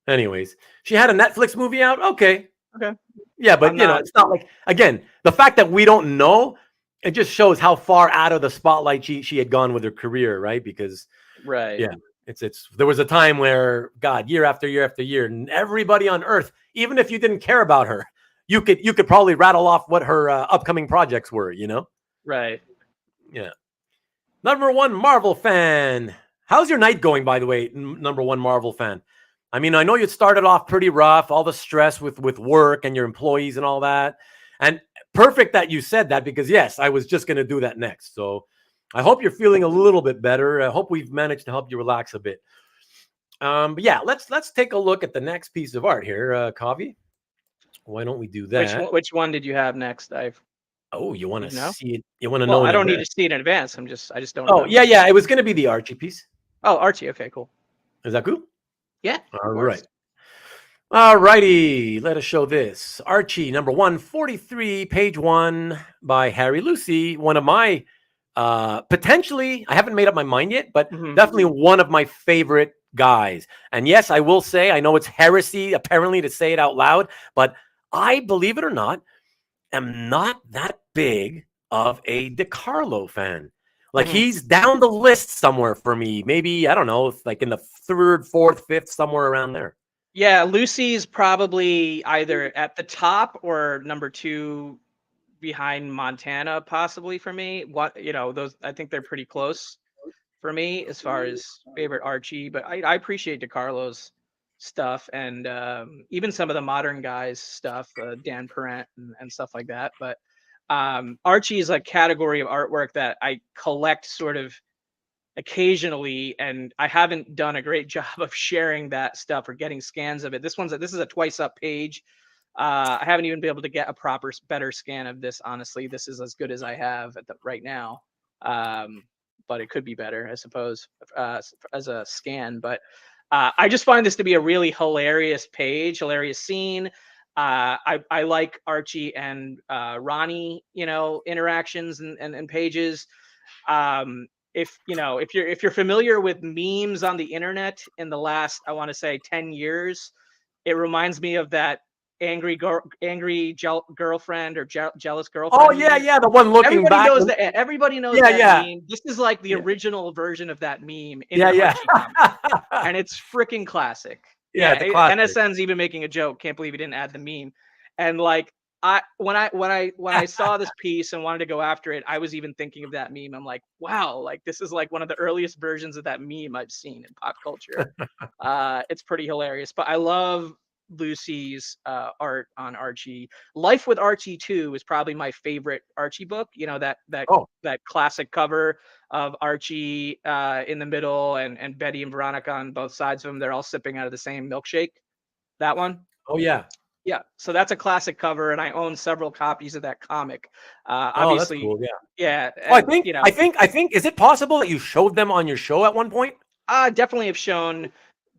[SPEAKER 1] anyways, she had a Netflix movie out. Okay.
[SPEAKER 2] Okay.
[SPEAKER 1] Yeah, but
[SPEAKER 2] I'm
[SPEAKER 1] you know,
[SPEAKER 2] not
[SPEAKER 1] it's not like, again, the fact that we don't know, it just shows how far out of the spotlight she had gone with her career, right? Because
[SPEAKER 2] right.
[SPEAKER 1] yeah, it's there was a time where, God, year after year after year, and everybody on earth, even if you didn't care about her, you could probably rattle off what her upcoming projects were, you know?
[SPEAKER 2] Right.
[SPEAKER 1] Yeah. Number one Marvel fan. How's your night going, by the way, number one Marvel fan? I mean, I know you started off pretty rough, all the stress with work and your employees and all that. And perfect that you said that, because yes, I was just going to do that next. So I hope you're feeling a little bit better. I hope we've managed to help you relax a bit. But yeah, let's take a look at the next piece of art here, Kavi. Why don't we do that?
[SPEAKER 2] Which one did you have next?
[SPEAKER 1] Oh, you want to
[SPEAKER 2] You know?
[SPEAKER 1] see it? You want to
[SPEAKER 2] Well,
[SPEAKER 1] know
[SPEAKER 2] I
[SPEAKER 1] in
[SPEAKER 2] don't need to
[SPEAKER 1] advance?
[SPEAKER 2] see it in advance. I just don't
[SPEAKER 1] Oh, yeah,
[SPEAKER 2] remember.
[SPEAKER 1] yeah. It was going to be the Archie piece.
[SPEAKER 2] Oh, Archie. Okay, cool.
[SPEAKER 1] Is that cool?
[SPEAKER 2] Yeah.
[SPEAKER 1] All right. All righty. Let us show this. Archie, number 143, page 1 by Harry Lucy. One of my, potentially, I haven't made up my mind yet, but definitely one of my favorite guys. And yes, I will say, I know it's heresy, apparently, to say it out loud, but I, believe it or not, am not that big of a DiCarlo fan. Like, he's down the list somewhere for me. Maybe, I don't know, like in the third, fourth, fifth, somewhere around there.
[SPEAKER 2] Yeah, Lucy's probably either at the top or number 2 behind Montana, possibly for me. What those, I think they're pretty close for me as far as favorite Archie. But I appreciate DiCarlo's stuff, and even some of the modern guys' stuff, Dan Parent and stuff like that. But Archie is a category of artwork that I collect sort of occasionally, and I haven't done a great job of sharing that stuff or getting scans of it. This is a twice up page. I haven't even been able to get a better scan of this. Honestly, this is as good as I have right now. But it could be better, I suppose, as a scan. But I just find this to be a really hilarious page, hilarious scene. I like Archie and Ronnie, interactions and pages. If you're familiar with memes on the internet in the last, I want to say 10 years, it reminds me of that angry girlfriend or jealous girlfriend.
[SPEAKER 1] Oh, yeah, yeah, the one looking back.
[SPEAKER 2] Everybody knows
[SPEAKER 1] Yeah,
[SPEAKER 2] that
[SPEAKER 1] yeah.
[SPEAKER 2] meme. This is like the original version of that meme in
[SPEAKER 1] Yeah,
[SPEAKER 2] an
[SPEAKER 1] yeah.
[SPEAKER 2] Archie comic. And it's freaking classic.
[SPEAKER 1] Yeah, it's a classic.
[SPEAKER 2] NSN's even making a joke. Can't believe he didn't add the meme. And like, when I saw this piece and wanted to go after it, I was even thinking of that meme. I'm like, wow, like this is like one of the earliest versions of that meme I've seen in pop culture. It's pretty hilarious. But I love Lucy's art on Archie. Life with Archie 2 is probably my favorite Archie book. That classic cover of Archie in the middle and Betty and Veronica on both sides of him. They're all sipping out of the same milkshake. That one.
[SPEAKER 1] Oh, yeah.
[SPEAKER 2] Yeah, so that's a classic cover, and I own several copies of that comic. Obviously,
[SPEAKER 1] that's cool. Yeah.
[SPEAKER 2] Yeah.
[SPEAKER 1] Oh, I think. Is it possible that you showed them on your show at one point?
[SPEAKER 2] I definitely have shown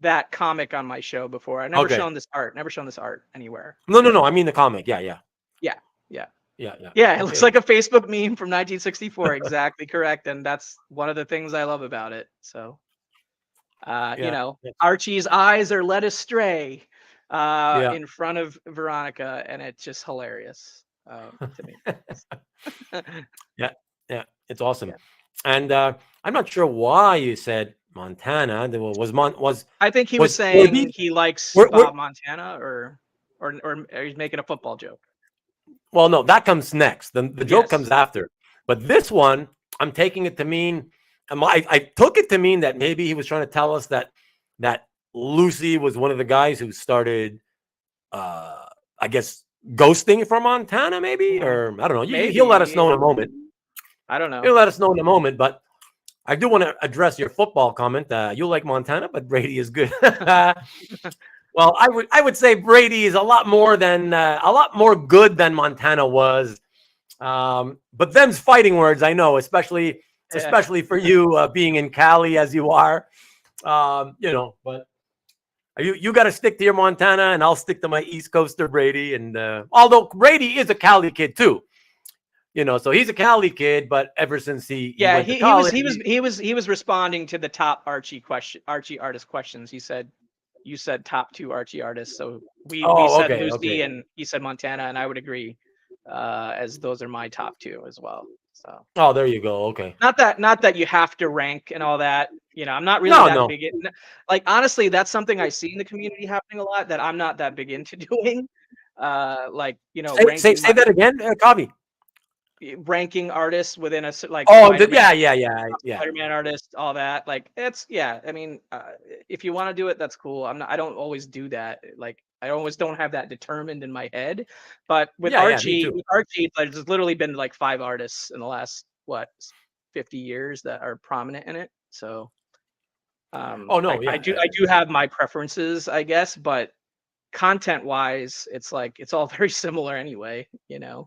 [SPEAKER 2] that comic on my show before. I've never shown this art. Never shown this art anywhere.
[SPEAKER 1] No. I mean the comic. Yeah.
[SPEAKER 2] It looks like a Facebook meme from 1964. Exactly correct, and that's one of the things I love about it. So, Archie's eyes are led astray in front of Veronica, and it's just hilarious to me.
[SPEAKER 1] Yeah, it's awesome. Yeah. And I'm not sure why you said Montana.
[SPEAKER 2] I think he was saying he likes Bob Montana, or he's making a football joke.
[SPEAKER 1] Well, no, that comes next. The joke comes after. But this one, I'm taking it to mean, I took it to mean that maybe he was trying to tell us that Lucy was one of the guys who started, I guess, ghosting from Montana, maybe, or I don't know. He'll let us know in a moment.
[SPEAKER 2] I don't know.
[SPEAKER 1] He'll let us know in a moment, but I do want to address your football comment. You like Montana, but Brady is good. Well, I would say Brady is a lot more good than Montana was. But them's fighting words, I know, especially for you being in Cali as you are. But you got to stick to your Montana, and I'll stick to my East Coaster Brady. And although Brady is a Cali kid too, so he's a Cali kid, but ever since he
[SPEAKER 2] was responding to the top Archie artist questions. He said, you said top 2 Archie artists. So we said
[SPEAKER 1] okay,
[SPEAKER 2] Lucy
[SPEAKER 1] okay.
[SPEAKER 2] and he said Montana, and I would agree, as those are my top 2 as well. So
[SPEAKER 1] Oh, there you go. Okay.
[SPEAKER 2] not that you have to rank and all that. I'm not really
[SPEAKER 1] No,
[SPEAKER 2] that
[SPEAKER 1] no.
[SPEAKER 2] big in, like, honestly, that's something I see in the community happening a lot that I'm not that big into doing. Like, ranking
[SPEAKER 1] Say that again, Kavi.
[SPEAKER 2] ranking artists within a like
[SPEAKER 1] Oh,
[SPEAKER 2] Spider-Man,
[SPEAKER 1] yeah.
[SPEAKER 2] Spider-Man artist, all that. Like, it's, yeah. I mean, if you want to do it, that's cool. I don't always do that. Like, I always don't have that determined in my head. But with
[SPEAKER 1] Yeah, me
[SPEAKER 2] Archie,
[SPEAKER 1] too.
[SPEAKER 2] there's literally been like 5 artists in the last 50 years that are prominent in it. So,
[SPEAKER 1] Oh no,
[SPEAKER 2] I
[SPEAKER 1] yeah.
[SPEAKER 2] do have my preferences, I guess, but content wise, it's like it's all very similar anyway.
[SPEAKER 1] Yeah,
[SPEAKER 2] Um,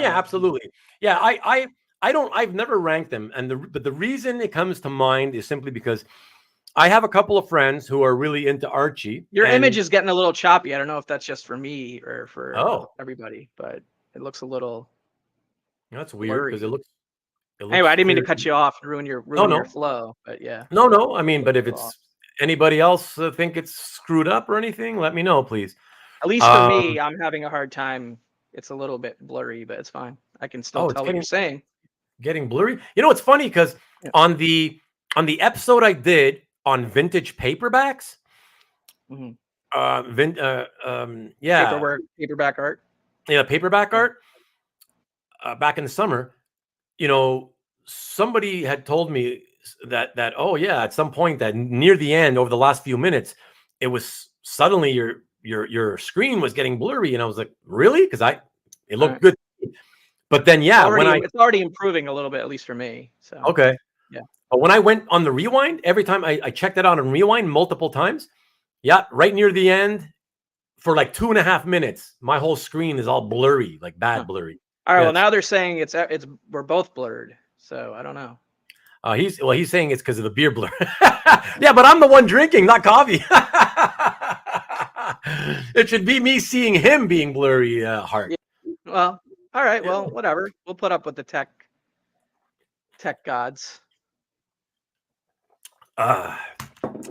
[SPEAKER 1] absolutely. Yeah, I've never ranked them, but the reason it comes to mind is simply because I have a couple of friends who are really into Archie,
[SPEAKER 2] Your image
[SPEAKER 1] and
[SPEAKER 2] is getting a little choppy. I don't know if that's just for me or for
[SPEAKER 1] oh,
[SPEAKER 2] everybody, but it looks a little
[SPEAKER 1] that's weird because
[SPEAKER 2] blurry.
[SPEAKER 1] it
[SPEAKER 2] Anyway,
[SPEAKER 1] looks
[SPEAKER 2] I didn't mean to
[SPEAKER 1] clear.
[SPEAKER 2] cut you off and ruin
[SPEAKER 1] No,
[SPEAKER 2] your
[SPEAKER 1] no,
[SPEAKER 2] flow, but yeah,
[SPEAKER 1] no. I mean, but if
[SPEAKER 2] little off.
[SPEAKER 1] it's anybody else think it's screwed up or anything, let me know, please.
[SPEAKER 2] At least for
[SPEAKER 1] Um,
[SPEAKER 2] me, I'm having a hard time. It's a little bit blurry, but it's fine. I can still
[SPEAKER 1] oh, it's
[SPEAKER 2] tell what you're saying.
[SPEAKER 1] getting blurry. You know, it's funny because
[SPEAKER 2] Yeah.
[SPEAKER 1] on the episode I did on vintage paperbacks,
[SPEAKER 2] Mhm.
[SPEAKER 1] yeah,
[SPEAKER 2] Paperback art.
[SPEAKER 1] paperback
[SPEAKER 2] Yeah.
[SPEAKER 1] art, back in the summer, you know, somebody had told me that oh yeah, at some point that near the end, over the last few minutes, it was suddenly your screen was getting blurry, and I was like, really? Because it
[SPEAKER 2] All
[SPEAKER 1] looked
[SPEAKER 2] right.
[SPEAKER 1] good, but then yeah, when I
[SPEAKER 2] It's already improving a little bit, at least for me. So
[SPEAKER 1] okay,
[SPEAKER 2] yeah.
[SPEAKER 1] but when I went on the rewind, every time I checked it out on rewind multiple times, yeah, right near the end, for like 2.5 minutes, my whole screen is all blurry, like
[SPEAKER 2] Huh.
[SPEAKER 1] bad blurry.
[SPEAKER 2] All right.
[SPEAKER 1] Yeah,
[SPEAKER 2] Well, now they're saying we're both blurred. So I don't know.
[SPEAKER 1] he's saying it's because of the beer blur. Yeah, but I'm the one drinking, not Kavi. It should be me seeing him being blurry, Heart.
[SPEAKER 2] Yeah. Well, all right.
[SPEAKER 1] Yeah.
[SPEAKER 2] Well, whatever. We'll put up with the tech gods.
[SPEAKER 1] Uh,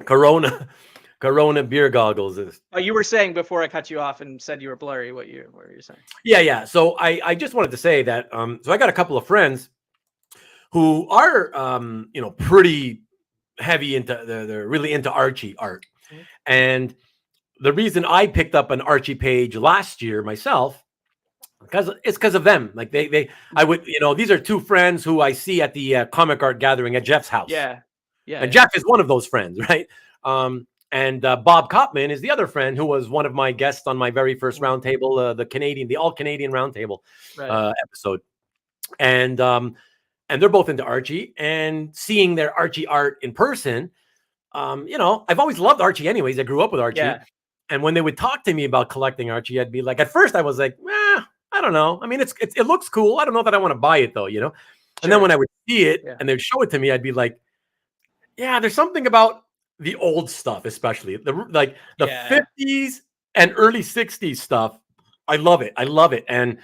[SPEAKER 1] Corona, Corona beer goggles is.
[SPEAKER 2] Oh, you were saying before I cut you off and said you were blurry. What were you saying?
[SPEAKER 1] Yeah. So I just wanted to say that so I got a couple of friends who are pretty heavy into they're really into Archie art.
[SPEAKER 2] Mhm.
[SPEAKER 1] And the reason I picked up an Archie page last year myself, because of them. Like I would, these are two friends who I see at the comic art gathering at Jeff's house,
[SPEAKER 2] Yeah. Yeah.
[SPEAKER 1] and
[SPEAKER 2] Yeah.
[SPEAKER 1] Jeff is one of those friends, right? And Bob Kopman is the other friend who was one of my guests on my very first
[SPEAKER 2] Mhm.
[SPEAKER 1] roundtable, the all Canadian roundtable
[SPEAKER 2] Right.
[SPEAKER 1] episode, and they're both into Archie, and seeing their Archie art in person. I've always loved Archie anyways. I grew up with Archie.
[SPEAKER 2] Yeah.
[SPEAKER 1] And when they would talk to me about collecting Archie, I'd be like, at first I was like, I don't know. I mean, it looks cool. I don't know that I want to buy it though, And then
[SPEAKER 2] Sure.
[SPEAKER 1] when I would see it
[SPEAKER 2] Yeah.
[SPEAKER 1] and they'd show it to me, I'd be like, yeah, there's something about the old stuff, especially the
[SPEAKER 2] Yeah.
[SPEAKER 1] 50s and early 60s stuff. I love it. And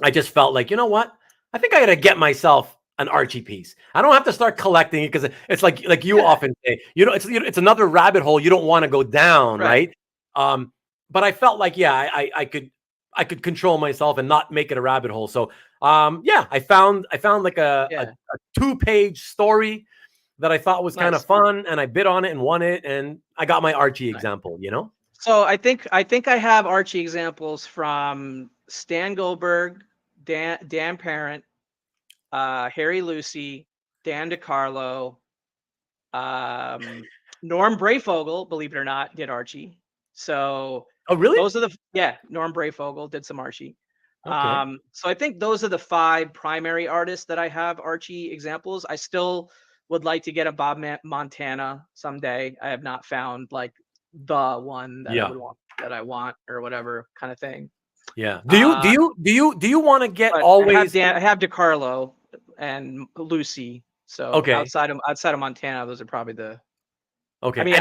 [SPEAKER 1] I just felt like, you know what? I think I got to get myself an Archie piece. I don't have to start collecting it because it's like you
[SPEAKER 2] Yeah.
[SPEAKER 1] often say, it's another rabbit hole you don't want to go down, right? But I felt like, yeah, I could control myself and not make it a rabbit hole. So, yeah, I found like a 2-page story that I thought was kind of
[SPEAKER 2] Nice.
[SPEAKER 1] fun, and I bid on it and won it, and I got my Archie
[SPEAKER 2] Nice.
[SPEAKER 1] example.
[SPEAKER 2] So I think I have Archie examples from Stan Goldberg, Dan Parent, Harry Lucy, Dan DeCarlo, Norm Brayfogle, believe it or not, did Archie. So
[SPEAKER 1] Oh, really?
[SPEAKER 2] those are Norm Brayfogle did some Archie.
[SPEAKER 1] Okay.
[SPEAKER 2] So I think those are the 5 primary artists that I have Archie examples. I still would like to get a Bob Montana someday. I have not found like the one that I want or whatever kind of thing.
[SPEAKER 1] Yeah. Do you want to get
[SPEAKER 2] But
[SPEAKER 1] always?
[SPEAKER 2] I have DeCarlo and Lucy. So
[SPEAKER 1] Okay.
[SPEAKER 2] outside of Montana, those are probably the.
[SPEAKER 1] Okay.
[SPEAKER 2] I mean,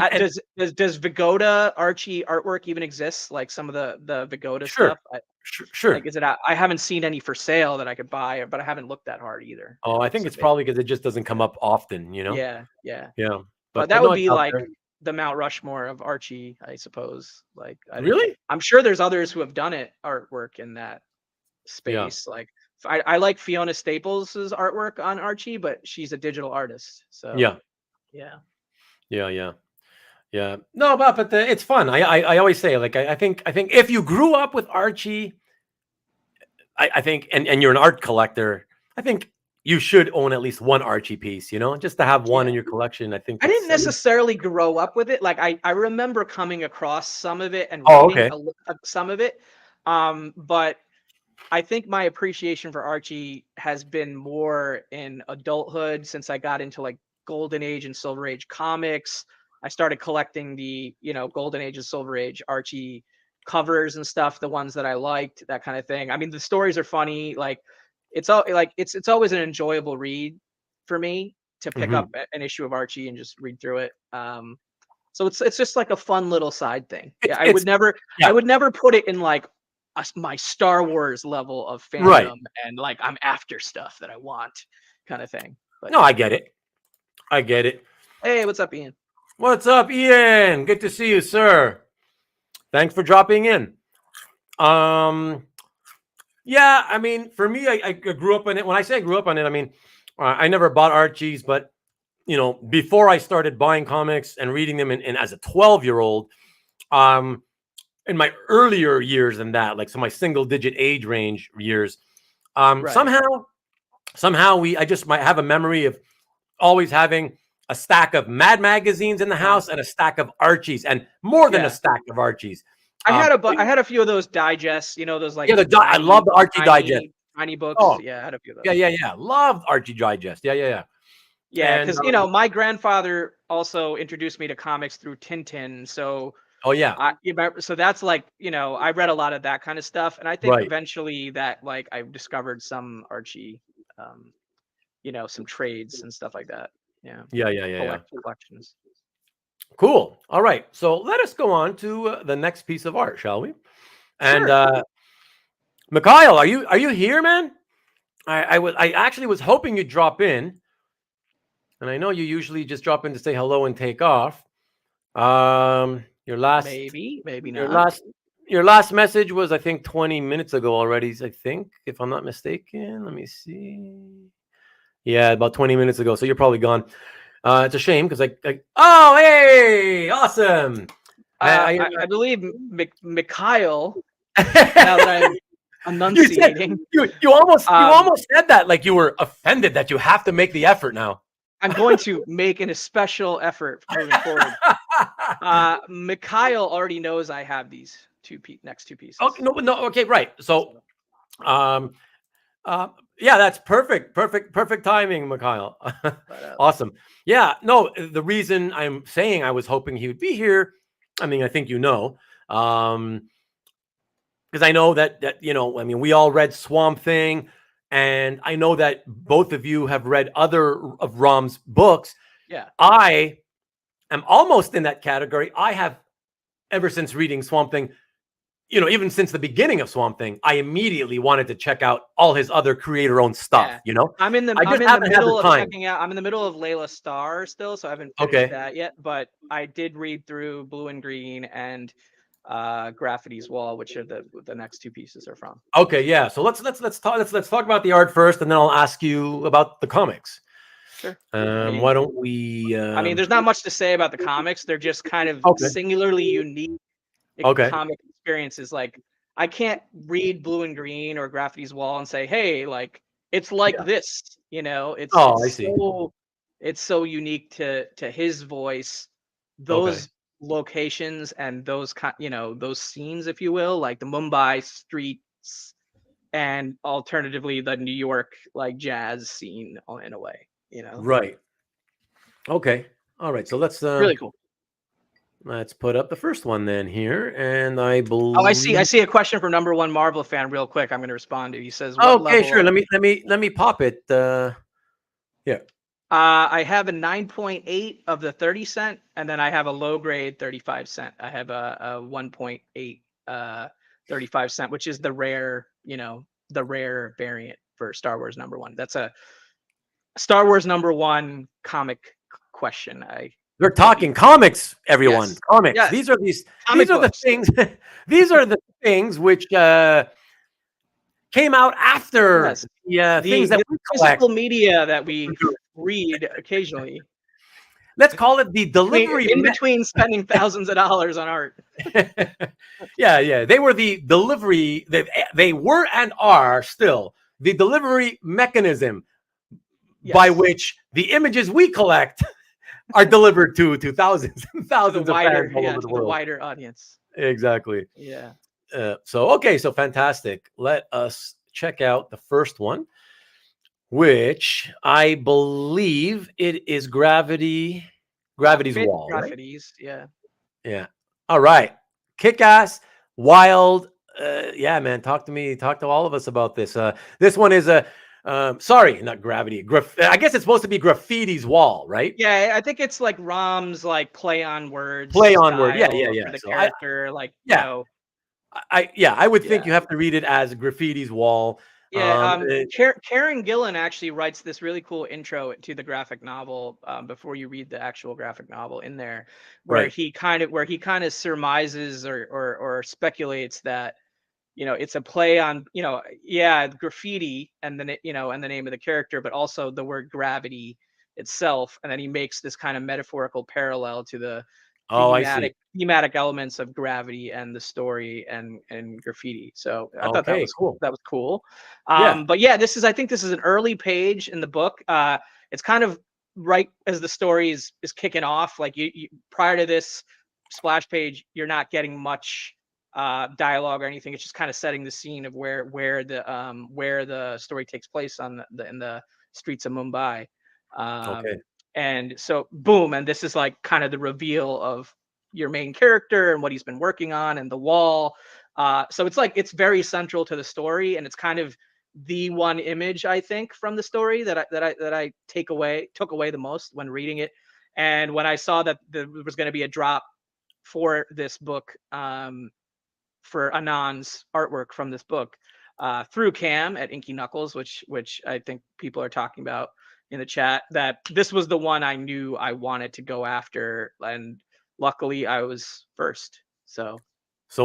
[SPEAKER 2] does Vigoda Archie artwork even exist? Like some of the Vigoda stuff.
[SPEAKER 1] Sure.
[SPEAKER 2] Like, is it out? I haven't seen any for sale that I could buy, but I haven't looked that hard either.
[SPEAKER 1] Oh, I think it's probably because it just doesn't come up often,
[SPEAKER 2] Yeah.
[SPEAKER 1] Yeah.
[SPEAKER 2] But that
[SPEAKER 1] no,
[SPEAKER 2] would
[SPEAKER 1] it's
[SPEAKER 2] be
[SPEAKER 1] out
[SPEAKER 2] like
[SPEAKER 1] there.
[SPEAKER 2] the Mount Rushmore of Archie, I suppose. Like,
[SPEAKER 1] Really?
[SPEAKER 2] I'm sure there's others who have done it artwork in that
[SPEAKER 1] Yeah.
[SPEAKER 2] space. Like, I like Fiona Staples's artwork on Archie, but she's a digital artist. So
[SPEAKER 1] Yeah.
[SPEAKER 2] yeah.
[SPEAKER 1] Yeah. No, but it's fun. I always say, like, I think if you grew up with Archie, I think, and you're an art collector, I think you should own at least one Archie piece, just to have one in your collection. I think
[SPEAKER 2] I didn't
[SPEAKER 1] it's,
[SPEAKER 2] necessarily grow up with it. Like, I remember coming across some of it and
[SPEAKER 1] oh,
[SPEAKER 2] reading
[SPEAKER 1] okay.
[SPEAKER 2] some of it. But I think my appreciation for Archie has been more in adulthood since I got into like Golden Age and Silver Age comics. I started collecting the, Golden Age and Silver Age Archie covers and stuff, the ones that I liked, that kind of thing. I mean, the stories are funny. Like, it's always an enjoyable read for me to pick up an issue of Archie and just read through it. So it's just like a fun little side thing. Yeah, I would never put it in like my Star Wars level of fandom,
[SPEAKER 1] Right.
[SPEAKER 2] and like I'm after stuff that I want, kind of thing. But
[SPEAKER 1] No, I get it.
[SPEAKER 2] Hey, what's up, Ian?
[SPEAKER 1] What's up, Ian? Good to see you, sir. Thanks for dropping in. Yeah, I mean, for me, I grew up on it. When I say I grew up on it, I mean, I never bought Archies, but before I started buying comics and reading them, and as a 12-year-old, in my earlier years than that, like, so my single-digit age range years,
[SPEAKER 2] Right.
[SPEAKER 1] somehow I just might have a memory of always having a stack of Mad magazines in the house and a stack of Archies, and more than a stack of Archies.
[SPEAKER 2] I had a few of those digests, those like
[SPEAKER 1] I love the Archie digest,
[SPEAKER 2] tiny books.
[SPEAKER 1] Oh,
[SPEAKER 2] yeah, I had a few of those.
[SPEAKER 1] Yeah. Loved Archie digest. Yeah.
[SPEAKER 2] Yeah, because my grandfather also introduced me to comics through Tintin, so.
[SPEAKER 1] Oh yeah.
[SPEAKER 2] So that's like, I read a lot of that kind of stuff, and I think eventually that, like, I discovered some Archie, some trades and stuff like that. Yeah. Collections.
[SPEAKER 1] Cool. All right. So let us go on to the next piece of art, shall we? And
[SPEAKER 2] sure.
[SPEAKER 1] Mikhail, are you here, man? I actually was hoping you'd drop in, and I know you usually just drop in to say hello and take off. Your last
[SPEAKER 2] maybe not.
[SPEAKER 1] Your last message was, I think, 20 minutes ago already, I think, if I'm not mistaken. Let me see. Yeah, about 20 minutes ago. So you're probably gone. It's a shame because oh, hey, awesome.
[SPEAKER 2] I believe Mikhail. Now that I'm enunciating,
[SPEAKER 1] you almost said that like you were offended that you have to make the effort now.
[SPEAKER 2] I'm going to make a special effort moving forward. Mikhail already knows I have these next two pieces.
[SPEAKER 1] Okay, no, okay, right. So, yeah, that's perfect timing, Mikhail. Awesome. Yeah, no, the reason I'm saying I was hoping he would be here, I mean, I think because I know that I mean, we all read Swamp Thing, and I know that both of you have read other of Rom's books.
[SPEAKER 2] Yeah,
[SPEAKER 1] I am almost in that category. I have, ever since reading Swamp Thing, even since the beginning of Swamp Thing, I immediately wanted to check out all his other creator-owned stuff.
[SPEAKER 2] Yeah. I'm in the middle of checking out. I'm in the middle of Layla Starr still, so I haven't finished that yet. But I did read through Blue and Green and Graffiti's Wall, which are the next two pieces are from.
[SPEAKER 1] Okay, yeah. So let's talk about the art first, and then I'll ask you about the comics.
[SPEAKER 2] Sure.
[SPEAKER 1] Why don't we?
[SPEAKER 2] I mean, there's not much to say about the comics. They're just kind of singularly unique comic experiences. Like, I can't read Blue and Green or Graffiti's Wall and say, hey, like, it's like this. It's so unique to his voice. Those locations and those those scenes, if you will, like the Mumbai streets and alternatively the New York like jazz scene in a way,
[SPEAKER 1] Right. Okay. All right. So let's
[SPEAKER 2] really cool.
[SPEAKER 1] Let's put up the first one then here, and I believe.
[SPEAKER 2] Oh, I see a question from number one Marvel fan real quick. I'm going to respond to. He says,
[SPEAKER 1] "Okay, sure. Let me pop it. Yeah.
[SPEAKER 2] I have a 9.8 of the 30 cent, and then I have a low grade 35 cent. I have a 1.8 35 cent, which is the rare variant for Star Wars #1. That's a Star Wars #1 comic question.
[SPEAKER 1] We're talking comics, everyone.
[SPEAKER 2] Yes.
[SPEAKER 1] Comics.
[SPEAKER 2] Yes.
[SPEAKER 1] These are
[SPEAKER 2] Comic
[SPEAKER 1] the
[SPEAKER 2] books.
[SPEAKER 1] things. These are the things which came out after
[SPEAKER 2] Yes.
[SPEAKER 1] the things that
[SPEAKER 2] The
[SPEAKER 1] we collect.
[SPEAKER 2] physical media that we read occasionally.
[SPEAKER 1] Let's call it the delivery.
[SPEAKER 2] In between spending thousands of dollars on art.
[SPEAKER 1] Yeah. They were the delivery. They were and are still the delivery mechanism by
[SPEAKER 2] Yes.
[SPEAKER 1] which the images we collect are delivered to thousands and
[SPEAKER 2] To the
[SPEAKER 1] thousands of
[SPEAKER 2] wider,
[SPEAKER 1] fans all over the
[SPEAKER 2] to the
[SPEAKER 1] world.
[SPEAKER 2] wider audience.
[SPEAKER 1] Exactly.
[SPEAKER 2] Yeah.
[SPEAKER 1] So fantastic. Let us check out the first one, which I believe it is Gravity's Wall, right?
[SPEAKER 2] Gravities, yeah.
[SPEAKER 1] Yeah. All right. Kick ass, wild. Yeah, man. Talk to all of us about this. This one is sorry, not Gravity. I guess it's supposed to be Graffiti's Wall, right?
[SPEAKER 2] Yeah, I think it's like Rom's like play on words
[SPEAKER 1] Play on word. Yeah.
[SPEAKER 2] style for the
[SPEAKER 1] So
[SPEAKER 2] character, like, you
[SPEAKER 1] yeah,
[SPEAKER 2] know.
[SPEAKER 1] I would think
[SPEAKER 2] Yeah.
[SPEAKER 1] you have to read it as Graffiti's Wall.
[SPEAKER 2] Yeah, Karen Gillan actually writes this really cool intro to the graphic novel before you read the actual graphic novel in there, where
[SPEAKER 1] Right.
[SPEAKER 2] he kind of surmises or speculates that, you know, it's a play on, you know, yeah, graffiti and then and the name of the character, but also the word gravity itself, and then he makes this kind of metaphorical parallel to the
[SPEAKER 1] Oh, I see.
[SPEAKER 2] thematic elements of gravity and the story and graffiti. So I thought
[SPEAKER 1] Okay, cool.
[SPEAKER 2] that was cool.
[SPEAKER 1] Yeah.
[SPEAKER 2] But yeah, I think this is an early page in the book. It's kind of right as the story is kicking off. Like you prior to this splash page, you're not getting much dialogue or anything. It's just kind of setting the scene of where the story takes place on in the streets of Mumbai.
[SPEAKER 1] Okay.
[SPEAKER 2] And so boom, and this is like kind of the reveal of your main character and what he's been working on and the wall. So it's like it's very central to the story, and it's kind of the one image I think from the story that I took away the most when reading it. And when I saw that there was going to be a drop for this book, for Anand's artwork from this book, through Cam at Inky Knuckles, which I think people are talking about in the chat, that this was the one I knew I wanted to go after, and luckily I was first. So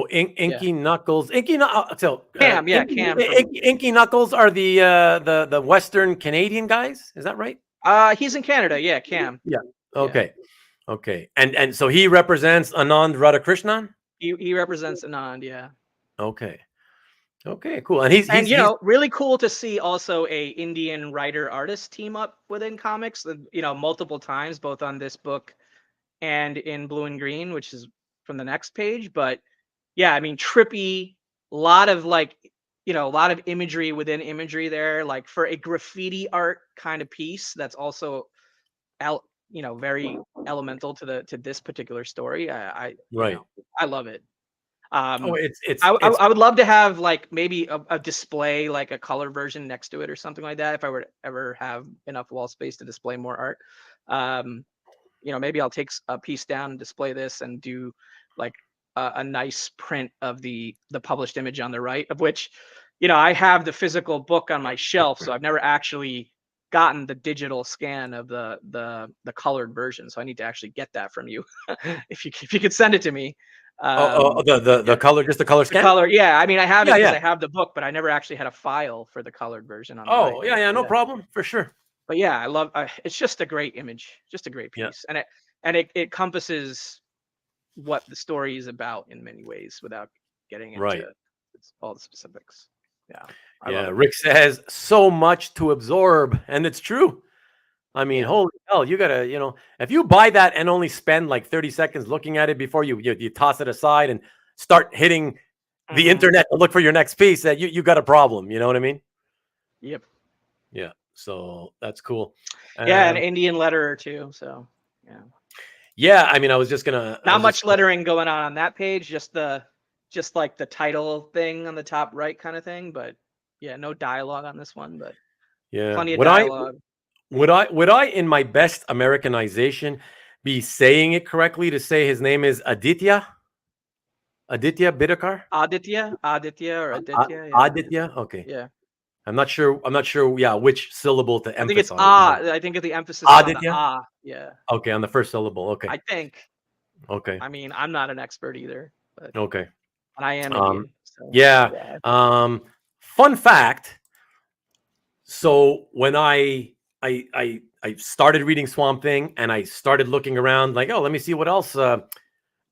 [SPEAKER 1] Inky Knuckles, Inky
[SPEAKER 2] Cam from
[SPEAKER 1] Inky Knuckles are the Western Canadian guys. Is that right?
[SPEAKER 2] he's in Canada. Yeah, Cam.
[SPEAKER 1] Yeah.
[SPEAKER 2] Yeah.
[SPEAKER 1] Okay. And so he represents Anand Radhakrishnan.
[SPEAKER 2] He represents Anand. Yeah.
[SPEAKER 1] Okay. Cool. And he's
[SPEAKER 2] really cool to see also a Indian writer artist team up within comics, multiple times, both on this book and in Blue and Green, which is from the next page. But yeah, I mean, trippy, a lot of imagery within imagery there, like for a graffiti art kind of piece that's also very elemental to this particular story. I love it. I would love to have like maybe a display, like a color version next to it or something like that, if I were to ever have enough wall space to display more art. Maybe I'll take a piece down and display this and do like a nice print of the published image on the right, of which I have the physical book on my shelf, so I've never actually gotten the digital scan of the colored version, so I need to actually get that from you. if you could send it to me.
[SPEAKER 1] The color, just the color scan.
[SPEAKER 2] Yeah. I mean, I have it because I have the book, but I never actually had a file for the colored version on.
[SPEAKER 1] No problem, for sure.
[SPEAKER 2] But yeah, I love. It's just a great image, just a great piece, and it encompasses what the story is about in many ways without getting into all the specifics. Yeah.
[SPEAKER 1] Rick says so much to absorb, and it's true. I mean, holy hell, you gotta, if you buy that and only spend like 30 seconds looking at it before you toss it aside and start hitting the internet to look for your next piece, that you got a problem. You know what I mean?
[SPEAKER 2] Yep.
[SPEAKER 1] Yeah. So that's cool.
[SPEAKER 2] An Indian letterer too. So
[SPEAKER 1] yeah. I mean, I was just gonna
[SPEAKER 2] not much lettering going on that page, just like the title thing on the top right kind of thing, but no dialogue on this one, but plenty of dialogue.
[SPEAKER 1] Would I, in my best Americanization, be saying it correctly to say his name is Aditya? Aditya Bidikar?
[SPEAKER 2] Aditya or Aditya?
[SPEAKER 1] Aditya? Okay.
[SPEAKER 2] Yeah.
[SPEAKER 1] I'm not sure. Yeah, which syllable to
[SPEAKER 2] I think it's
[SPEAKER 1] emphasize.
[SPEAKER 2] I think the emphasis is on
[SPEAKER 1] Did
[SPEAKER 2] the
[SPEAKER 1] you?
[SPEAKER 2] Yeah.
[SPEAKER 1] Okay, on the first syllable. Okay.
[SPEAKER 2] I think.
[SPEAKER 1] Okay.
[SPEAKER 2] I mean, I'm not an expert either, but
[SPEAKER 1] Okay.
[SPEAKER 2] and I am
[SPEAKER 1] Um,
[SPEAKER 2] Indian. So
[SPEAKER 1] yeah.
[SPEAKER 2] yeah.
[SPEAKER 1] Fun fact. So when I started reading Swamp Thing and I started looking around, like, oh, let me see what else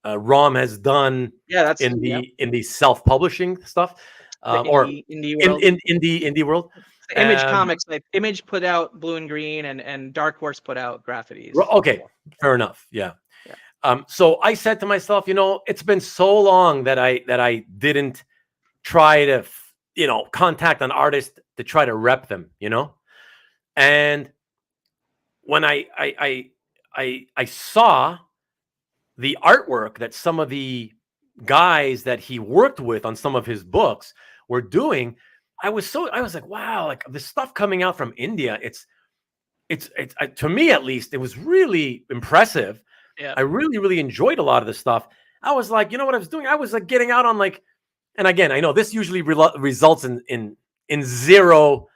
[SPEAKER 1] Rom has done
[SPEAKER 2] Yeah, that's
[SPEAKER 1] in the self-publishing stuff,
[SPEAKER 2] the
[SPEAKER 1] or
[SPEAKER 2] indie
[SPEAKER 1] in
[SPEAKER 2] world.
[SPEAKER 1] indie world.
[SPEAKER 2] The Image Comics, like Image put out Blue and Green, and Dark Horse put out Graphities.
[SPEAKER 1] Okay, fair enough. Yeah.
[SPEAKER 2] Yeah.
[SPEAKER 1] So I said to myself, it's been so long that I didn't try to, contact an artist to try to rep them, and when I saw the artwork that some of the guys that he worked with on some of his books were doing, I was like, wow, like the stuff coming out from India, it's to me at least, it was really impressive.
[SPEAKER 2] Yeah.
[SPEAKER 1] I really, really enjoyed a lot of the stuff. I was like, what I was doing? I was like getting out on like, and again, I know this usually results in zero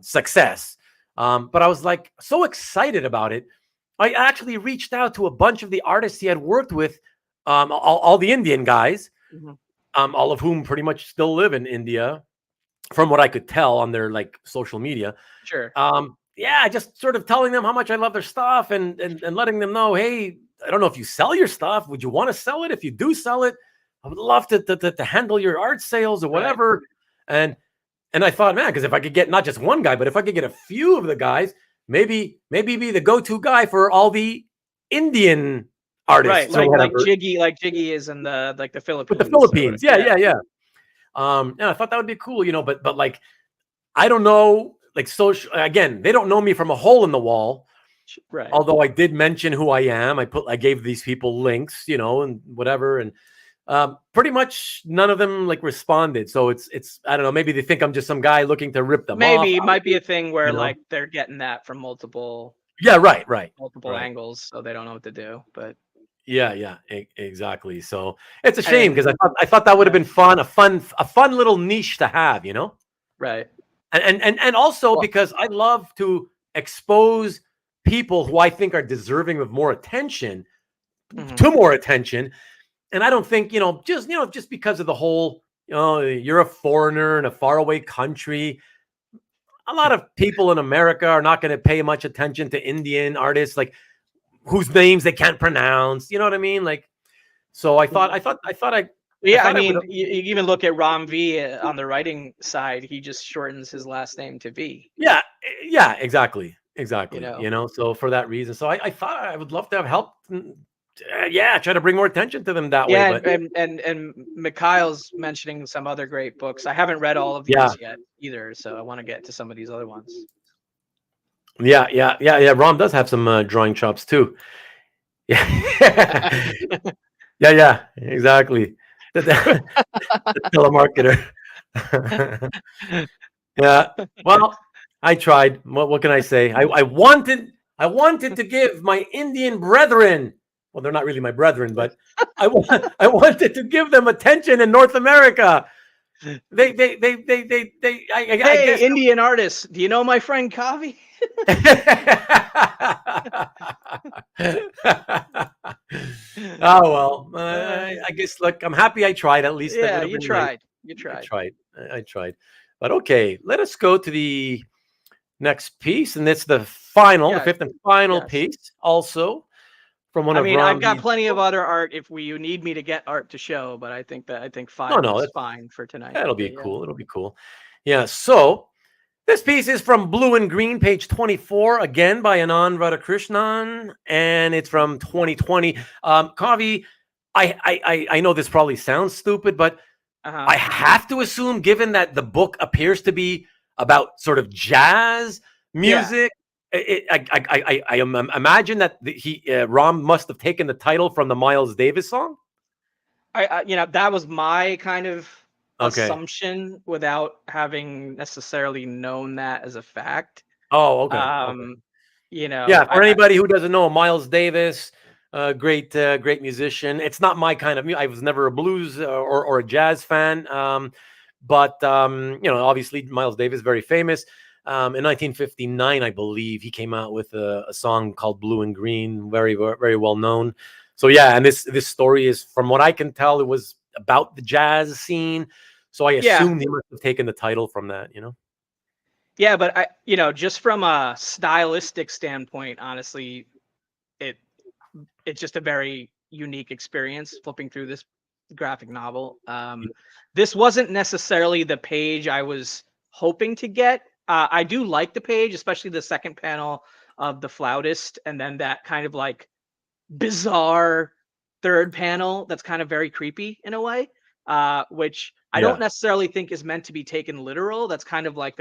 [SPEAKER 1] success. But I was like so excited about it. I actually reached out to a bunch of the artists he had worked with, all the Indian guys, all of whom pretty much still live in India, from what I could tell on their like social media.
[SPEAKER 2] Sure.
[SPEAKER 1] Yeah, just sort of telling them how much I love their stuff and letting them know, hey, I don't know if you sell your stuff. Would you want to sell it? If you do sell it, I would love to handle your art sales or whatever. Right. And I thought, man, because if I could get not just one guy, but if I could get a few of the guys, maybe be the go-to guy for all the Indian artists.
[SPEAKER 2] Right, like Jiggy is in the Philippines.
[SPEAKER 1] With the Philippines, yeah. And I thought that would be cool, but like, I don't know, like, social, again, they don't know me from a hole in the wall.
[SPEAKER 2] Right.
[SPEAKER 1] Although I did mention who I am. I gave these people links, and whatever. And pretty much none of them like responded. So it's, I don't know, maybe they think I'm just some guy looking to rip them off.
[SPEAKER 2] Maybe it might be a thing where like they're getting that from multiple.
[SPEAKER 1] Yeah. Right.
[SPEAKER 2] Multiple angles. So they don't know what to do, but.
[SPEAKER 1] Yeah, exactly. So it's a shame because I thought that would have been fun, a fun little niche to have,
[SPEAKER 2] Right.
[SPEAKER 1] And also because I love to expose people who I think are deserving of more attention to more attention. And I don't think, just because of the whole, you're a foreigner in a faraway country. A lot of people in America are not going to pay much attention to Indian artists, like whose names they can't pronounce. You know what I mean? Like, so I thought
[SPEAKER 2] yeah, I mean, you even look at Ram V on the writing side, he just shortens his last name to V.
[SPEAKER 1] Yeah, exactly. So for that reason, so I thought I would love to have helped. Try to bring more attention to them that way. But
[SPEAKER 2] and Mikhail's mentioning some other great books. I haven't read all of these yet either, so I want to get to some of these other ones.
[SPEAKER 1] Yeah. Rom does have some drawing chops too. Yeah. Yeah, exactly. The telemarketer. Yeah. Well, I tried. What can I say? I wanted to give my Indian brethren. Well, they're not really my brethren, but I wanted to give them attention in North America. Hey,
[SPEAKER 2] Indian artists, do you know my friend Kavi?
[SPEAKER 1] Oh well, I guess. Look, I'm happy I tried. At least,
[SPEAKER 2] yeah, you tried.
[SPEAKER 1] I tried. But okay, let us go to the next piece, and it's the fifth and final piece, also from one of.
[SPEAKER 2] I've got plenty of other art if you need me to get art to show, but I think 5 is fine for tonight.
[SPEAKER 1] That'll be cool. It'll be cool. Yeah. So this piece is from Blue and Green, page 24, again by Anand Radhakrishnan, and it's from 2020. Kavi, I know this probably sounds stupid, but I have to assume, given that the book appears to be about sort of jazz music, I imagine that Ram must have taken the title from the Miles Davis song.
[SPEAKER 2] That was my kind of assumption without having necessarily known that as a fact.
[SPEAKER 1] Oh, okay. For anybody who doesn't know, Miles Davis, great musician. It's not my kind of music. I was never a blues or a jazz fan, But obviously Miles Davis, very famous. In 1959, I believe, he came out with a song called "Blue and Green," very very well known. So yeah, and this story is, from what I can tell, it was about the jazz scene. So I
[SPEAKER 2] Yeah,
[SPEAKER 1] assumed he must have taken the title from that.
[SPEAKER 2] yeah, but just from a stylistic standpoint, honestly, it it's just a very unique experience flipping through this graphic novel. This wasn't necessarily the page I was hoping to get. I do like the page, especially the second panel of the flautist, and then that kind of like bizarre third panel that's kind of very creepy in a way, which I don't
[SPEAKER 1] Yeah,
[SPEAKER 2] necessarily think is meant to be taken literal. That's kind of like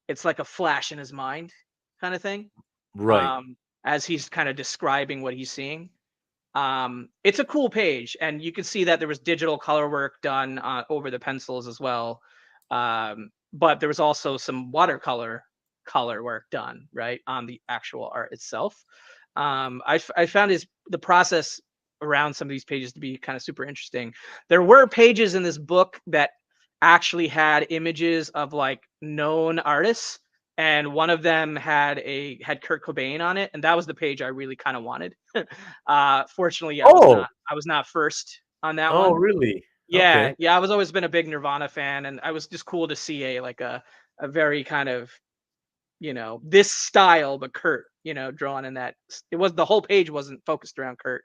[SPEAKER 2] it's like a flash in his mind kind of thing,
[SPEAKER 1] right.
[SPEAKER 2] as he's kind of describing what he's seeing. It's a cool page, and you can see that there was digital color work done over the pencils as well. But there was also some watercolor color work done right on the actual art itself. I found the process around some of these pages to be kind of super interesting. There were pages in this book that actually had images of like known artists, and one of them had Kurt Cobain on it, and that was the page I really kind of wanted. Fortunately,
[SPEAKER 1] Oh,
[SPEAKER 2] I was not first on that
[SPEAKER 1] oh,
[SPEAKER 2] one.
[SPEAKER 1] really?
[SPEAKER 2] Yeah,
[SPEAKER 1] Okay.
[SPEAKER 2] yeah, I was always been a big Nirvana fan, and I was just cool to see a very kind of this style, but Kurt, drawn in that. It was, the whole page wasn't focused around Kurt,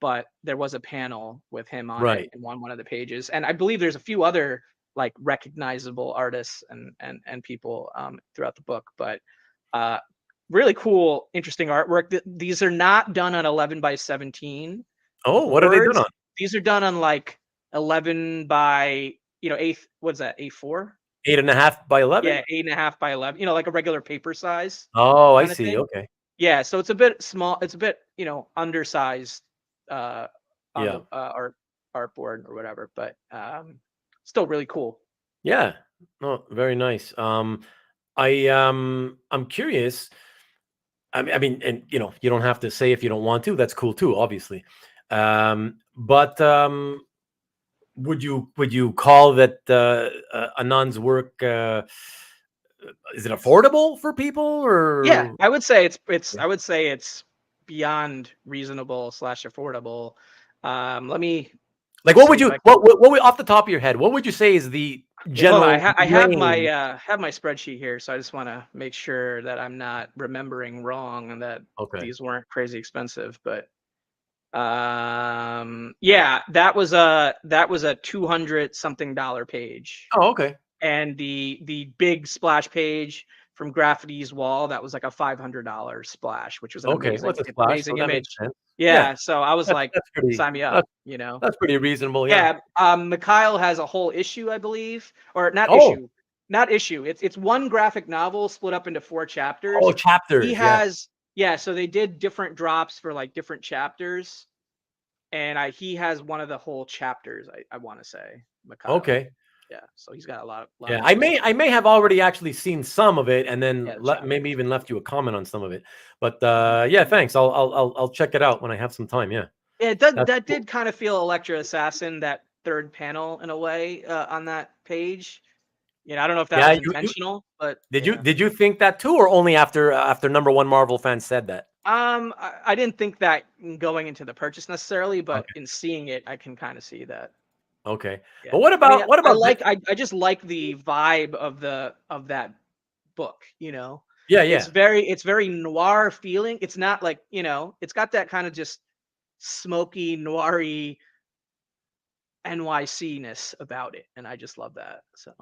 [SPEAKER 2] but there was a panel with him on it
[SPEAKER 1] Right.
[SPEAKER 2] in one of the pages, and I believe there's a few other like recognizable artists and people throughout the book, but uh, really cool, interesting artwork. These are not done on 11 by 17
[SPEAKER 1] Oh, what are they doing
[SPEAKER 2] boards.
[SPEAKER 1] on?
[SPEAKER 2] These are done on like 11 by eighth. What's that? A4?
[SPEAKER 1] 8.5 by 11?
[SPEAKER 2] Yeah, 8.5 by 11. Like a regular paper size
[SPEAKER 1] Oh, I
[SPEAKER 2] kind of
[SPEAKER 1] see.
[SPEAKER 2] thing.
[SPEAKER 1] Okay.
[SPEAKER 2] Yeah, so it's a bit small. It's a bit undersized uh, on
[SPEAKER 1] Yeah.
[SPEAKER 2] the artboard or whatever, but still really cool.
[SPEAKER 1] Yeah. No, very nice. I'm curious. I mean, and you don't have to say if you don't want to. That's cool too, obviously. But would you call that Anand's work? Is it affordable for people,
[SPEAKER 2] Yeah,
[SPEAKER 1] or
[SPEAKER 2] I would say it's beyond reasonable slash affordable. Let me
[SPEAKER 1] like what
[SPEAKER 2] see
[SPEAKER 1] would
[SPEAKER 2] if
[SPEAKER 1] you
[SPEAKER 2] I can.
[SPEAKER 1] what would, off the top of your head, what would you say is the
[SPEAKER 2] Well, hold on.
[SPEAKER 1] general
[SPEAKER 2] I
[SPEAKER 1] range?
[SPEAKER 2] have my spreadsheet here, so I just want to make sure that I'm not remembering wrong and that
[SPEAKER 1] Okay.
[SPEAKER 2] these weren't crazy expensive. But yeah, that was a 200 something dollar page,
[SPEAKER 1] Oh, okay.
[SPEAKER 2] and the big splash page from Graffiti's wall, that was like a $500 splash, which was an
[SPEAKER 1] Okay. What's a splash? So
[SPEAKER 2] amazing
[SPEAKER 1] that makes
[SPEAKER 2] image.
[SPEAKER 1] sense. Yeah.
[SPEAKER 2] Yeah, so I was
[SPEAKER 1] That's
[SPEAKER 2] like,
[SPEAKER 1] that's pretty
[SPEAKER 2] sign me up,
[SPEAKER 1] that's that's pretty reasonable. Yeah.
[SPEAKER 2] yeah. Mikhail has a whole issue, I believe, or
[SPEAKER 1] Oh.
[SPEAKER 2] not issue. It's one graphic novel split up into 4
[SPEAKER 1] Oh,
[SPEAKER 2] chapters. He
[SPEAKER 1] chapters. Yeah.
[SPEAKER 2] has, yeah, so they did different drops for like different chapters, and he has one of the whole chapters. I want to say Mikhail.
[SPEAKER 1] Okay.
[SPEAKER 2] Yeah, so he's got a lot
[SPEAKER 1] Yeah.
[SPEAKER 2] of
[SPEAKER 1] I
[SPEAKER 2] good
[SPEAKER 1] may
[SPEAKER 2] stuff.
[SPEAKER 1] I may have already actually seen some of it, and then
[SPEAKER 2] Yeah, the
[SPEAKER 1] maybe
[SPEAKER 2] chapters.
[SPEAKER 1] even left you a comment on some of it. But
[SPEAKER 2] Mhm.
[SPEAKER 1] yeah, thanks. I'll check it out when I have some time. Yeah.
[SPEAKER 2] Yeah,
[SPEAKER 1] That's
[SPEAKER 2] that
[SPEAKER 1] cool.
[SPEAKER 2] did kind of feel Electra Assassin, that third panel in a way, on that page. I don't know if that
[SPEAKER 1] Yeah.
[SPEAKER 2] was
[SPEAKER 1] You
[SPEAKER 2] intentional, but
[SPEAKER 1] did you
[SPEAKER 2] yeah.
[SPEAKER 1] did you think that too, or only after number one Marvel fans said that?
[SPEAKER 2] I didn't think that going into the purchase necessarily, but
[SPEAKER 1] Okay.
[SPEAKER 2] in seeing it, I can kind of see that.
[SPEAKER 1] Okay.
[SPEAKER 2] Yeah.
[SPEAKER 1] But what
[SPEAKER 2] I mean,
[SPEAKER 1] about what
[SPEAKER 2] I
[SPEAKER 1] about this?
[SPEAKER 2] like I just like the vibe of that book,
[SPEAKER 1] Yeah.
[SPEAKER 2] It's
[SPEAKER 1] Yeah.
[SPEAKER 2] very noir feeling. It's not like, it's got that kind of just smoky, noiry NYC-ness about it, and I just love that. So,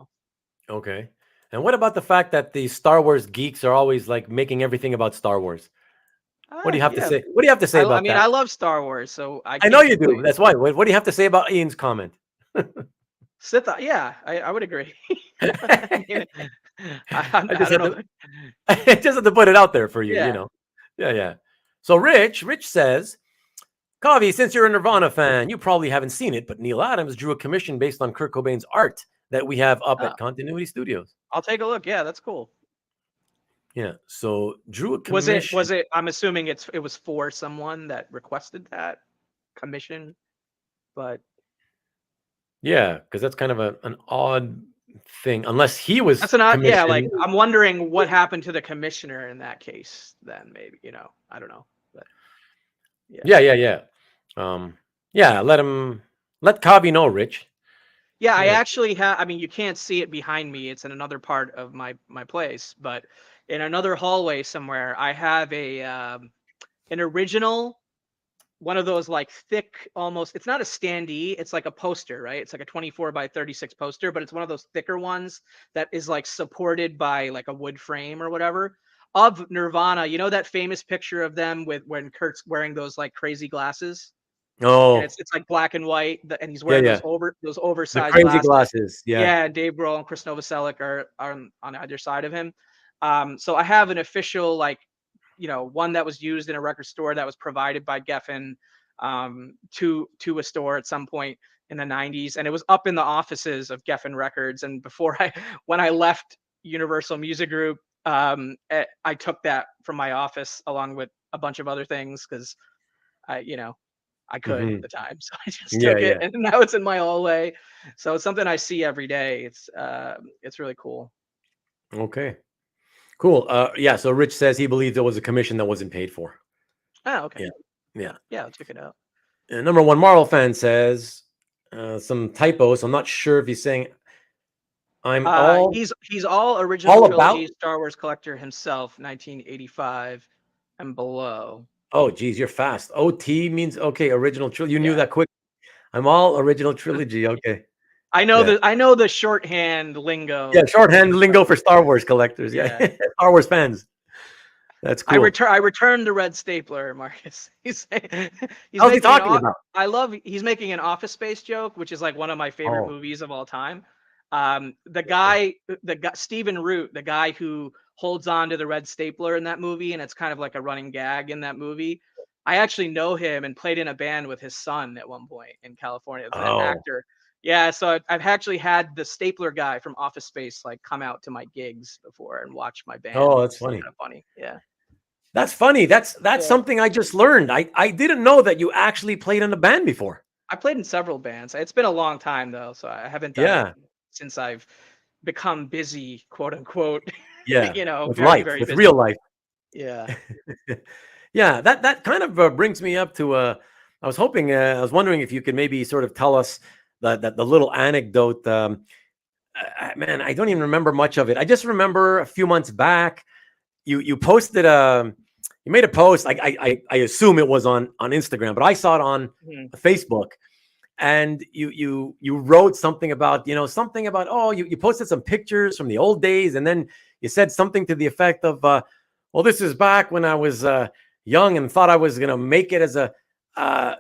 [SPEAKER 1] Okay. And what about the fact that the Star Wars geeks are always like making everything about Star Wars? What do you have to
[SPEAKER 2] yeah.
[SPEAKER 1] say? What do you have to say
[SPEAKER 2] I
[SPEAKER 1] about
[SPEAKER 2] mean,
[SPEAKER 1] that?
[SPEAKER 2] I love Star Wars, so I
[SPEAKER 1] I know
[SPEAKER 2] can't
[SPEAKER 1] you do.
[SPEAKER 2] complain.
[SPEAKER 1] That's why. What do you have to say about Ian's comment?
[SPEAKER 2] Sith, yeah, I would agree. I
[SPEAKER 1] I
[SPEAKER 2] mean, I
[SPEAKER 1] just
[SPEAKER 2] don't
[SPEAKER 1] had
[SPEAKER 2] know.
[SPEAKER 1] to I just had to put it out there for you, you
[SPEAKER 2] Yeah.
[SPEAKER 1] know. Yeah, yeah. So Rich says, Kavi, since you're a Nirvana fan, you probably haven't seen it, but Neil Adams drew a commission based on Kurt Cobain's art that we have up
[SPEAKER 2] Oh,
[SPEAKER 1] at Continuity Studios.
[SPEAKER 2] I'll take a look. Yeah, that's cool.
[SPEAKER 1] Yeah. So drew a
[SPEAKER 2] Was it
[SPEAKER 1] commission.
[SPEAKER 2] I'm assuming it was for someone that requested that commission, but
[SPEAKER 1] Yeah, because that's kind of an odd thing, unless he was
[SPEAKER 2] That's an odd, yeah. Like
[SPEAKER 1] commissioned.
[SPEAKER 2] I'm wondering what happened to the commissioner in that case. Then maybe I don't know, but yeah.
[SPEAKER 1] Yeah. Yeah, let Kavi know, Rich.
[SPEAKER 2] Yeah, I
[SPEAKER 1] Yeah.
[SPEAKER 2] actually have. I mean, you can't see it behind me. It's in another part of my place, but in another hallway somewhere, I have an original one of those like thick, almost. It's not a standee. It's like a poster, right? It's like a 24 by 36 poster, but it's one of those thicker ones that is like supported by like a wood frame or whatever of Nirvana. You know that famous picture of them with when Kurt's wearing those like crazy glasses, and
[SPEAKER 1] Oh,
[SPEAKER 2] it's like black and white, and he's wearing
[SPEAKER 1] yeah.
[SPEAKER 2] those
[SPEAKER 1] The
[SPEAKER 2] oversized
[SPEAKER 1] crazy
[SPEAKER 2] glasses.
[SPEAKER 1] glasses. Yeah.
[SPEAKER 2] Yeah, and Dave Grohl and Chris Novoselic are on either side of him. So I have an official like, one that was used in a record store that was provided by Geffen to a store at some point in the 90s, and it was up in the offices of Geffen Records. And when I left Universal Music Group, I took that from my office along with a bunch of other things because I could at
[SPEAKER 1] Hmm.
[SPEAKER 2] the time. So I just
[SPEAKER 1] Yeah,
[SPEAKER 2] took it
[SPEAKER 1] yeah.
[SPEAKER 2] and now it's in my hallway. So it's something I see every day. It's really cool.
[SPEAKER 1] Okay. Cool. Yeah. So Rich says he believes there was a commission that wasn't paid for.
[SPEAKER 2] Oh, okay.
[SPEAKER 1] Yeah. Yeah.
[SPEAKER 2] Yeah, I'll check it out.
[SPEAKER 1] And number one Marvel fan says some typos. I'm not sure if he's saying I'm
[SPEAKER 2] He's all original
[SPEAKER 1] all about.
[SPEAKER 2] trilogy Star Wars collector himself, 1985 and below.
[SPEAKER 1] Oh, geez, you're fast. OT means okay. Original trilogy. You knew
[SPEAKER 2] Yeah.
[SPEAKER 1] that quick. I'm all original trilogy. Okay. Yeah.
[SPEAKER 2] I know the shorthand
[SPEAKER 1] Yeah.
[SPEAKER 2] lingo
[SPEAKER 1] Shorthand
[SPEAKER 2] for Star
[SPEAKER 1] lingo for
[SPEAKER 2] Wars.
[SPEAKER 1] Star Wars collectors. Yeah.
[SPEAKER 2] Yeah.
[SPEAKER 1] Star Wars fans. That's cool.
[SPEAKER 2] I returned the red stapler, Marcus. He's
[SPEAKER 1] How's he
[SPEAKER 2] making
[SPEAKER 1] talking about?
[SPEAKER 2] he's making an Office Space joke, which is like one of my favorite
[SPEAKER 1] Oh,
[SPEAKER 2] movies of all time.
[SPEAKER 1] okay.
[SPEAKER 2] The guy Stephen Root, the guy who holds on to the red stapler in that movie, and it's kind of like a running gag in that movie. I actually know him and played in a band with his son at one point in California. The
[SPEAKER 1] Oh,
[SPEAKER 2] actor. Yeah, so I've actually had the stapler guy from Office Space like come out to my gigs before and watch my band,
[SPEAKER 1] oh,
[SPEAKER 2] which
[SPEAKER 1] that's
[SPEAKER 2] is
[SPEAKER 1] funny.
[SPEAKER 2] kind of funny. Yeah.
[SPEAKER 1] That's funny. That's
[SPEAKER 2] Yeah.
[SPEAKER 1] something I just learned. I didn't know that you actually played in a band before.
[SPEAKER 2] I played in several bands. It's been a long time though, so I haven't done it
[SPEAKER 1] Yeah.
[SPEAKER 2] since I've become busy, quote unquote.
[SPEAKER 1] Yeah. With
[SPEAKER 2] Very,
[SPEAKER 1] life,
[SPEAKER 2] very
[SPEAKER 1] with real
[SPEAKER 2] busy.
[SPEAKER 1] life.
[SPEAKER 2] Yeah.
[SPEAKER 1] Yeah, that kind of brings me up to I was hoping I was wondering if you could maybe sort of tell us the little anecdote. Man, I don't even remember much of it. I just remember a few months back you posted you made a post. I assume it was on Instagram, but I saw it on
[SPEAKER 2] Mhm.
[SPEAKER 1] Facebook, and you wrote something about oh, you posted some pictures from the old days, and then you said something to the effect of well, this is back when I was young and thought I was going to make it as a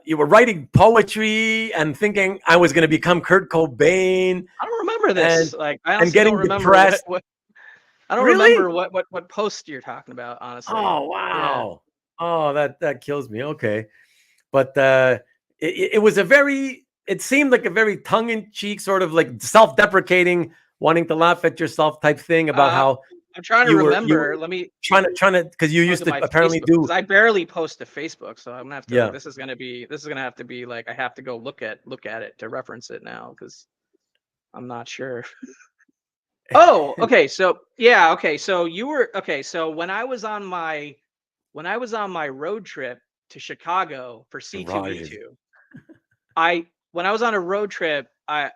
[SPEAKER 1] you were writing poetry and thinking I was going to become Kurt Cobain
[SPEAKER 2] I don't remember
[SPEAKER 1] and
[SPEAKER 2] this. Like I
[SPEAKER 1] and
[SPEAKER 2] honestly don't
[SPEAKER 1] getting
[SPEAKER 2] remember
[SPEAKER 1] depressed.
[SPEAKER 2] what I don't
[SPEAKER 1] Really?
[SPEAKER 2] remember what post you're talking about, honestly.
[SPEAKER 1] Oh,
[SPEAKER 2] Yeah.
[SPEAKER 1] wow. Oh, that kills me. Okay. But it was it seemed like a very tongue-in-cheek, sort of like self-deprecating, wanting to laugh at yourself type thing about
[SPEAKER 2] Uh
[SPEAKER 1] how
[SPEAKER 2] I'm trying to
[SPEAKER 1] you were
[SPEAKER 2] remember. Let me
[SPEAKER 1] trying to because you
[SPEAKER 2] look
[SPEAKER 1] used
[SPEAKER 2] at
[SPEAKER 1] to
[SPEAKER 2] my
[SPEAKER 1] apparently
[SPEAKER 2] Facebook because
[SPEAKER 1] do.
[SPEAKER 2] I barely post to Facebook, so I'm gonna have to like
[SPEAKER 1] Yeah.
[SPEAKER 2] this is gonna have to be like I have to go look at it to reference it now because I'm not sure. Oh, okay. So yeah, okay. So you were okay. So when I was on my road trip to Chicago for
[SPEAKER 1] Garages.
[SPEAKER 2] C2E2, I when I was on a road trip, I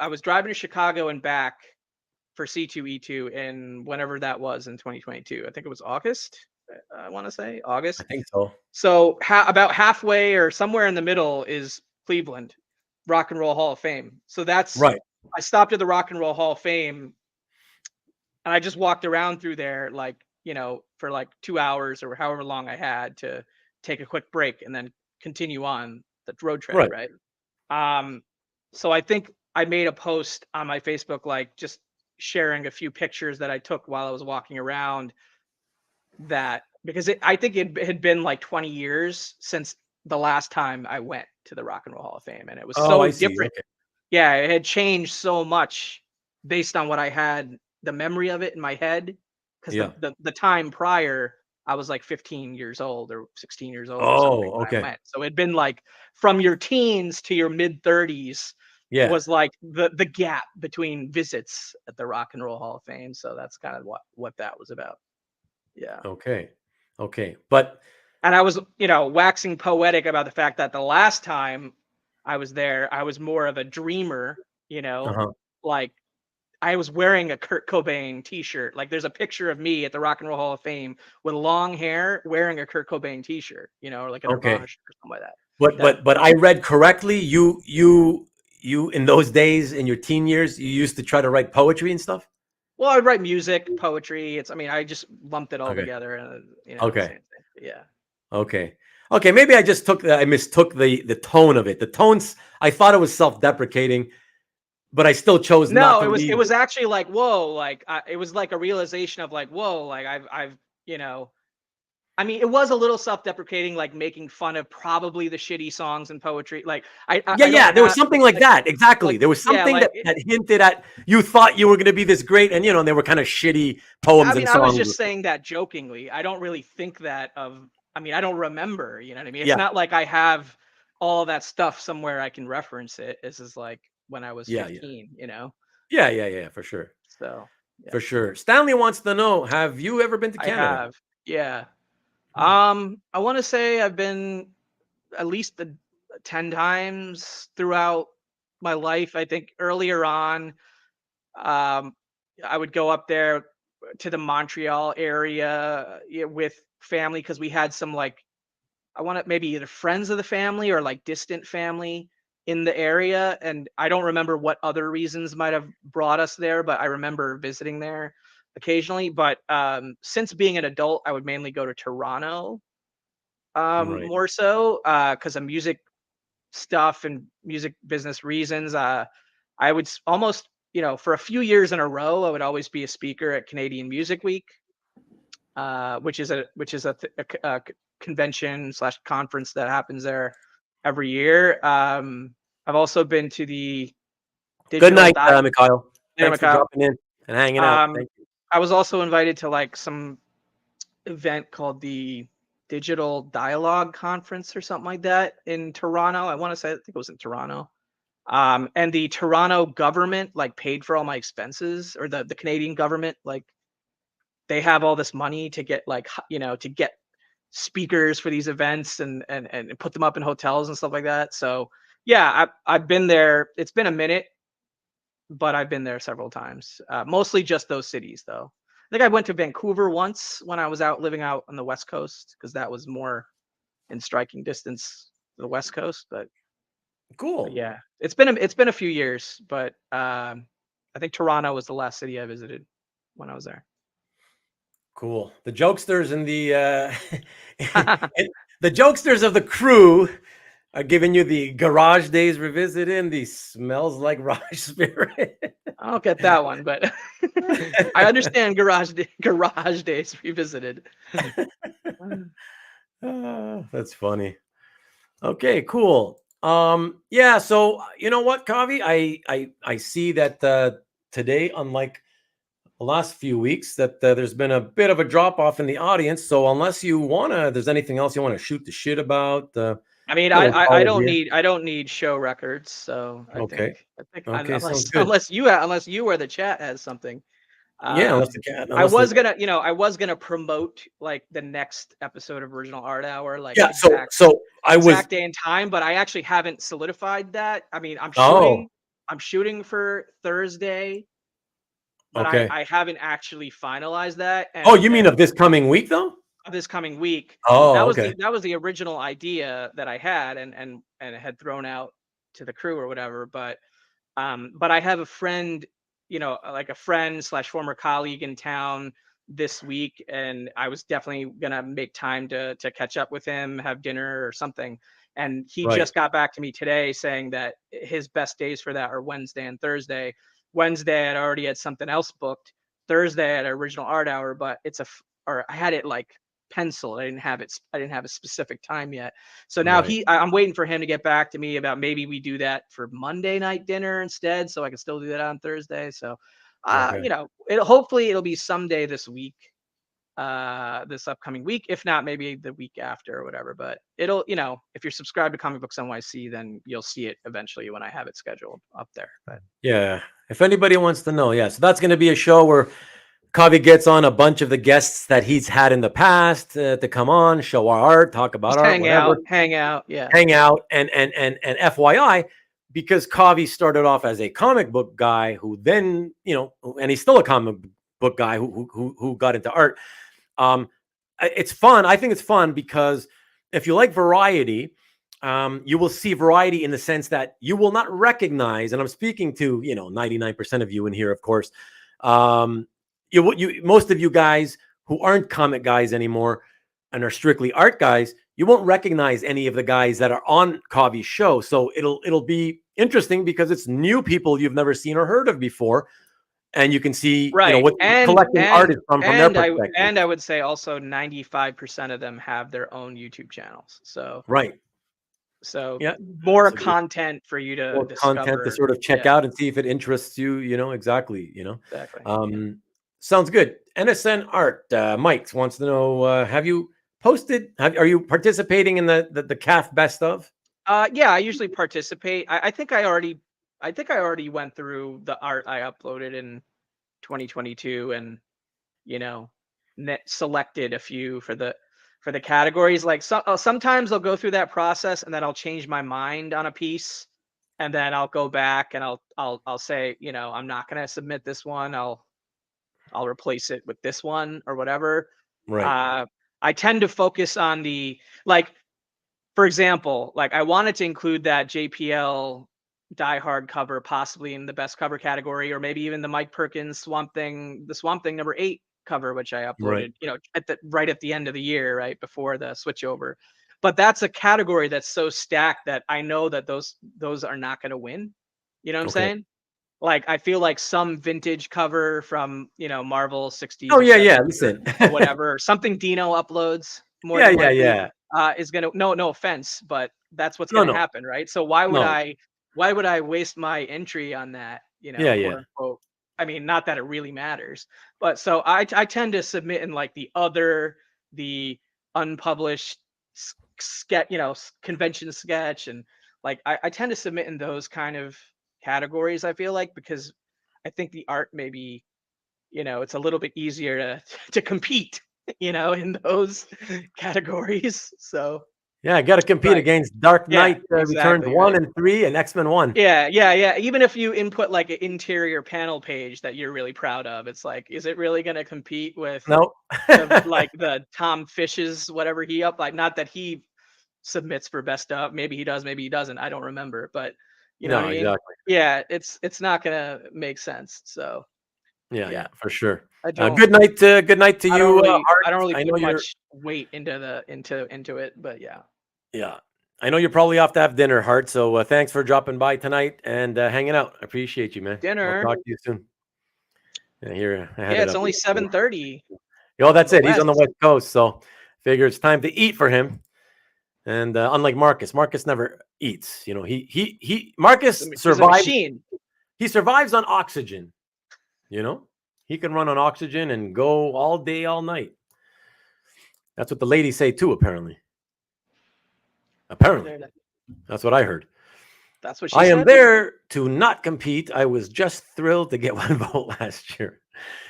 [SPEAKER 2] was driving to Chicago and back for C2E2 in whenever that was in 2022. I think it was August. I want to say
[SPEAKER 1] I
[SPEAKER 2] August.
[SPEAKER 1] think so.
[SPEAKER 2] So about halfway or somewhere in the middle is Cleveland Rock and Roll Hall of Fame. So that's
[SPEAKER 1] Right.
[SPEAKER 2] I stopped at the Rock and Roll Hall of Fame and I just walked around through there like, for like 2 hours or however long I had to take a quick break and then continue on the road trip,
[SPEAKER 1] Right.
[SPEAKER 2] right? Um so I think I made a post on my Facebook like just sharing a few pictures that I took while I was walking around that because I think it had been like 20 years since the last time I went to the Rock and Roll Hall of Fame and it was
[SPEAKER 1] Oh,
[SPEAKER 2] so
[SPEAKER 1] I see.
[SPEAKER 2] different.
[SPEAKER 1] Okay.
[SPEAKER 2] Yeah, it had changed so much based on what I had the memory of it in my head because
[SPEAKER 1] Yeah.
[SPEAKER 2] the time prior I was like 15 years old or 16 years old or something
[SPEAKER 1] Oh,
[SPEAKER 2] when I
[SPEAKER 1] okay.
[SPEAKER 2] went. So it'd been like from your teens to your mid 30s
[SPEAKER 1] Yeah.
[SPEAKER 2] was like the gap between visits at the Rock and Roll Hall of Fame. So that's kind of what that was about. Yeah.
[SPEAKER 1] Okay. Okay. But
[SPEAKER 2] And I was, waxing poetic about the fact that the last time I was there, I was more of a dreamer,
[SPEAKER 1] uh-huh.
[SPEAKER 2] like I was wearing a Kurt Cobain t-shirt. Like there's a picture of me at the Rock and Roll Hall of Fame with long hair wearing a Kurt Cobain t-shirt, or like a Nirvana
[SPEAKER 1] Okay.
[SPEAKER 2] shirt or something like that.
[SPEAKER 1] But I read correctly. You in those days in your teen years, you used to try to write poetry and stuff.
[SPEAKER 2] Well, I would write music, poetry. I just lumped it all
[SPEAKER 1] Okay.
[SPEAKER 2] together and the
[SPEAKER 1] Okay.
[SPEAKER 2] same thing. But yeah.
[SPEAKER 1] Okay. Okay. Maybe I mistook the tone of it. The tones. I thought it was self-deprecating, but I still chose not
[SPEAKER 2] No,
[SPEAKER 1] to
[SPEAKER 2] it
[SPEAKER 1] read.
[SPEAKER 2] was actually like, whoa, like it was like a realization of like, whoa, like I've, I mean, it was a little self-deprecating, like making fun of probably the shitty songs and poetry. Like
[SPEAKER 1] Yeah,
[SPEAKER 2] I don't
[SPEAKER 1] yeah. There was
[SPEAKER 2] have
[SPEAKER 1] something like that. Exactly.
[SPEAKER 2] like
[SPEAKER 1] There was
[SPEAKER 2] yeah,
[SPEAKER 1] something
[SPEAKER 2] like
[SPEAKER 1] that hinted at you thought you were going to be this great, and and they were kind of shitty poems
[SPEAKER 2] I mean,
[SPEAKER 1] and
[SPEAKER 2] I was
[SPEAKER 1] songs.
[SPEAKER 2] just saying that jokingly. I don't really think that of. I mean, I don't remember. You know what I mean? It's
[SPEAKER 1] Yeah.
[SPEAKER 2] not like I have all that stuff somewhere I can reference it. This is like when I was
[SPEAKER 1] Yeah. Yeah.
[SPEAKER 2] 15.
[SPEAKER 1] Yeah. Yeah. Yeah. For sure.
[SPEAKER 2] So yeah,
[SPEAKER 1] For sure. Stanley wants to know: have you ever been to
[SPEAKER 2] I
[SPEAKER 1] Canada?
[SPEAKER 2] have. Yeah.
[SPEAKER 1] Hmm.
[SPEAKER 2] I want to say I've been at least 10 times throughout my life. I think earlier on, um, I would go up there to the Montreal area with family because we had some like I want to maybe either friends of the family or like distant family in the area. And I don't remember what other reasons might have brought us there, but I remember visiting there occasionally. But since being an adult, I would mainly go to Toronto
[SPEAKER 1] Right.
[SPEAKER 2] more so because of music stuff and music business reasons. I would almost, for a few years in a row, I would always be a speaker at Canadian Music Week, which is a convention slash conference that happens there every year. I've also been to the
[SPEAKER 1] Good
[SPEAKER 2] digital
[SPEAKER 1] night,
[SPEAKER 2] di-
[SPEAKER 1] Mikhail.
[SPEAKER 2] there,
[SPEAKER 1] Thanks for
[SPEAKER 2] Mikhail.
[SPEAKER 1] dropping in and hanging out.
[SPEAKER 2] Um,
[SPEAKER 1] Thank you.
[SPEAKER 2] I was also invited to like some event called the Digital Dialogue Conference or something like that in Toronto. I want to say, I think it was in Toronto. And the Toronto government like paid for all my expenses, or the Canadian government, like they have all this money to get like, to get speakers for these events and put them up in hotels and stuff like that. So yeah, I've been there. It's been a minute, but I've been there several times. Mostly just those cities though. I think I went to Vancouver once when I was out living out on the West Coast because that was more in striking distance to the West Coast. But
[SPEAKER 1] Cool.
[SPEAKER 2] yeah, it's been a few years, but I think Toronto was the last city I visited when I was there.
[SPEAKER 1] Cool. The jokesters and the jokesters of the crew are giving you the garage days revisited, the smells like Raj spirit.
[SPEAKER 2] I don't get that one, but I understand garage days revisited.
[SPEAKER 1] That's funny. Okay, cool. Yeah, so you know what, Kavi? I see that today, unlike the last few weeks, that there's been a bit of a drop off in the audience. So unless you wanna, there's anything else you want to shoot the shit about,
[SPEAKER 2] I mean,
[SPEAKER 1] we'll
[SPEAKER 2] I
[SPEAKER 1] call it
[SPEAKER 2] don't
[SPEAKER 1] here.
[SPEAKER 2] need show records, so
[SPEAKER 1] Okay.
[SPEAKER 2] I think
[SPEAKER 1] Okay, sounds
[SPEAKER 2] unless
[SPEAKER 1] good.
[SPEAKER 2] unless you or the chat has something.
[SPEAKER 1] Yeah, unless
[SPEAKER 2] Um,
[SPEAKER 1] the cat,
[SPEAKER 2] I
[SPEAKER 1] unless the
[SPEAKER 2] was gonna, I was gonna promote like the next episode of Original Art Hour, like
[SPEAKER 1] yeah. So I was.
[SPEAKER 2] exact day and time, but I actually haven't solidified that. I mean,
[SPEAKER 1] Oh,
[SPEAKER 2] I'm shooting for Thursday, but
[SPEAKER 1] okay.
[SPEAKER 2] I haven't actually finalized that.
[SPEAKER 1] Oh,
[SPEAKER 2] And
[SPEAKER 1] you mean of this coming week though?
[SPEAKER 2] this coming week,
[SPEAKER 1] Oh, okay.
[SPEAKER 2] that was the original idea that I had and had thrown out to the crew or whatever. But I have a friend, like a friend slash former colleague in town this week, and I was definitely gonna make time to catch up with him, have dinner or something. And he
[SPEAKER 1] Right.
[SPEAKER 2] just got back to me today saying that his best days for that are Wednesday and Thursday. Wednesday, I'd already had something else booked. Thursday, I had Original Art Hour, but or I had it like penciled. I didn't have a specific time yet. So now
[SPEAKER 1] Right.
[SPEAKER 2] I'm waiting for him to get back to me about maybe we do that for Monday night dinner instead, so I can still do that on Thursday. So,
[SPEAKER 1] Okay.
[SPEAKER 2] hopefully it'll be someday this week. this upcoming week. If not, maybe the week after or whatever. But it'll, if you're subscribed to Comic Books NYC, then you'll see it eventually when I have it scheduled up there. But
[SPEAKER 1] yeah, if anybody wants to know, yeah. So that's going to be a show where Kavi gets on a bunch of the guests that he's had in the past to come on, show our art, talk about
[SPEAKER 2] just
[SPEAKER 1] art,
[SPEAKER 2] hang out, yeah,
[SPEAKER 1] hang out, and FYI, because Kavi started off as a comic book guy who then, and he's still a comic book guy who got into art. It's fun. I think it's fun because if you like variety, you will see variety in the sense that you will not recognize, and I'm speaking to 99% of you in here, of course. Most of you guys who aren't comic guys anymore and are strictly art guys, you won't recognize any of the guys that are on Kavi's show. So it'll be interesting because it's new people you've never seen or heard of before. And you can see,
[SPEAKER 2] right,
[SPEAKER 1] what collecting art is from their perspective.
[SPEAKER 2] And I would say also 95% of them have their own YouTube channels. So
[SPEAKER 1] right.
[SPEAKER 2] So
[SPEAKER 1] yeah,
[SPEAKER 2] more content for you to
[SPEAKER 1] more
[SPEAKER 2] discover.
[SPEAKER 1] Content to sort of check out and see if it interests you. Exactly.
[SPEAKER 2] Exactly.
[SPEAKER 1] Sounds good. NSN Art. Mike wants to know: have you posted? Are you participating in the CAF Best of?
[SPEAKER 2] Yeah, I usually participate. I think I already went through the art I uploaded in 2022 and selected a few for the categories. Like sometimes I'll go through that process and then I'll change my mind on a piece, and then I'll go back and I'll say, I'm not going to submit this one. I'll replace it with this one or whatever.
[SPEAKER 1] Right.
[SPEAKER 2] I tend to focus on for example, I wanted to include that JPL Die Hard cover possibly in the best cover category, or maybe even the Mike Perkins Swamp Thing number 8 cover, which I uploaded, right at the end of the year, right before the switchover. But that's a category that's so stacked that I know that those are not going to win. You know what I'm saying? I feel like some vintage cover from Marvel 60s.
[SPEAKER 1] Oh yeah. Listen,
[SPEAKER 2] or whatever, something Dino uploads. More is gonna no offense, but that's what's gonna happen, right? So why would I waste my entry on that? Quote unquote. I mean, not that it really matters, but so I tend to submit in the unpublished sketch, convention sketch, and I tend to submit in those kind of categories. I feel like, because I think the art maybe it's a little bit easier to compete in those categories. So
[SPEAKER 1] yeah, I got to compete against Dark Knight Returns 1 and 3 and X-Men 1.
[SPEAKER 2] Yeah. Even if you input an interior panel page that you're really proud of, it's is it really going to compete with the Tom Fish's whatever he up? Not that he submits for best of. Maybe he does, maybe he doesn't. I don't remember, but you know what I mean?
[SPEAKER 1] Exactly.
[SPEAKER 2] Yeah, it's not going to make sense. So
[SPEAKER 1] yeah, for sure.
[SPEAKER 2] Good night
[SPEAKER 1] to you.
[SPEAKER 2] I don't really put much weight into it, but yeah.
[SPEAKER 1] Yeah, I know you're probably off to have dinner, Hart. So thanks for dropping by tonight and hanging out. I appreciate you, man.
[SPEAKER 2] Dinner.
[SPEAKER 1] I'll talk to you soon.
[SPEAKER 2] It's only 7:30.
[SPEAKER 1] Oh, that's it. He's on the West Coast, so figure it's time to eat for him. And unlike Marcus never eats. Marcus survives. He survives on oxygen. He can run on oxygen and go all day, all night. That's what the ladies say too, apparently. That's what I heard.
[SPEAKER 2] That's what she
[SPEAKER 1] said. I
[SPEAKER 2] am
[SPEAKER 1] there to not compete. I was just thrilled to get 1 vote last year.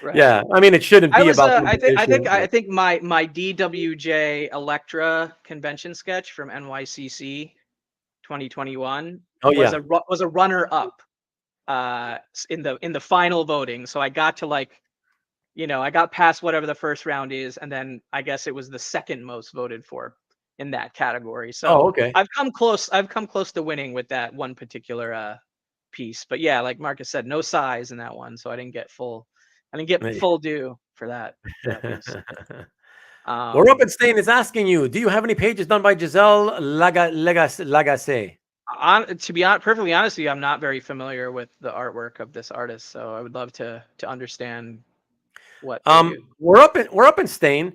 [SPEAKER 1] Right. Yeah, I mean, it shouldn't be about.
[SPEAKER 2] I think my DWJ Electra convention sketch from NYCC 2021 was a runner up in the final voting. So I got to I got past whatever the first round is, and then I guess it was the second most voted for in that category. So I've come close to winning with that one particular piece. But yeah, like Marcus said, no size in that one, so I didn't get full due for that piece.
[SPEAKER 1] We're Up and Stain is asking you, do you have any pages done by Giselle Lagacé?
[SPEAKER 2] To be perfectly honest with you, I'm not very familiar with the artwork of this artist, so I would love to understand what
[SPEAKER 1] We're Up and Stain.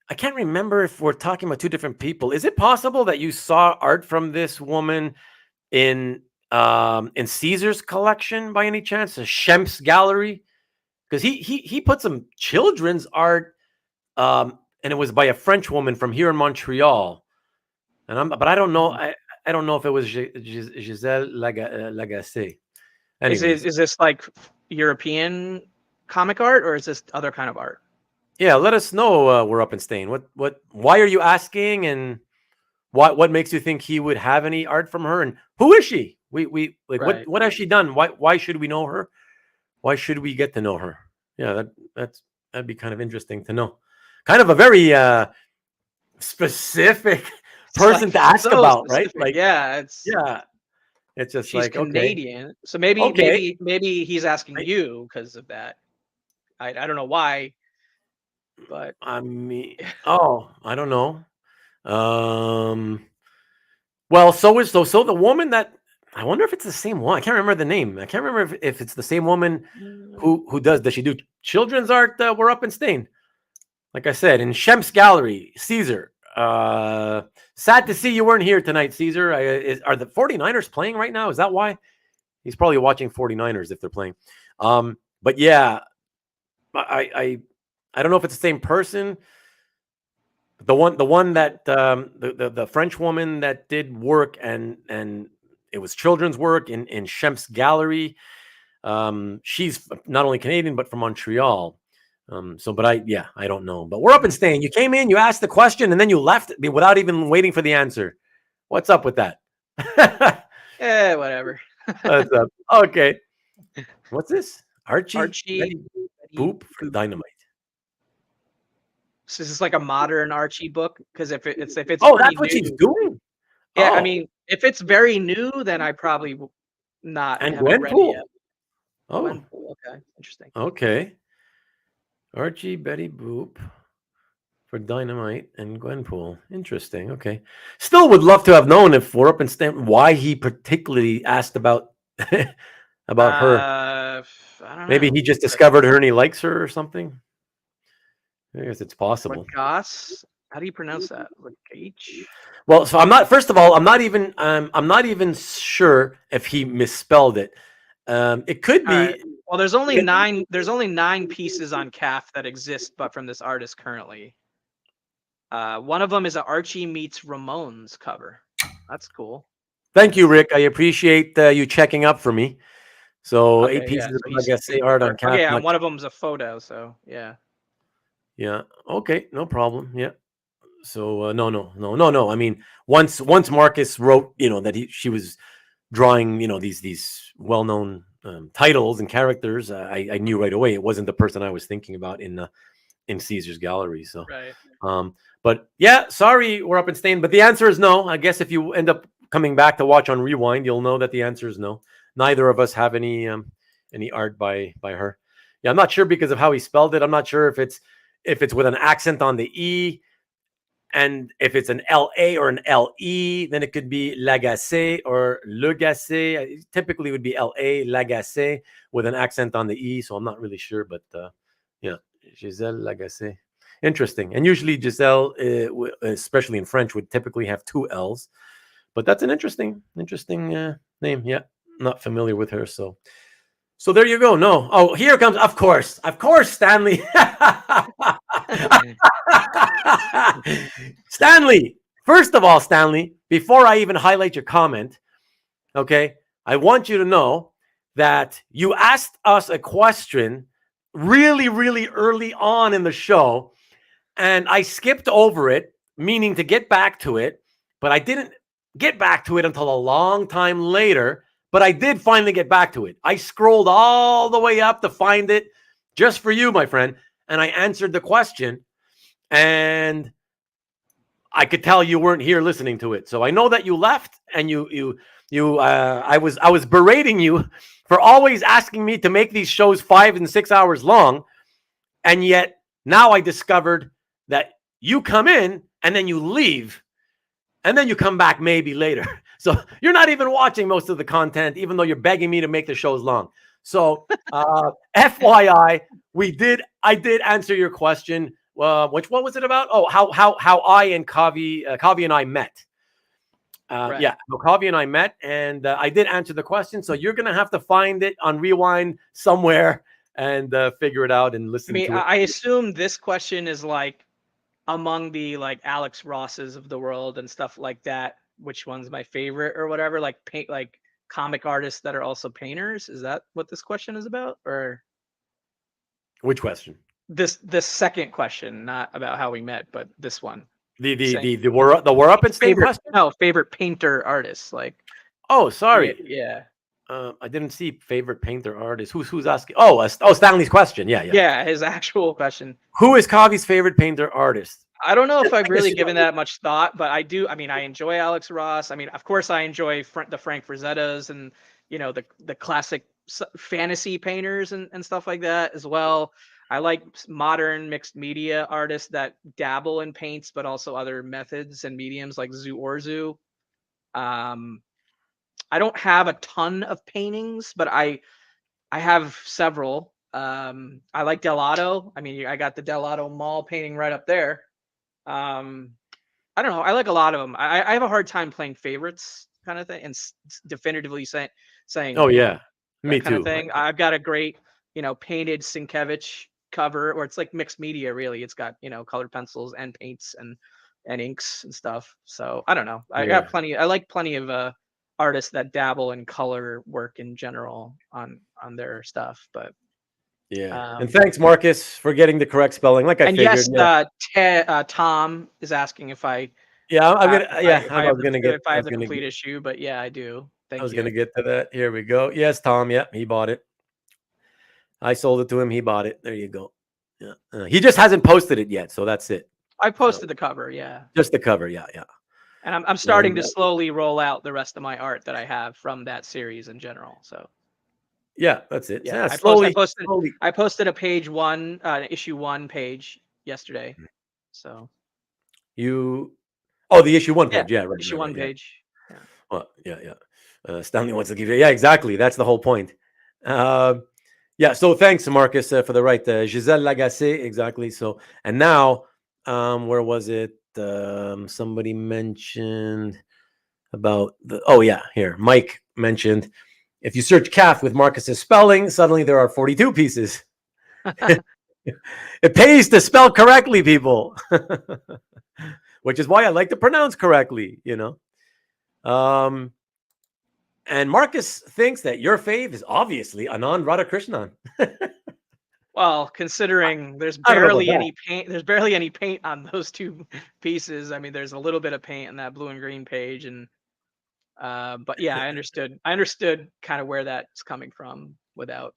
[SPEAKER 1] I can't remember if we're talking about two different people. Is it possible that you saw art from this woman in Caesar's collection by any chance? A Shemp's gallery? Because he put some children's art and it was by a French woman from here in Montreal. But I don't know. I don't know if it was Giselle Lagacé. Anyways,
[SPEAKER 2] Is this like European comic art, or is this other kind of art?
[SPEAKER 1] yeah, let us know. We're up in Stain. Why are you asking, and what makes you think he would have any art from her, and who is she? We like
[SPEAKER 2] Right.
[SPEAKER 1] what has she done? Why should we know her? Why should we get to know her? Yeah, that'd be kind of interesting to know. Kind of a very specific person to ask
[SPEAKER 2] so
[SPEAKER 1] about, right?
[SPEAKER 2] specific.
[SPEAKER 1] Like,
[SPEAKER 2] Yeah,
[SPEAKER 1] it's just
[SPEAKER 2] she's
[SPEAKER 1] like,
[SPEAKER 2] Canadian, so
[SPEAKER 1] okay.
[SPEAKER 2] maybe he's asking
[SPEAKER 1] I,
[SPEAKER 2] you because of that. I don't know why, but
[SPEAKER 1] I mean, oh, I don't know. Well, so the woman that I wonder if it's the same one. I can't remember the name. I can't remember if it's the same woman who does she do children's art? We're up in Stain. Like I said, in Shemp's Gallery, Caesar. Sad to see you weren't here tonight, Caesar. Are the 49ers playing right now? Is that why? He's probably watching 49ers if they're playing. But yeah, I don't know if it's the same person. The one that the French woman that did work and it was children's work in Shemp's Gallery. She's not only Canadian but from Montreal. But I don't know. But we're up in Stain. You came in, you asked the question, and then you left without even waiting for the answer. What's up with that?
[SPEAKER 2] whatever.
[SPEAKER 1] What's up? Okay. What's this? Archie
[SPEAKER 2] Archie
[SPEAKER 1] Boop for Dynamite.
[SPEAKER 2] So is this like a modern Archie book? Because if it's
[SPEAKER 1] Oh, that's what she's doing.
[SPEAKER 2] Yeah, I
[SPEAKER 1] Oh.
[SPEAKER 2] mean, if it's very new, then I probably not
[SPEAKER 1] And
[SPEAKER 2] haven't read it
[SPEAKER 1] Gwenpool.
[SPEAKER 2] yet.
[SPEAKER 1] Oh,
[SPEAKER 2] Gwenpool, okay, interesting.
[SPEAKER 1] okay. Archie Betty Boop for Dynamite and Gwenpool. Interesting. Okay. Still would love to have known if we're up in Stanton why he particularly asked about about her.
[SPEAKER 2] I don't
[SPEAKER 1] Maybe
[SPEAKER 2] know.
[SPEAKER 1] he just discovered her and he likes her or something. I guess it's possible.
[SPEAKER 2] Goss? How do you pronounce that? Like H?
[SPEAKER 1] Well, so I'm not. First of all, I'm not even sure if he misspelled it. It could be.
[SPEAKER 2] Right. Well, there's only 9. There's only 9 pieces on CAF that exist, but from this artist currently. One of them is an Archie meets Ramones cover. That's cool.
[SPEAKER 1] Thank you, Rick. I appreciate you checking up for me. So
[SPEAKER 2] Okay,
[SPEAKER 1] 8 pieces
[SPEAKER 2] so
[SPEAKER 1] of I guess art on CAF.
[SPEAKER 2] Okay, and one of them is a photo. So yeah.
[SPEAKER 1] Yeah. Okay. No problem. Yeah. So no. I mean, once Marcus wrote, that she was drawing, these well-known titles and characters, I knew right away it wasn't the person I was thinking about in Caesar's Gallery. So,
[SPEAKER 2] right.
[SPEAKER 1] But yeah, sorry, we're up in Stain. But the answer is no. I guess if you end up coming back to watch on Rewind, you'll know that the answer is no. Neither of us have any art by her. Yeah, I'm not sure because of how he spelled it. I'm not sure if it's with an accent on the E. And if it's an LA or an LE, then it could be Lagacé or Legacé. It typically would be LA, Lagacé, with an accent on the E. So I'm not really sure, but yeah, Giselle Lagacé. Interesting. And usually Giselle, especially in French, would typically have 2 L's. But that's an interesting name. Yeah, not familiar with her. So there you go. No. Oh, here comes, of course, Stanley. Stanley, first of all, Stanley, before I even highlight your comment, okay, I want you to know that you asked us a question really, really early on in the show, and I skipped over it, meaning to get back to it, but I didn't get back to it until a long time later, but I did finally get back to it. I scrolled all the way up to find it just for you, my friend, and I answered the question, and I could tell you weren't here listening to it. So I know that you left, and I was berating you for always asking me to make these shows 5 and 6 hours long. And yet now I discovered that you come in and then you leave and then you come back maybe later. So you're not even watching most of the content, even though you're begging me to make the shows long. So FYI, I did answer your question. What was it about? Oh, how I and Kavi and I met.
[SPEAKER 2] Right.
[SPEAKER 1] Yeah, so Kavi and I met, and I did answer the question. So you're gonna have to find it on Rewind somewhere and figure it out and listen to it.
[SPEAKER 2] I assume this question is like among the like Alex Rosses of the world and stuff like that, which one's my favorite or whatever, like paint, like comic artists that are also painters. Is that what this question is about? Or
[SPEAKER 1] Which question?
[SPEAKER 2] this second question, not about how we met, but this one.
[SPEAKER 1] The we're up and staying
[SPEAKER 2] Favorite,
[SPEAKER 1] question?
[SPEAKER 2] no, favorite painter artists. Like,
[SPEAKER 1] Oh, sorry.
[SPEAKER 2] yeah.
[SPEAKER 1] I didn't see favorite painter artist. Who's asking? Oh, Stanley's question. Yeah.
[SPEAKER 2] Yeah, his actual question.
[SPEAKER 1] Who is Kavi's favorite painter artist?
[SPEAKER 2] I don't know if I've
[SPEAKER 1] I guess
[SPEAKER 2] really
[SPEAKER 1] you
[SPEAKER 2] given
[SPEAKER 1] don't-
[SPEAKER 2] that much thought, but I do. I mean, I enjoy Alex Ross. I mean, of course, I enjoy the Frank Frazettas and the classic fantasy painters and stuff like that as well. I like modern mixed media artists that dabble in paints, but also other methods and mediums like Zoo Orzu. I don't have a ton of paintings, but I have several. I like Delato. I mean, I got the Delato Mall painting right up there. I don't know. I like a lot of them. I have a hard time playing favorites kind of thing and definitively saying.
[SPEAKER 1] Oh yeah, me
[SPEAKER 2] that kind
[SPEAKER 1] too.
[SPEAKER 2] of thing. I've got a great, painted Sienkiewicz cover, or it's like mixed media. Really, it's got colored pencils and paints and inks and stuff. So I don't know. I got plenty. I like plenty of artists that dabble in color work in general on their stuff. But
[SPEAKER 1] yeah. And thanks, Marcus, for getting the correct spelling. Like I figured.
[SPEAKER 2] Yes, Tom is asking if I.
[SPEAKER 1] Yeah, I'm gonna.
[SPEAKER 2] If
[SPEAKER 1] I was gonna get.
[SPEAKER 2] If I have the complete issue, but yeah, I do. Thank you.
[SPEAKER 1] I was gonna get to that. Here we go. Yes, Tom. Yep, he bought it. I sold it to him. He bought it. There you go. Yeah. He just hasn't posted it yet, so that's it.
[SPEAKER 2] I posted the cover. Yeah.
[SPEAKER 1] Just the cover. Yeah.
[SPEAKER 2] And I'm starting to slowly roll out the rest of my art that I have from that series in general. So.
[SPEAKER 1] Yeah, that's it.
[SPEAKER 2] Yeah,
[SPEAKER 1] slowly.
[SPEAKER 2] I posted a page one, issue 1 page yesterday. So.
[SPEAKER 1] The issue 1 page. Yeah, right.
[SPEAKER 2] Issue 1 page.
[SPEAKER 1] Yeah. Well, yeah. Stanley wants to give you. Yeah, exactly. That's the whole point. Yeah. So thanks, Marcus, for the right. Giselle Lagacé, exactly. So, and now, where was it? Somebody mentioned about the. Oh yeah, here. Mike mentioned if you search calf with Marcus's spelling, suddenly there are 42 pieces. It pays to spell correctly, people. Which is why I like to pronounce correctly, And Marcus thinks that your fave is obviously Anand Radhakrishnan.
[SPEAKER 2] Well, considering there's barely any paint on those 2 pieces. I mean, there's a little bit of paint on that blue and green page, and but yeah, I understood kind of where that's coming from without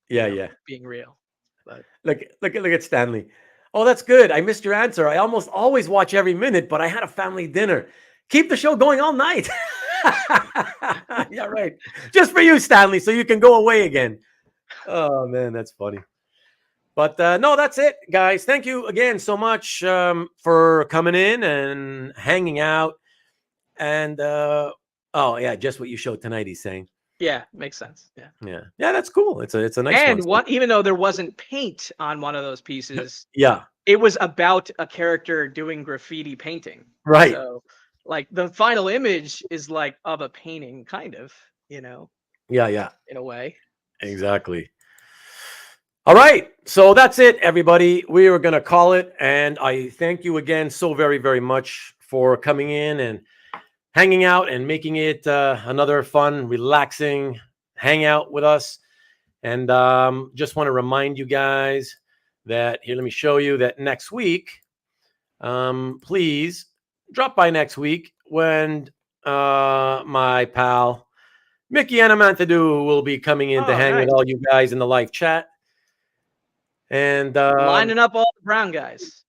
[SPEAKER 2] being real. But
[SPEAKER 1] look at Stanley. Oh, that's good. I missed your answer. I almost always watch every minute, but I had a family dinner. Keep the show going all night. Yeah, right. Just for you, Stanley, so you can go away again. Oh, man, that's funny. But no, that's it, guys. Thank you again so much for coming in and hanging out. And, just what you showed tonight, he's saying.
[SPEAKER 2] Yeah, makes sense. Yeah,
[SPEAKER 1] that's cool. It's a nice
[SPEAKER 2] and
[SPEAKER 1] one.
[SPEAKER 2] Even though there wasn't paint on one of those pieces,
[SPEAKER 1] yeah,
[SPEAKER 2] it was about a character doing graffiti painting.
[SPEAKER 1] Right.
[SPEAKER 2] So, like, the final image is like of a painting, kind of,
[SPEAKER 1] Yeah.
[SPEAKER 2] in a way.
[SPEAKER 1] Exactly. All right. So that's it, everybody. We are going to call it. And I thank you again so very, very much for coming in and hanging out and making it another fun, relaxing hangout with us. And just want to remind you guys that here, let me show you that next week, please drop by next week when my pal Mickey Anamantadu will be coming in to hang with all you guys in the live chat. And
[SPEAKER 2] lining up all the brown guys.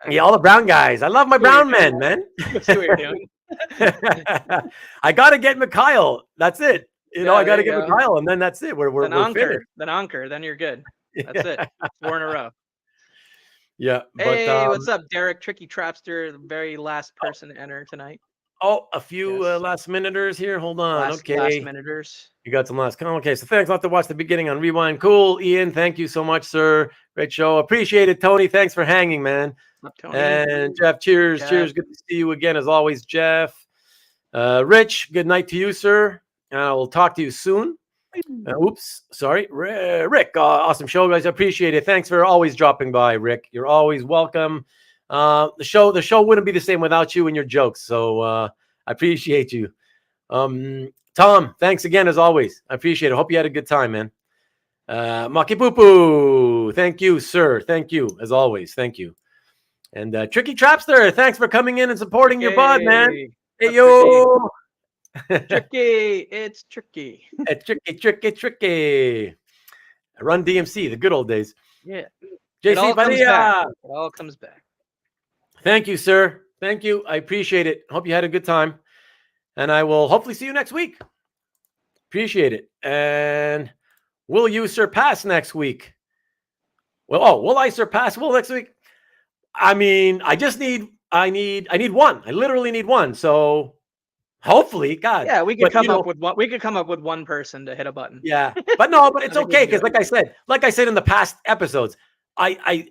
[SPEAKER 1] Yeah, all the brown guys. I love my brown men, man.
[SPEAKER 2] That's what you're doing.
[SPEAKER 1] I got to get Mikhail. That's it. I got to get Mikhail, and then that's it. We're finished.
[SPEAKER 2] Then you're good. That's it. 4 in a row.
[SPEAKER 1] Yeah.
[SPEAKER 2] Hey, what's up, Derek? Tricky Trapster, the very last person to enter tonight.
[SPEAKER 1] Oh, a few last minuters here. Hold on.
[SPEAKER 2] Last minuters.
[SPEAKER 1] You got some last comment. Okay, so thanks. I'll have to watch the beginning on Rewind. Cool. Ian, thank you so much, sir. Great show. Appreciate it, Tony. Thanks for hanging, man.
[SPEAKER 2] Up, Tony.
[SPEAKER 1] And Jeff, cheers. Jeff. Cheers. Good to see you again, as always, Jeff. Rich, good night to you, sir. We'll talk to you soon. Oops, sorry. Rick, awesome show, guys. I appreciate it. Thanks for always dropping by, Rick. You're always welcome. The show wouldn't be the same without you and your jokes. So I appreciate you. Tom, thanks again as always. I appreciate it. Hope you had a good time, man. Makipupu, thank you, sir. Thank you as always. Thank you. And Tricky Trapster, thanks for coming in and supporting your bud, man. Hey yo,
[SPEAKER 2] Tricky, it's tricky.
[SPEAKER 1] tricky. Run DMC, the good old days.
[SPEAKER 2] Yeah.
[SPEAKER 1] JC Padilla.
[SPEAKER 2] It all comes back.
[SPEAKER 1] Thank you, sir. Thank you. I appreciate it. Hope you had a good time. And I will hopefully see you next week. Appreciate it. And will you surpass next week? Well, will I surpass Will next week? I mean, I need one. I literally need one. So hopefully, God.
[SPEAKER 2] Yeah, we could come up with one. We could come up with one person to hit a button.
[SPEAKER 1] Yeah, but it's okay because, like I said in the past episodes, I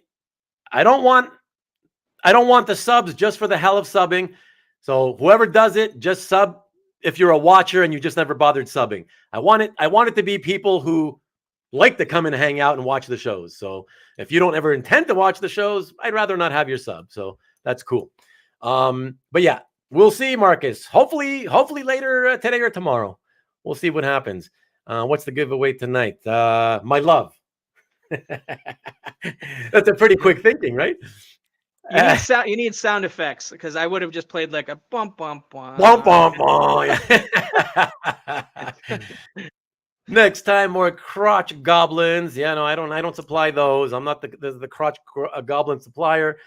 [SPEAKER 1] don't want the subs just for the hell of subbing. So whoever does it, just sub if you're a watcher and you just never bothered subbing. I want it to be people who like to come and hang out and watch the shows. So if you don't ever intend to watch the shows, I'd rather not have your sub. So that's cool. But yeah, we'll see, Marcus. Hopefully later today or tomorrow. We'll see what happens. What's the giveaway tonight? My love. That's a pretty quick thinking, right?
[SPEAKER 2] You need sound effects because I would have just played like a bump bump bump.
[SPEAKER 1] Bump bump bump. Next time, more crotch goblins. Yeah, no, I don't supply those. I'm not the crotch goblin supplier.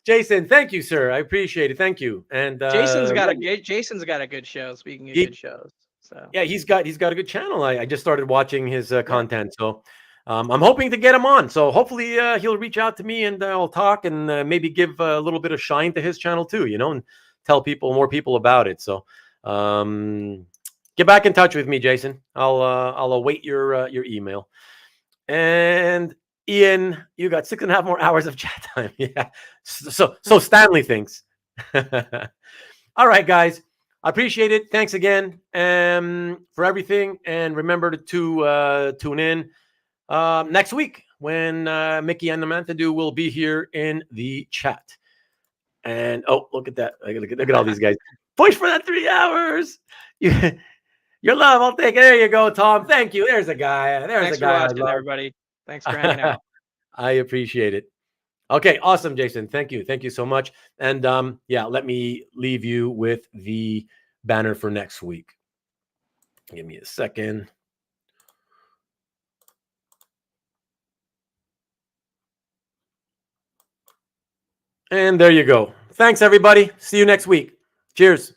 [SPEAKER 1] Jason, thank you, sir. I appreciate it. Thank you. And
[SPEAKER 2] Jason's got a good show. Speaking of good shows, so
[SPEAKER 1] yeah, he's got a good channel. I just started watching his content, so I'm hoping to get him on. So hopefully he'll reach out to me and I'll talk and maybe give a little bit of shine to his channel too, and tell more people about it. So get back in touch with me, Jason. I'll await your email. And Ian, you got 6.5 more hours of chat time. Yeah. So Stanley thinks. All right, guys. I appreciate it. Thanks again for everything. And remember to tune in next week when Mickey and Namantadu will be here in the chat. And look at that. Look at all these guys. Push for that 3 hours. Your love, I'll take it. There you go, Tom. Thank you. There's a guy.
[SPEAKER 2] Thanks for watching, everybody. Thanks for hanging out.
[SPEAKER 1] I appreciate it. Okay, awesome, Jason. Thank you. Thank you so much. And let me leave you with the banner for next week. Give me a second. And there you go. Thanks, everybody. See you next week. Cheers.